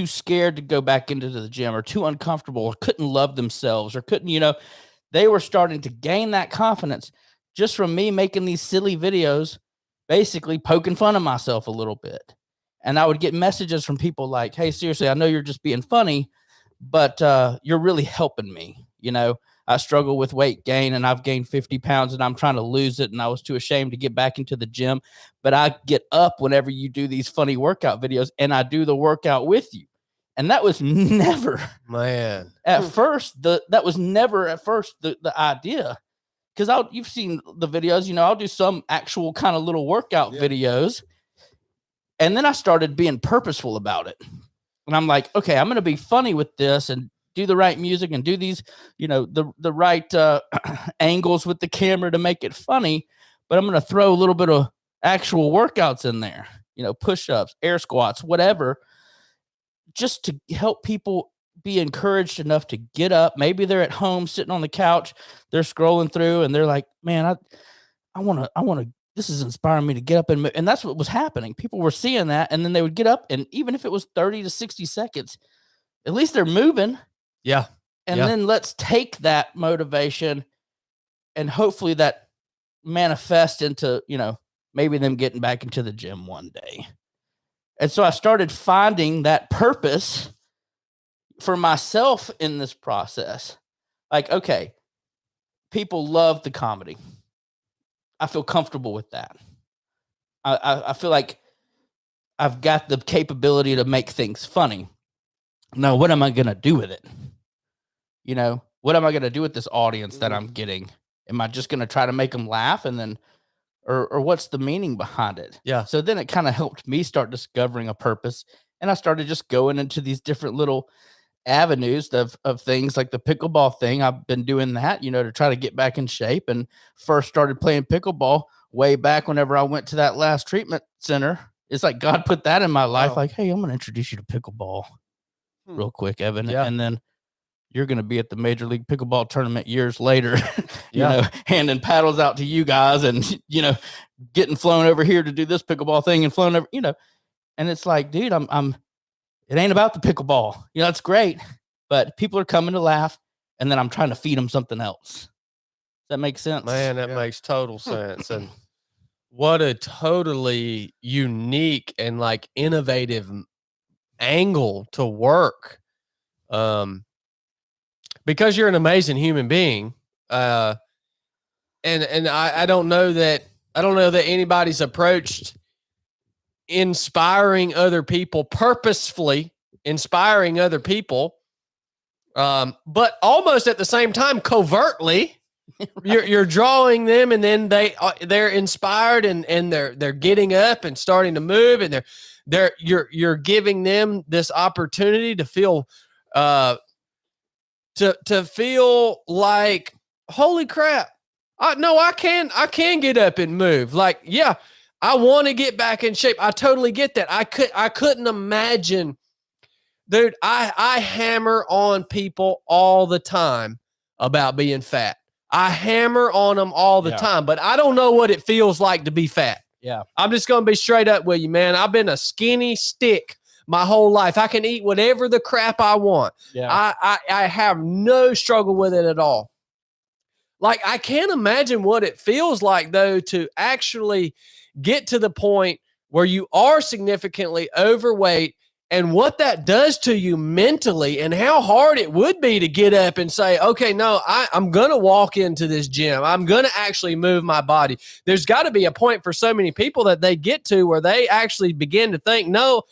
scared to go back into the gym or too uncomfortable or couldn't love themselves or couldn't, they were starting to gain that confidence just from me making these silly videos, basically poking fun of myself a little bit. And I would get messages from people like, hey, seriously, I know you're just being funny, but you're really helping me. I struggle with weight gain and I've gained 50 pounds and I'm trying to lose it. And I was too ashamed to get back into the gym. But I get up whenever you do these funny workout videos and I do the workout with you. And that was never, man, at first, the idea. Because you've seen the videos, I'll do some actual kind of little workout videos. And then I started being purposeful about it. And I'm like, okay, I'm going to be funny with this and do the right music and do these, the right angles with the camera to make it funny, but I'm going to throw a little bit of actual workouts in there, push-ups, air squats, whatever, just to help people be encouraged enough to get up. Maybe they're at home sitting on the couch, they're scrolling through and they're like, man, I want to, this is inspiring me to get up and move. And that's what was happening. People were seeing that. And then they would get up, and even if it was 30 to 60 seconds, at least they're moving. Yeah. And then let's take that motivation and hopefully that manifest into, maybe them getting back into the gym one day. And so I started finding that purpose for myself in this process. Like, okay, people love the comedy. I feel comfortable with that. I feel like I've got the capability to make things funny. Now, what am I going to do with it? What am I going to do with this audience that I'm getting? Am I just going to try to make them laugh and then, or what's the meaning behind it? Yeah. So then it kind of helped me start discovering a purpose. And I started just going into these different little avenues of things like the pickleball thing. I've been doing that, to try to get back in shape, and first started playing pickleball way back whenever I went to that last treatment center. It's like God put that in my life. Wow. Like, hey, I'm going to introduce you to pickleball real quick, Evan. Yeah. And then you're going to be at the Major League Pickleball tournament years later, Yeah. handing paddles out to you guys and, getting flown over here to do this pickleball thing and flown over, and it's like, dude, it ain't about the pickleball. It's great, but people are coming to laugh, and then I'm trying to feed them something else. Does that make sense? Man, that makes total sense. And what a totally unique and like innovative angle to work. Because you're an amazing human being. And I don't know that anybody's approached inspiring other people, purposefully inspiring other people, but almost at the same time covertly. Right. You're drawing them, and then they're inspired and they're getting up and starting to move, and you're giving them this opportunity to feel to feel like, holy crap, I can get up and move. Like, yeah, I want to get back in shape. I totally get that. I couldn't imagine, dude. I hammer on people all the time about being fat. I hammer on them all the time, but I don't know what it feels like to be fat. Yeah. I'm just going to be straight up with you, man. I've been a skinny stick my whole life. I can eat whatever the crap I want. Yeah. I have no struggle with it at all. Like, I can't imagine what it feels like, though, to actually get to the point where you are significantly overweight, and what that does to you mentally, and how hard it would be to get up and say, okay, no, I'm going to walk into this gym. I'm going to actually move my body. There's got to be a point for so many people that they get to where they actually begin to think, no,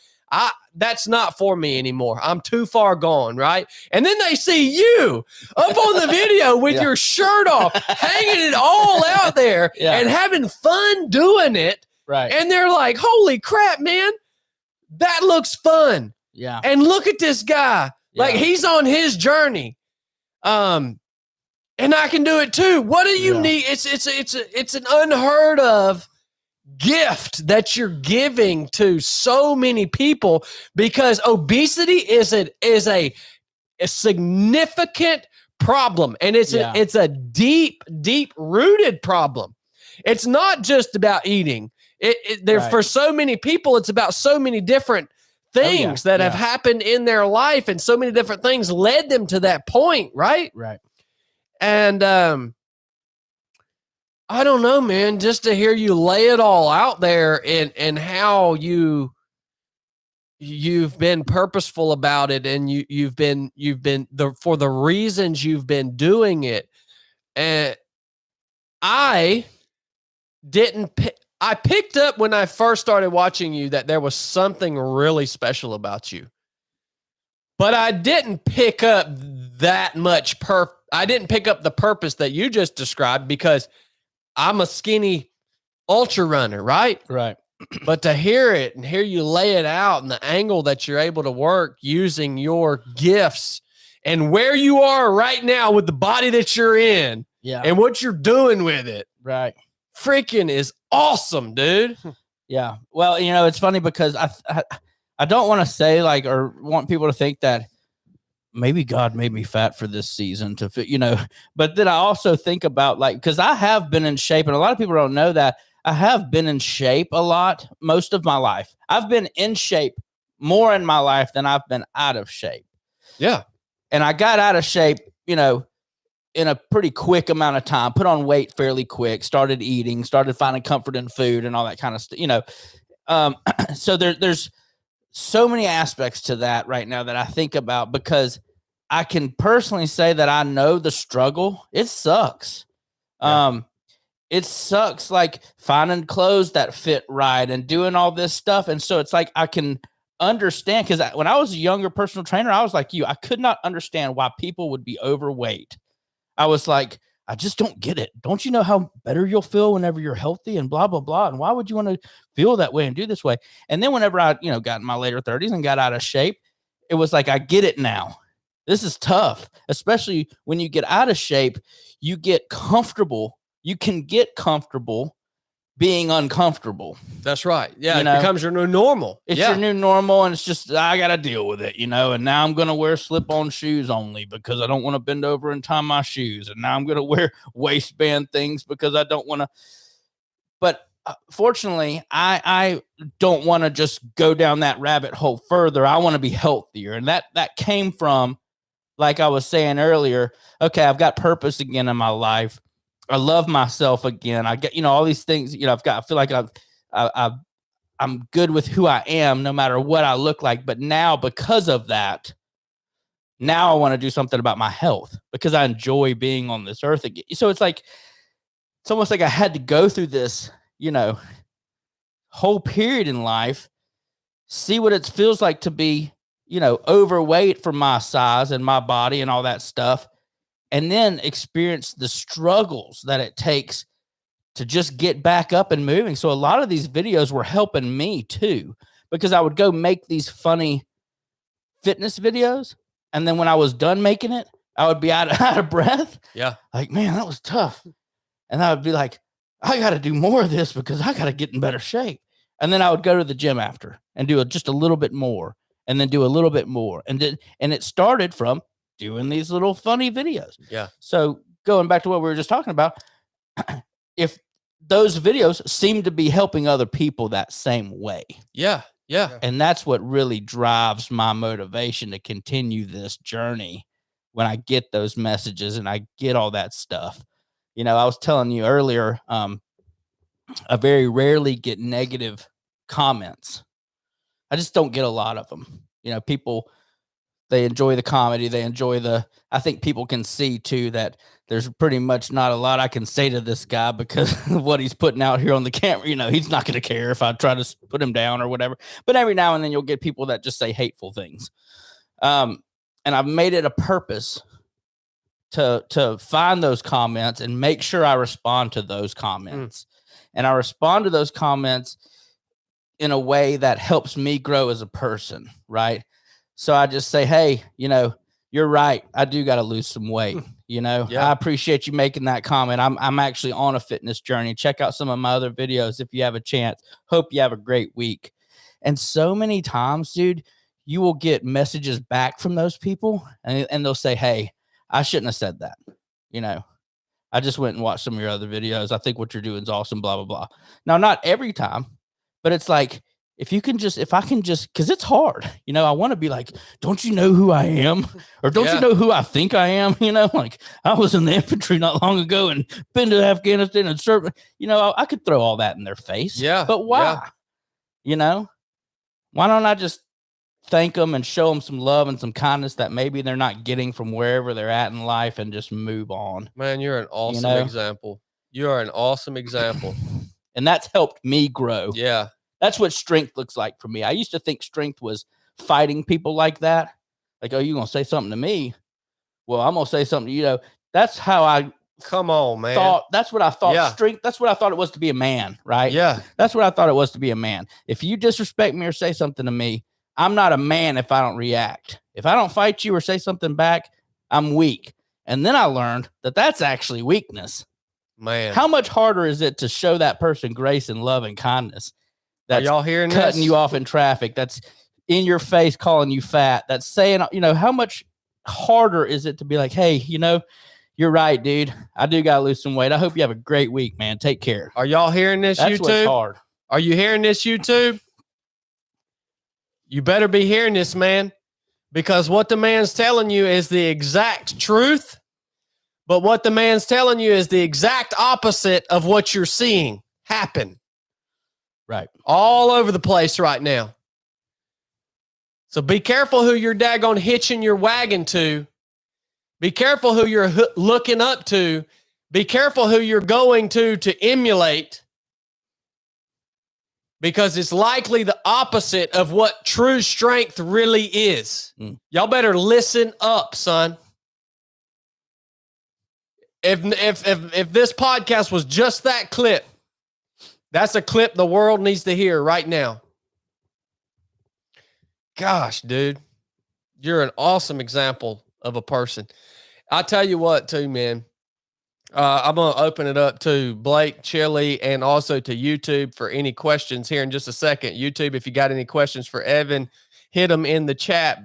that's not for me anymore. I'm too far gone, right? And then they see you up on the video with your shirt off, hanging it all out there and having fun doing it. Right. And they're like, holy crap, man, that looks fun. Yeah. And look at this guy. Like, he's on his journey. And I can do it too. What do you need? It's an unheard of gift that you're giving to so many people, because obesity is a significant problem, and it's a deep rooted problem. It's not just about eating. For so many people, it's about so many different things that have happened in their life, and so many different things led them to that point, right? Right. And I don't know, man, just to hear you lay it all out there and how you've been purposeful about it, and you've been for the reasons you've been doing it. And I picked up when I first started watching you that there was something really special about you, but I didn't pick up that much I didn't pick up the purpose that you just described, because I'm a skinny ultra runner, right? Right. But to hear it and hear you lay it out, and the angle that you're able to work using your gifts and where you are right now with the body that you're in Yeah. and what you're doing with it. Right. Freaking is awesome, dude. Yeah. Well, it's funny because I don't want to say like, or want people to think that maybe God made me fat for this season to fit, but then I also think about like, because I have been in shape, and a lot of people don't know that I have been in shape a lot most of my life. I've been in shape more in my life than I've been out of shape. Yeah. And I got out of shape, in a pretty quick amount of time, put on weight fairly quick, started eating, started finding comfort in food and all that kind of stuff, so there's so many aspects to that right now that I think about, because I can personally say that I know the struggle. It sucks. Yeah. It sucks, like finding clothes that fit right and doing all this stuff. And so it's like, I can understand, because when I was a younger personal trainer, I was like you. I could not understand why people would be overweight. I was like, I just don't get it. Don't you know how better you'll feel whenever you're healthy and blah, blah, blah. And why would you want to feel that way and do this way? And then whenever I, got in my later 30s and got out of shape, it was like, I get it now. This is tough, especially when you get out of shape, you get comfortable. You can get comfortable being uncomfortable. That's right. Yeah. It becomes your new normal. It's your new normal, and it's just, I got to deal with it, and now I'm going to wear slip-on shoes only because I don't want to bend over and tie my shoes. And now I'm going to wear waistband things because I don't want to. But fortunately, I don't want to just go down that rabbit hole further. I want to be healthier. And that came from, like I was saying earlier, okay, I've got purpose again in my life. I love myself again. I get, all these things, I feel like I'm good with who I am, no matter what I look like. But now, because of that, now I want to do something about my health because I enjoy being on this earth again. So it's almost like I had to go through this, whole period in life, see what it feels like to be, overweight for my size and my body and all that stuff. And then experience the struggles that it takes to just get back up and moving. So a lot of these videos were helping me too, because I would go make these funny fitness videos. And then when I was done making it, I would be out of breath. Yeah. Like, man, that was tough. And I would be like, I got to do more of this because I got to get in better shape. And then I would go to the gym after and do just a little bit more, and then do a little bit more. And it started from doing these little funny videos. Yeah. So going back to what we were just talking about, if those videos seem to be helping other people that same way. Yeah. Yeah. And that's what really drives my motivation to continue this journey when I get those messages and I get all that stuff. I was telling you earlier, I very rarely get negative comments. I just don't get a lot of them. People, they enjoy the comedy. They enjoy I think people can see too that there's pretty much not a lot I can say to this guy because of what he's putting out here on the camera. He's not going to care if I try to put him down or whatever. But every now and then you'll get people that just say hateful things. And I've made it a purpose to find those comments and make sure I respond to those comments. And I respond to those comments in a way that helps me grow as a person, right? So I just say, hey, you're right. I do got to lose some weight. Yeah. I appreciate you making that comment. I'm actually on a fitness journey. Check out some of my other videos if you have a chance. Hope you have a great week. And so many times, dude, you will get messages back from those people and they'll say, hey, I shouldn't have said that. I just went and watched some of your other videos. I think what you're doing is awesome, blah, blah, blah. Now, not every time, but it's like, if I can just, because it's hard, I want to be like, don't you know who I am? Or don't you know who I think I am? Like I was in the infantry not long ago and been to Afghanistan and served, I could throw all that in their face. Yeah. But why? Why don't I just thank them and show them some love and some kindness that maybe they're not getting from wherever they're at in life and just move on? Man, you're an awesome example. You are an awesome example. And that's helped me grow. Yeah. That's what strength looks like for me. I used to think strength was fighting people like that. Like, oh, you going to say something to me? Well, I'm going to say something to you. That's how I come on, man. That's what I thought strength. That's what I thought it was to be a man, right? Yeah. That's what I thought it was to be a man. If you disrespect me or say something to me, I'm not a man if I don't react. If I don't fight you or say something back, I'm weak. And then I learned that that's actually weakness. Man, How much harder is it to show that person grace and love and kindness? are y'all hearing Cutting this? you off in traffic. That's in your face calling you fat. That's saying, how much harder is it to be like, hey, you're right, dude. I do got to lose some weight. I hope you have a great week, man. Take care. Are y'all hearing this, That's what's YouTube? hard. Are you hearing this, YouTube? You better be hearing this, man, because what the man's telling you is the exact truth, but what the man's telling you is the exact opposite of what you're seeing happen. Right. All over the place right now. So be careful who you're daggone hitching your wagon to. Be careful who you're looking up to. Be careful who you're going to emulate, because it's likely the opposite of what true strength really is. Y'all better listen up, son. If this podcast was just that clip, that's a clip the world needs to hear right now. Gosh, dude, you're an awesome example of a person. I'll tell you what, too, man. I'm going to open it up to Blake, Chili, and also to YouTube for any questions here in just a second. YouTube, if you got any questions for Evan, hit them in the chat.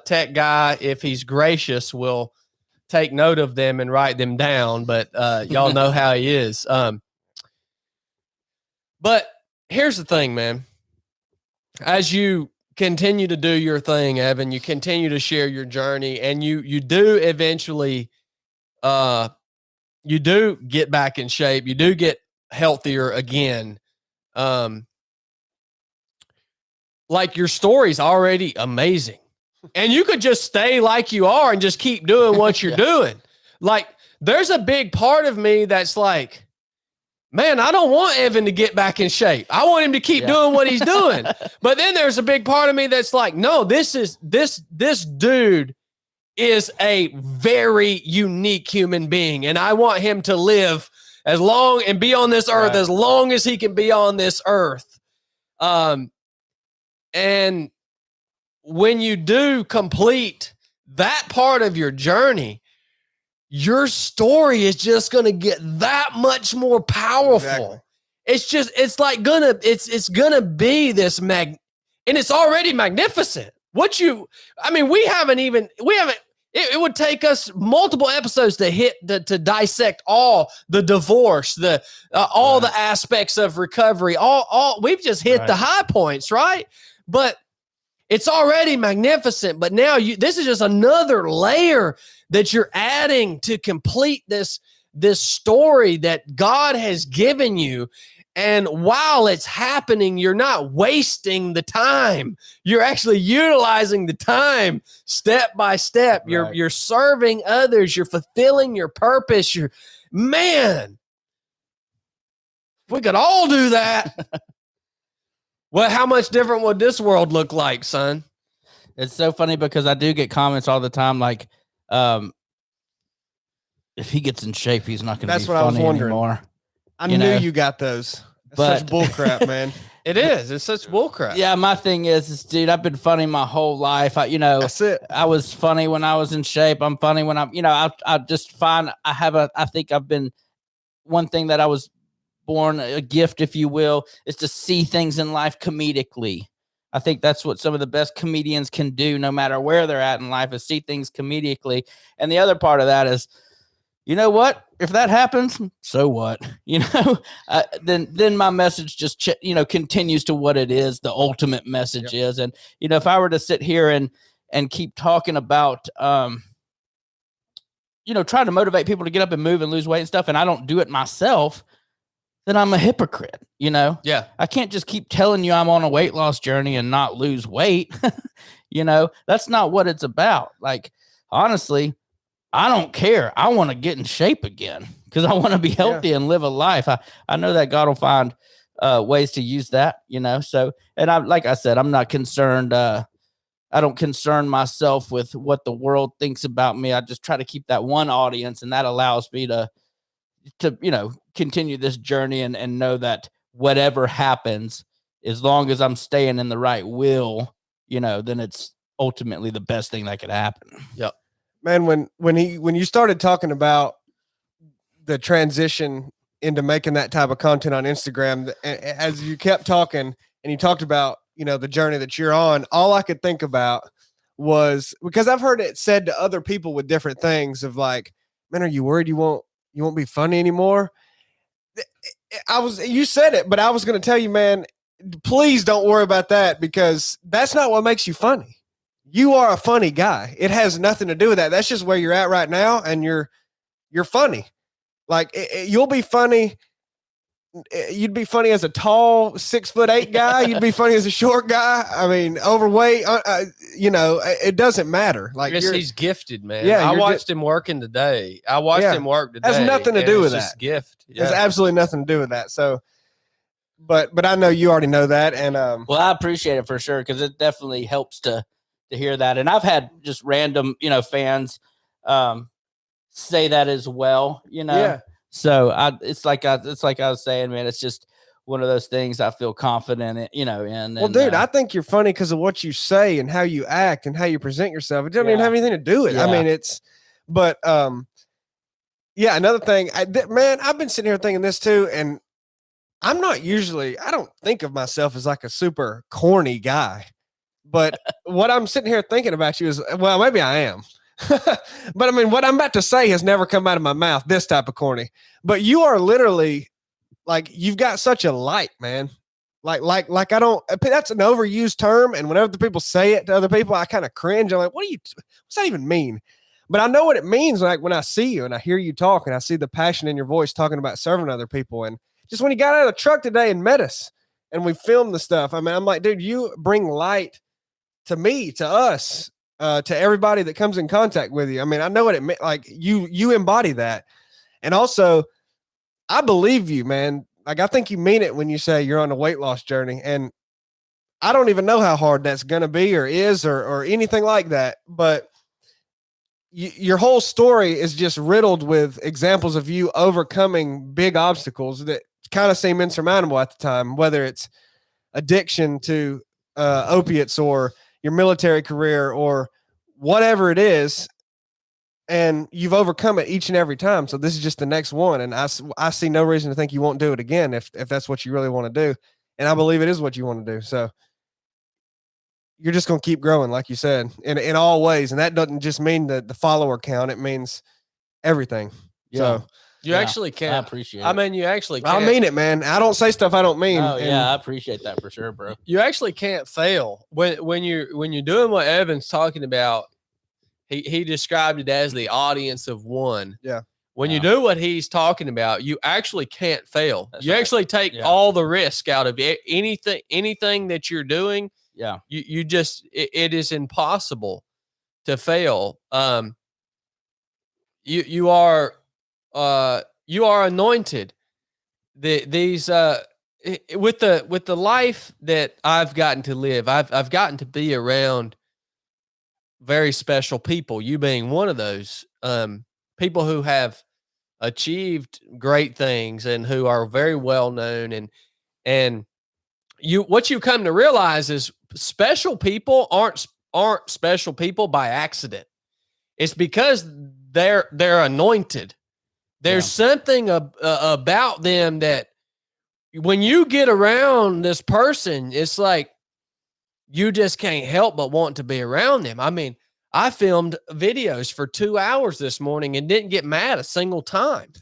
Tech guy, if he's gracious, will take note of them and write them down. But y'all know how he is. But here's the thing, man. As you continue to do your thing, Evan, you continue to share your journey, and you do eventually you do get back in shape. You do get healthier again. Like, your story's already amazing. And you could just stay like you are and just keep doing what you're doing. Like, there's a big part of me that's like, man, I don't want Evan to get back in shape. I want him to keep doing what he's doing. But then there's a big part of me that's like, no, this dude is a very unique human being, and I want him to live as long and be on this earth as long as he can be on this earth. And when you do complete that part of your journey, your story is just going to get that much more powerful. Exactly. It's gonna be this and it's already magnificent. It would take us multiple episodes to dissect all the divorce, all the aspects of recovery. All we've just hit the high points, right? But it's already magnificent. But now this is just another layer that you're adding to complete this story that God has given you. And while it's happening, you're not wasting the time. You're actually utilizing the time step by step. You're serving others. You're fulfilling your purpose. Man, if we could all do that, well, how much different would this world look like, son? It's so funny because I do get comments all the time like, if he gets in shape, he's not going to be funny anymore. I knew you got those. But such bullcrap, man. It is. It's such bullcrap. Yeah, my thing is, dude, I've been funny my whole life. That's it. I was funny when I was in shape. I'm funny when I'm, I just find I think I've been, one thing that I was born, a gift, if you will, is to see things in life comedically. I think that's what some of the best comedians can do, no matter where they're at in life, is see things comedically. And the other part of that is, you know what? If that happens, so what? Then my message just continues to what it is. The ultimate message is, and if I were to sit here and keep talking about, trying to motivate people to get up and move and lose weight and stuff, and I don't do it myself, then I'm a hypocrite. Yeah. I can't just keep telling you I'm on a weight loss journey and not lose weight. That's not what it's about. Like, honestly, I don't care. I want to get in shape again because I want to be healthy and live a life. I know that God will find ways to use that, So, and like I said, I'm not concerned. I don't concern myself with what the world thinks about me. I just try to keep that one audience, and that allows me to continue this journey and know that whatever happens, as long as I'm staying in the right will, then it's ultimately the best thing that could happen. Man, when you started talking about the transition into making that type of content on Instagram, as you kept talking and you talked about, the journey that you're on, all I could think about was, because I've heard it said to other people with different things of like, man, are you worried you won't be funny anymore? You said it, but I was going to tell you, man, please don't worry about that, because that's not what makes you funny. You are a funny guy. It has nothing to do with that. That's just where you're at right now. And you're funny. Like you'll be funny. You'd be funny as a tall 6'8" guy. You'd be funny as a short guy. I mean, overweight. It doesn't matter. Like he's gifted, man. Yeah, I watched him working today. Him work today. Has nothing to do with that. Gift. It has absolutely nothing to do with that. So, but I know you already know that, and well, I appreciate it for sure, because it definitely helps to hear that. And I've had just random, fans say that as well. Yeah. So it's like I was saying, man, it's just one of those things I feel confident in, in. Well, dude, I think you're funny because of what you say and how you act and how you present yourself. It doesn't even have anything to do with it. Yeah. I mean, but another thing, man, I've been sitting here thinking this too, and I don't think of myself as like a super corny guy, but what I'm sitting here thinking about you is, well, maybe I am. But I mean, what I'm about to say has never come out of my mouth, this type of corny, but you are literally like, you've got such a light, man. Like I don't, that's an overused term. And whenever the people say it to other people, I kind of cringe. I'm like, what's that even mean? But I know what it means. Like when I see you and I hear you talk and I see the passion in your voice talking about serving other people. And just when you got out of the truck today and met us and we filmed the stuff, I mean, I'm like, dude, you bring light to me, to us, to everybody that comes in contact with you. I mean, I know what it meant. Like you embody that. And also, I believe you, man. Like, I think you mean it when you say you're on a weight loss journey. And I don't even know how hard that's going to be or is or anything like that. But your whole story is just riddled with examples of you overcoming big obstacles that kind of seem insurmountable at the time, whether it's addiction to opiates or your military career or whatever it is. And you've overcome it each and every time. So this is just the next one. And I see no reason to think you won't do it again if that's what you really want to do. And I believe it is what you want to do. So you're just going to keep growing, like you said, in all ways. And that doesn't just mean the follower count. It means everything. Yeah. So you actually can't. I appreciate it. I mean, you actually can't. I mean it, man. I don't say stuff I don't mean. Oh, yeah, I appreciate that for sure, bro. You actually can't fail when you're doing what Evan's talking about. He described it as the audience of one. Yeah. When you do what he's talking about, you actually can't fail. That's you right. actually take all the risk out of it. Anything that you're doing. Yeah. You just, it is impossible to fail. You are anointed. These with the life that I've gotten to live, I've gotten to be around very special people, you being one of those, people who have achieved great things and who are very well known. And what you come to realize is special people aren't special people by accident. It's because they're anointed. There's something about them that when you get around this person, it's like you just can't help but want to be around them. I mean, I filmed videos for 2 hours this morning and didn't get mad a single time.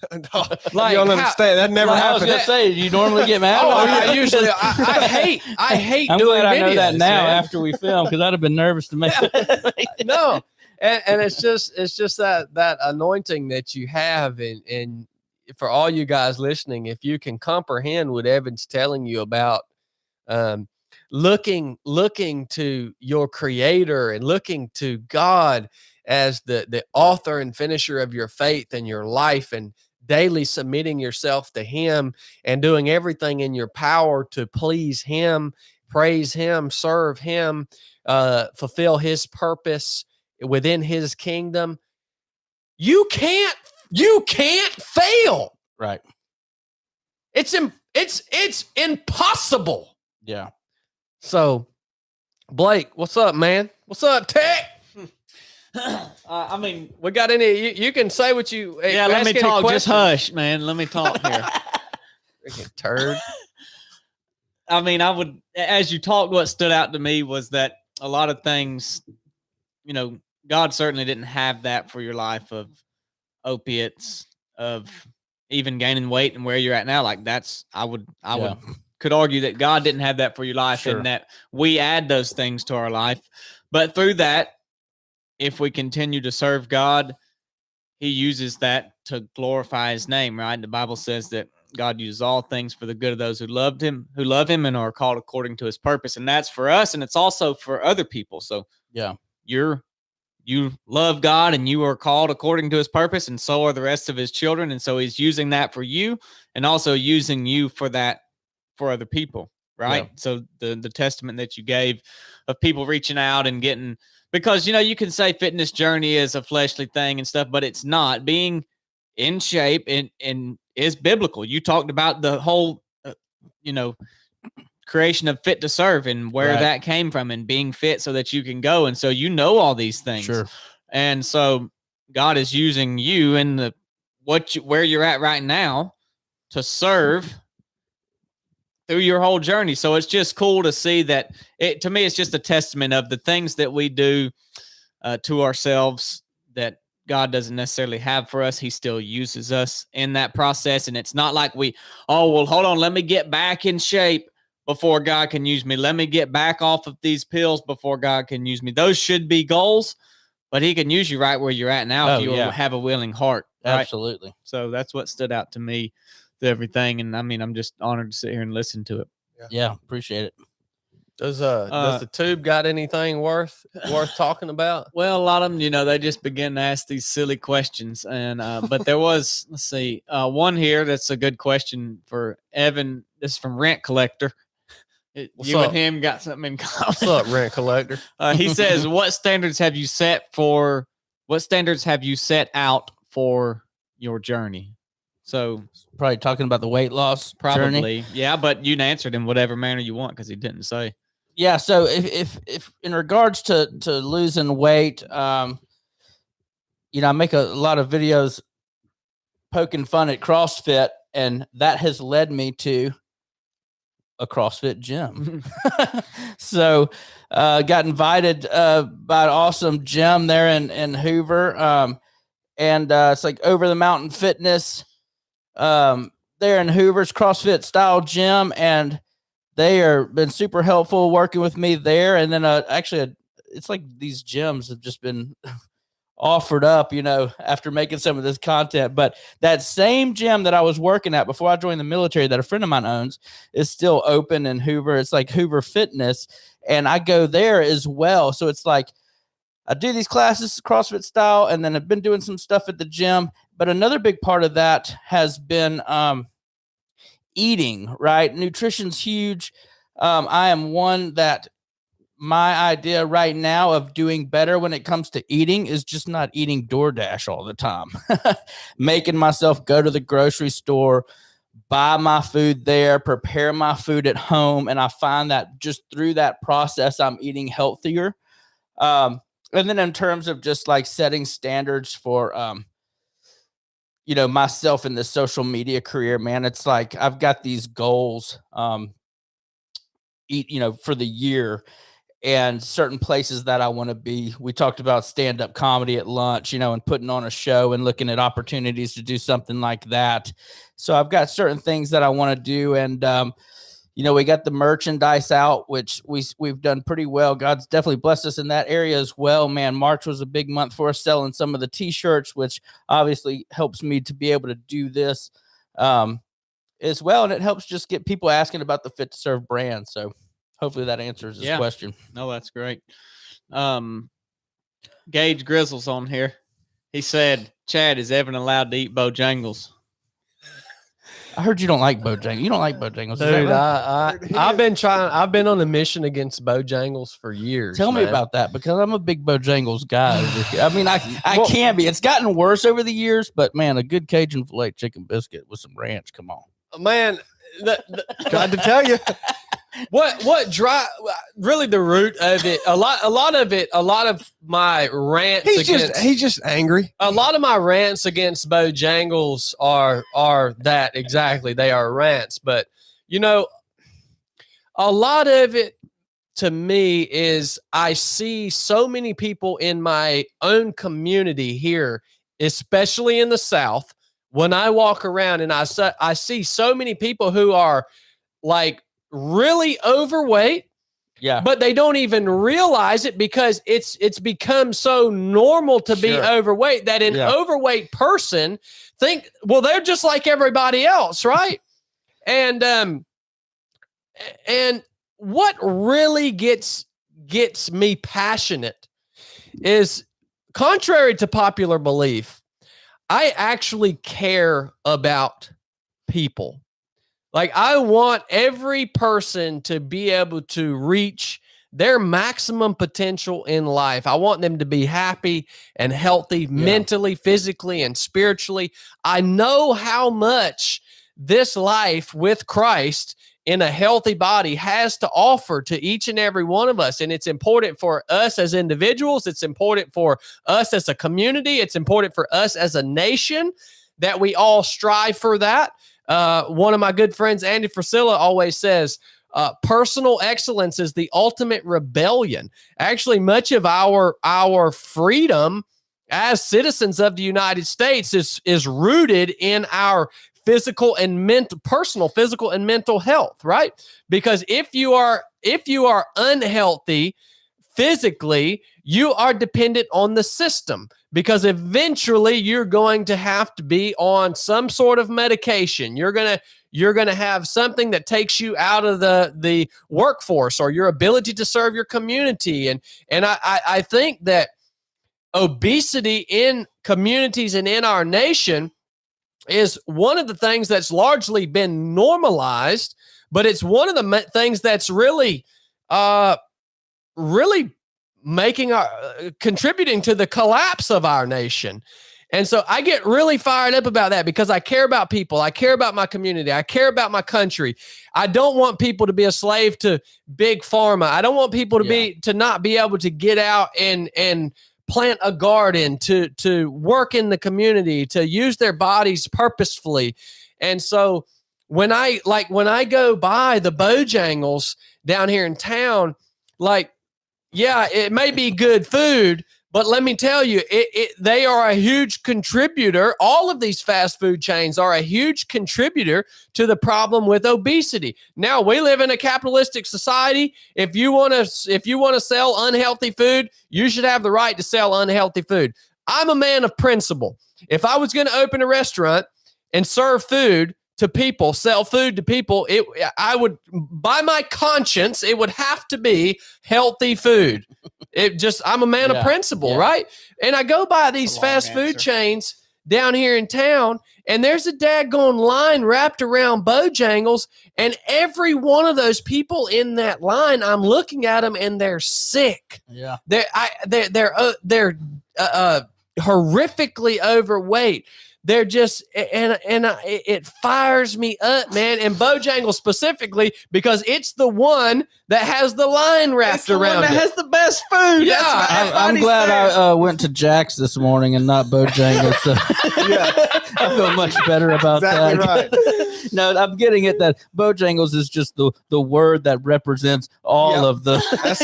Like, you don't understand. That never I was happened. gonna say, do you normally get mad? I usually I hate I'm doing glad videos. I know that now man. after we film, because I'd have been nervous to make it. No, and it's just that anointing that you have, and for all you guys listening, if you can comprehend what Evan's telling you about, looking to your creator and looking to God as the author and finisher of your faith and your life, and daily submitting yourself to him and doing everything in your power to please him, praise him, serve him, fulfill his purpose within his kingdom, you can't fail. Right. It's impossible. Yeah. So Blake, what's up, man? What's up, Tech? I mean, We got any? You can say what you. yeah. Let ask me any talk. Just questions. hush, man. Let me talk here. Freaking turd. I mean, I would, as you talked, what stood out to me was that a lot of things, you know, God certainly didn't have that for your life of opiates, of even gaining weight and where you're at now. Like I would could argue that God didn't have that for your life, Sure. and that we add those things to our life. But through that, if we continue to serve God, he uses that to glorify his name, right? The Bible says that God uses all things for the good of those who love him and are called according to his purpose. And that's for us. And it's also for other people. So Yeah. You love God and you are called according to his purpose, and so are the rest of his children. And so he's using that for you and also using you for that for other people, right? Yeah. So the testament that you gave of people reaching out and getting, because, you know, you can say fitness journey is a fleshly thing and stuff, but it's not. Being in shape and is biblical. You talked about the whole, creation of Fit to Serve and where Right. that came from, and being fit so that you can go. And so, you know, all these things. Sure. And so God is using you in where you're at right now to serve through your whole journey. So it's just cool to see that. To me, it's just a testament of the things that we do to ourselves that God doesn't necessarily have for us. He still uses us in that process. And it's not like hold on, let me get back in shape before God can use me. Let me get back off of these pills before God can use me. Those should be goals, but he can use you right where you're at now if you have a willing heart. Right? Absolutely. So that's what stood out to me to everything. And I mean, I'm just honored to sit here and listen to it. Yeah. Appreciate it. Does the tube got anything worth talking about? Well, a lot of them, you know, they just begin to ask these silly questions. And but there was, let's see, one here that's a good question for Evan. This is from Rent Collector. You up? and him got something in common. What's up, Rent Collector? He says, what standards have you set out for your journey? So Probably talking about the weight loss probably, journey. yeah, but you can answer it in whatever manner you want because he didn't say. Yeah. So if in regards to losing weight, I make a lot of videos poking fun at CrossFit, and that has led me to a CrossFit gym. So got invited by an awesome gym there in Hoover. And it's like Over the Mountain Fitness there in Hoover's CrossFit style gym. And they are been super helpful working with me there. And then it's like these gyms have just been offered up, after making some of this content. But that same gym that I was working at before I joined the military that a friend of mine owns is still open in Hoover. It's like Hoover Fitness, and I go there as well. So it's like I do these classes CrossFit style, and then I've been doing some stuff at the gym. But another big part of that has been eating, right? Nutrition's huge. I am one that my idea right now of doing better when it comes to eating is just not eating DoorDash all the time. Making myself go to the grocery store, buy my food there, prepare my food at home. And I find that just through that process, I'm eating healthier. And then in terms of just like setting standards for, myself in the social media career, man, it's like I've got these goals, for the year, and certain places that I want to be. We talked about stand-up comedy at lunch, and putting on a show and looking at opportunities to do something like that. So I've got certain things that I want to do. And, we got the merchandise out, which we've done pretty well. God's definitely blessed us in that area as well, man. March was a big month for us selling some of the t-shirts, which obviously helps me to be able to do this as well. And it helps just get people asking about the Fit to Serve brand. So hopefully that answers this question. No, that's great. Gage Grizzle's on here. He said, Chad, is Evan allowed to eat Bojangles? I heard you don't like Bojangles. You don't like Bojangles. Dude, I've been on a mission against Bojangles for years. Tell me about that, because I'm a big Bojangles guy over here. I mean, I can be. It's gotten worse over the years, but man, a good Cajun filet chicken biscuit with some ranch. Come on. Man, tried to tell you. what drive really the root of it, a lot of my rants He's just angry. a lot of my rants against Bojangles are that exactly. They are rants, but you know, a lot of it to me is I see so many people in my own community here, especially in the South, when I walk around and I see so many people who are like really overweight, Yeah. but they don't even realize it because it's become so normal to be Sure. overweight that an overweight person think, well, they're just like everybody else, right? And what really gets me passionate is, contrary to popular belief, I actually care about people. Like, I want every person to be able to reach their maximum potential in life. I want them to be happy and healthy mentally, physically, and spiritually. I know how much this life with Christ in a healthy body has to offer to each and every one of us. And it's important for us as individuals. It's important for us as a community. It's important for us as a nation that we all strive for that. One of my good friends, Andy Frisilla, always says, personal excellence is the ultimate rebellion. Actually, much of our freedom as citizens of the United States is rooted in our personal physical and mental health, right? Because if you are unhealthy physically, you are dependent on the system, because eventually you're going to have to be on some sort of medication. You're going to have something that takes you out of the workforce or your ability to serve your community. And I think that obesity in communities and in our nation is one of the things that's largely been normalized, but it's one of the things that's really contributing to the collapse of our nation. And so I get really fired up about that because I care about people. I care about my community. I care about my country. I don't want people to be a slave to big pharma. I don't want people to not be able to get out and plant a garden, to work in the community, to use their bodies purposefully. And so when I go by the Bojangles down here in town, like, yeah, it may be good food, but let me tell you, they are a huge contributor. All of these fast food chains are a huge contributor to the problem with obesity. Now, we live in a capitalistic society. If you want to sell unhealthy food, you should have the right to sell unhealthy food. I'm a man of principle. If I was going to open a restaurant and serve food to people, sell food to people, I would, by my conscience, it would have to be healthy food. I'm a man of principle, right? And I go by these fast food chains down here in town, and there's a daggone line wrapped around Bojangles, and every one of those people in that line, I'm looking at them and they're sick. Yeah. They're horrifically overweight. They're just, it fires me up, man. And Bojangles specifically, because it's the one that has the line wrapped around it. That has the best food. Yeah. I'm glad I went to Jack's this morning and not Bojangles. So I feel much better about that. Right. No, I'm getting it that Bojangles is just the word that represents all of the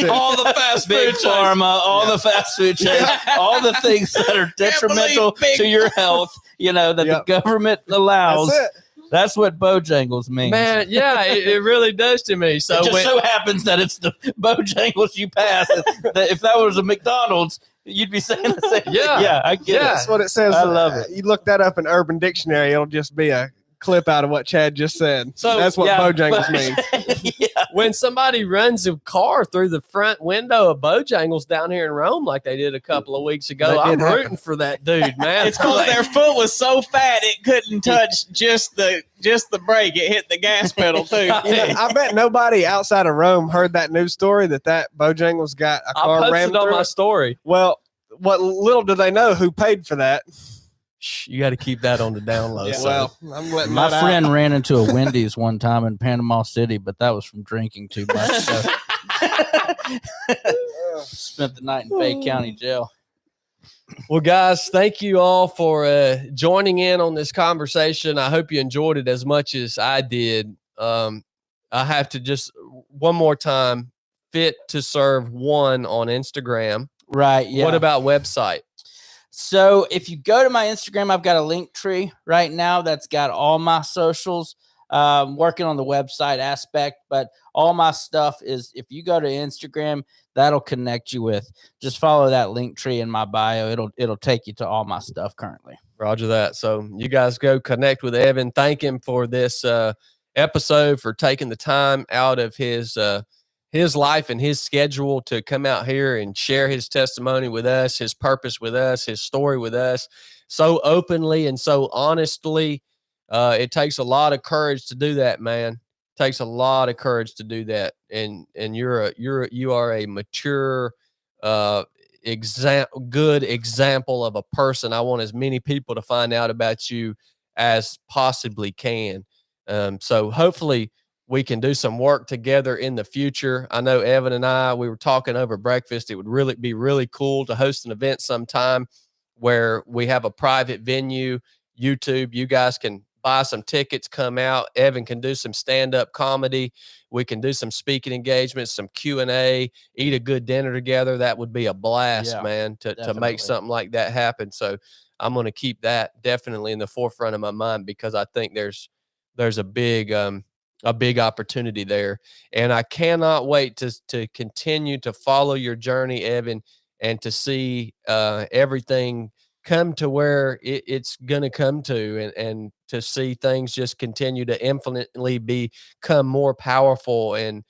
all the fast big food pharma, all the fast food chains, all the things that are detrimental to your health, that the government allows. That's what Bojangles means. Man, yeah, it really does to me. So it just so happens that it's the Bojangles you pass. That if that was a McDonald's, you'd be saying the same thing. Yeah, I get it. That's what it says. I love it. You look that up in Urban Dictionary, it'll just be a clip out of what Chad just said. So that's what Bojangles means. When somebody runs a car through the front window of Bojangles down here in Rome, like they did a couple of weeks ago, I'm rooting for that dude, man. It's because their foot was so fat it couldn't touch just the brake. It hit the gas pedal too. I bet nobody outside of Rome heard that news story that Bojangles got a car rammed through. On my story. Well, what little do they know who paid for that? Shh, you got to keep that on the down low. Yeah. son. Well, I'm letting My that friend out. ran into a Wendy's one time in Panama City, but that was from drinking too much. So spent the night in Bay County jail. Well, guys, thank you all for joining in on this conversation. I hope you enjoyed it as much as I did. I have to just one more time, Fit to Serve 1 on Instagram. Right. Yeah. What about website? So if you go to my Instagram, I've got a link tree right now that's got all my socials. Working on the website aspect, but all my stuff is, if you go to Instagram, that'll connect you with. Just follow that link tree in my bio. It'll take you to all my stuff currently. Roger that. So you guys go connect with Evan. Thank him for this episode, for taking the time out of his life and his schedule to come out here and share his testimony with us, his purpose with us, his story with us, so openly and so honestly. It takes a lot of courage to do that, man. It takes a lot of courage to do that. And you are a mature, good example of a person. I want as many people to find out about you as possibly can. So hopefully we can do some work together in the future. I know Evan and I, we were talking over breakfast. It would really be really cool to host an event sometime where we have a private venue, YouTube. You guys can buy some tickets, come out. Evan can do some stand-up comedy. We can do some speaking engagements, some Q&A, eat a good dinner together. That would be a blast, man, to make something like that happen. So I'm going to keep that definitely in the forefront of my mind, because I think there's a big opportunity there. And I cannot wait to continue to follow your journey, Evan, and to see everything come to where it's going to come to, and to see things just continue to infinitely become more powerful, and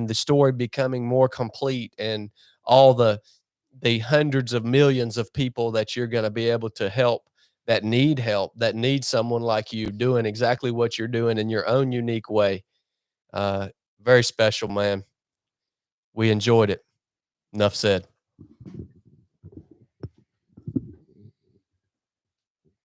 the story becoming more complete, and all the hundreds of millions of people that you're going to be able to help, that need someone like you doing exactly what you're doing in your own unique way. Very special, man. We enjoyed it. Enough said.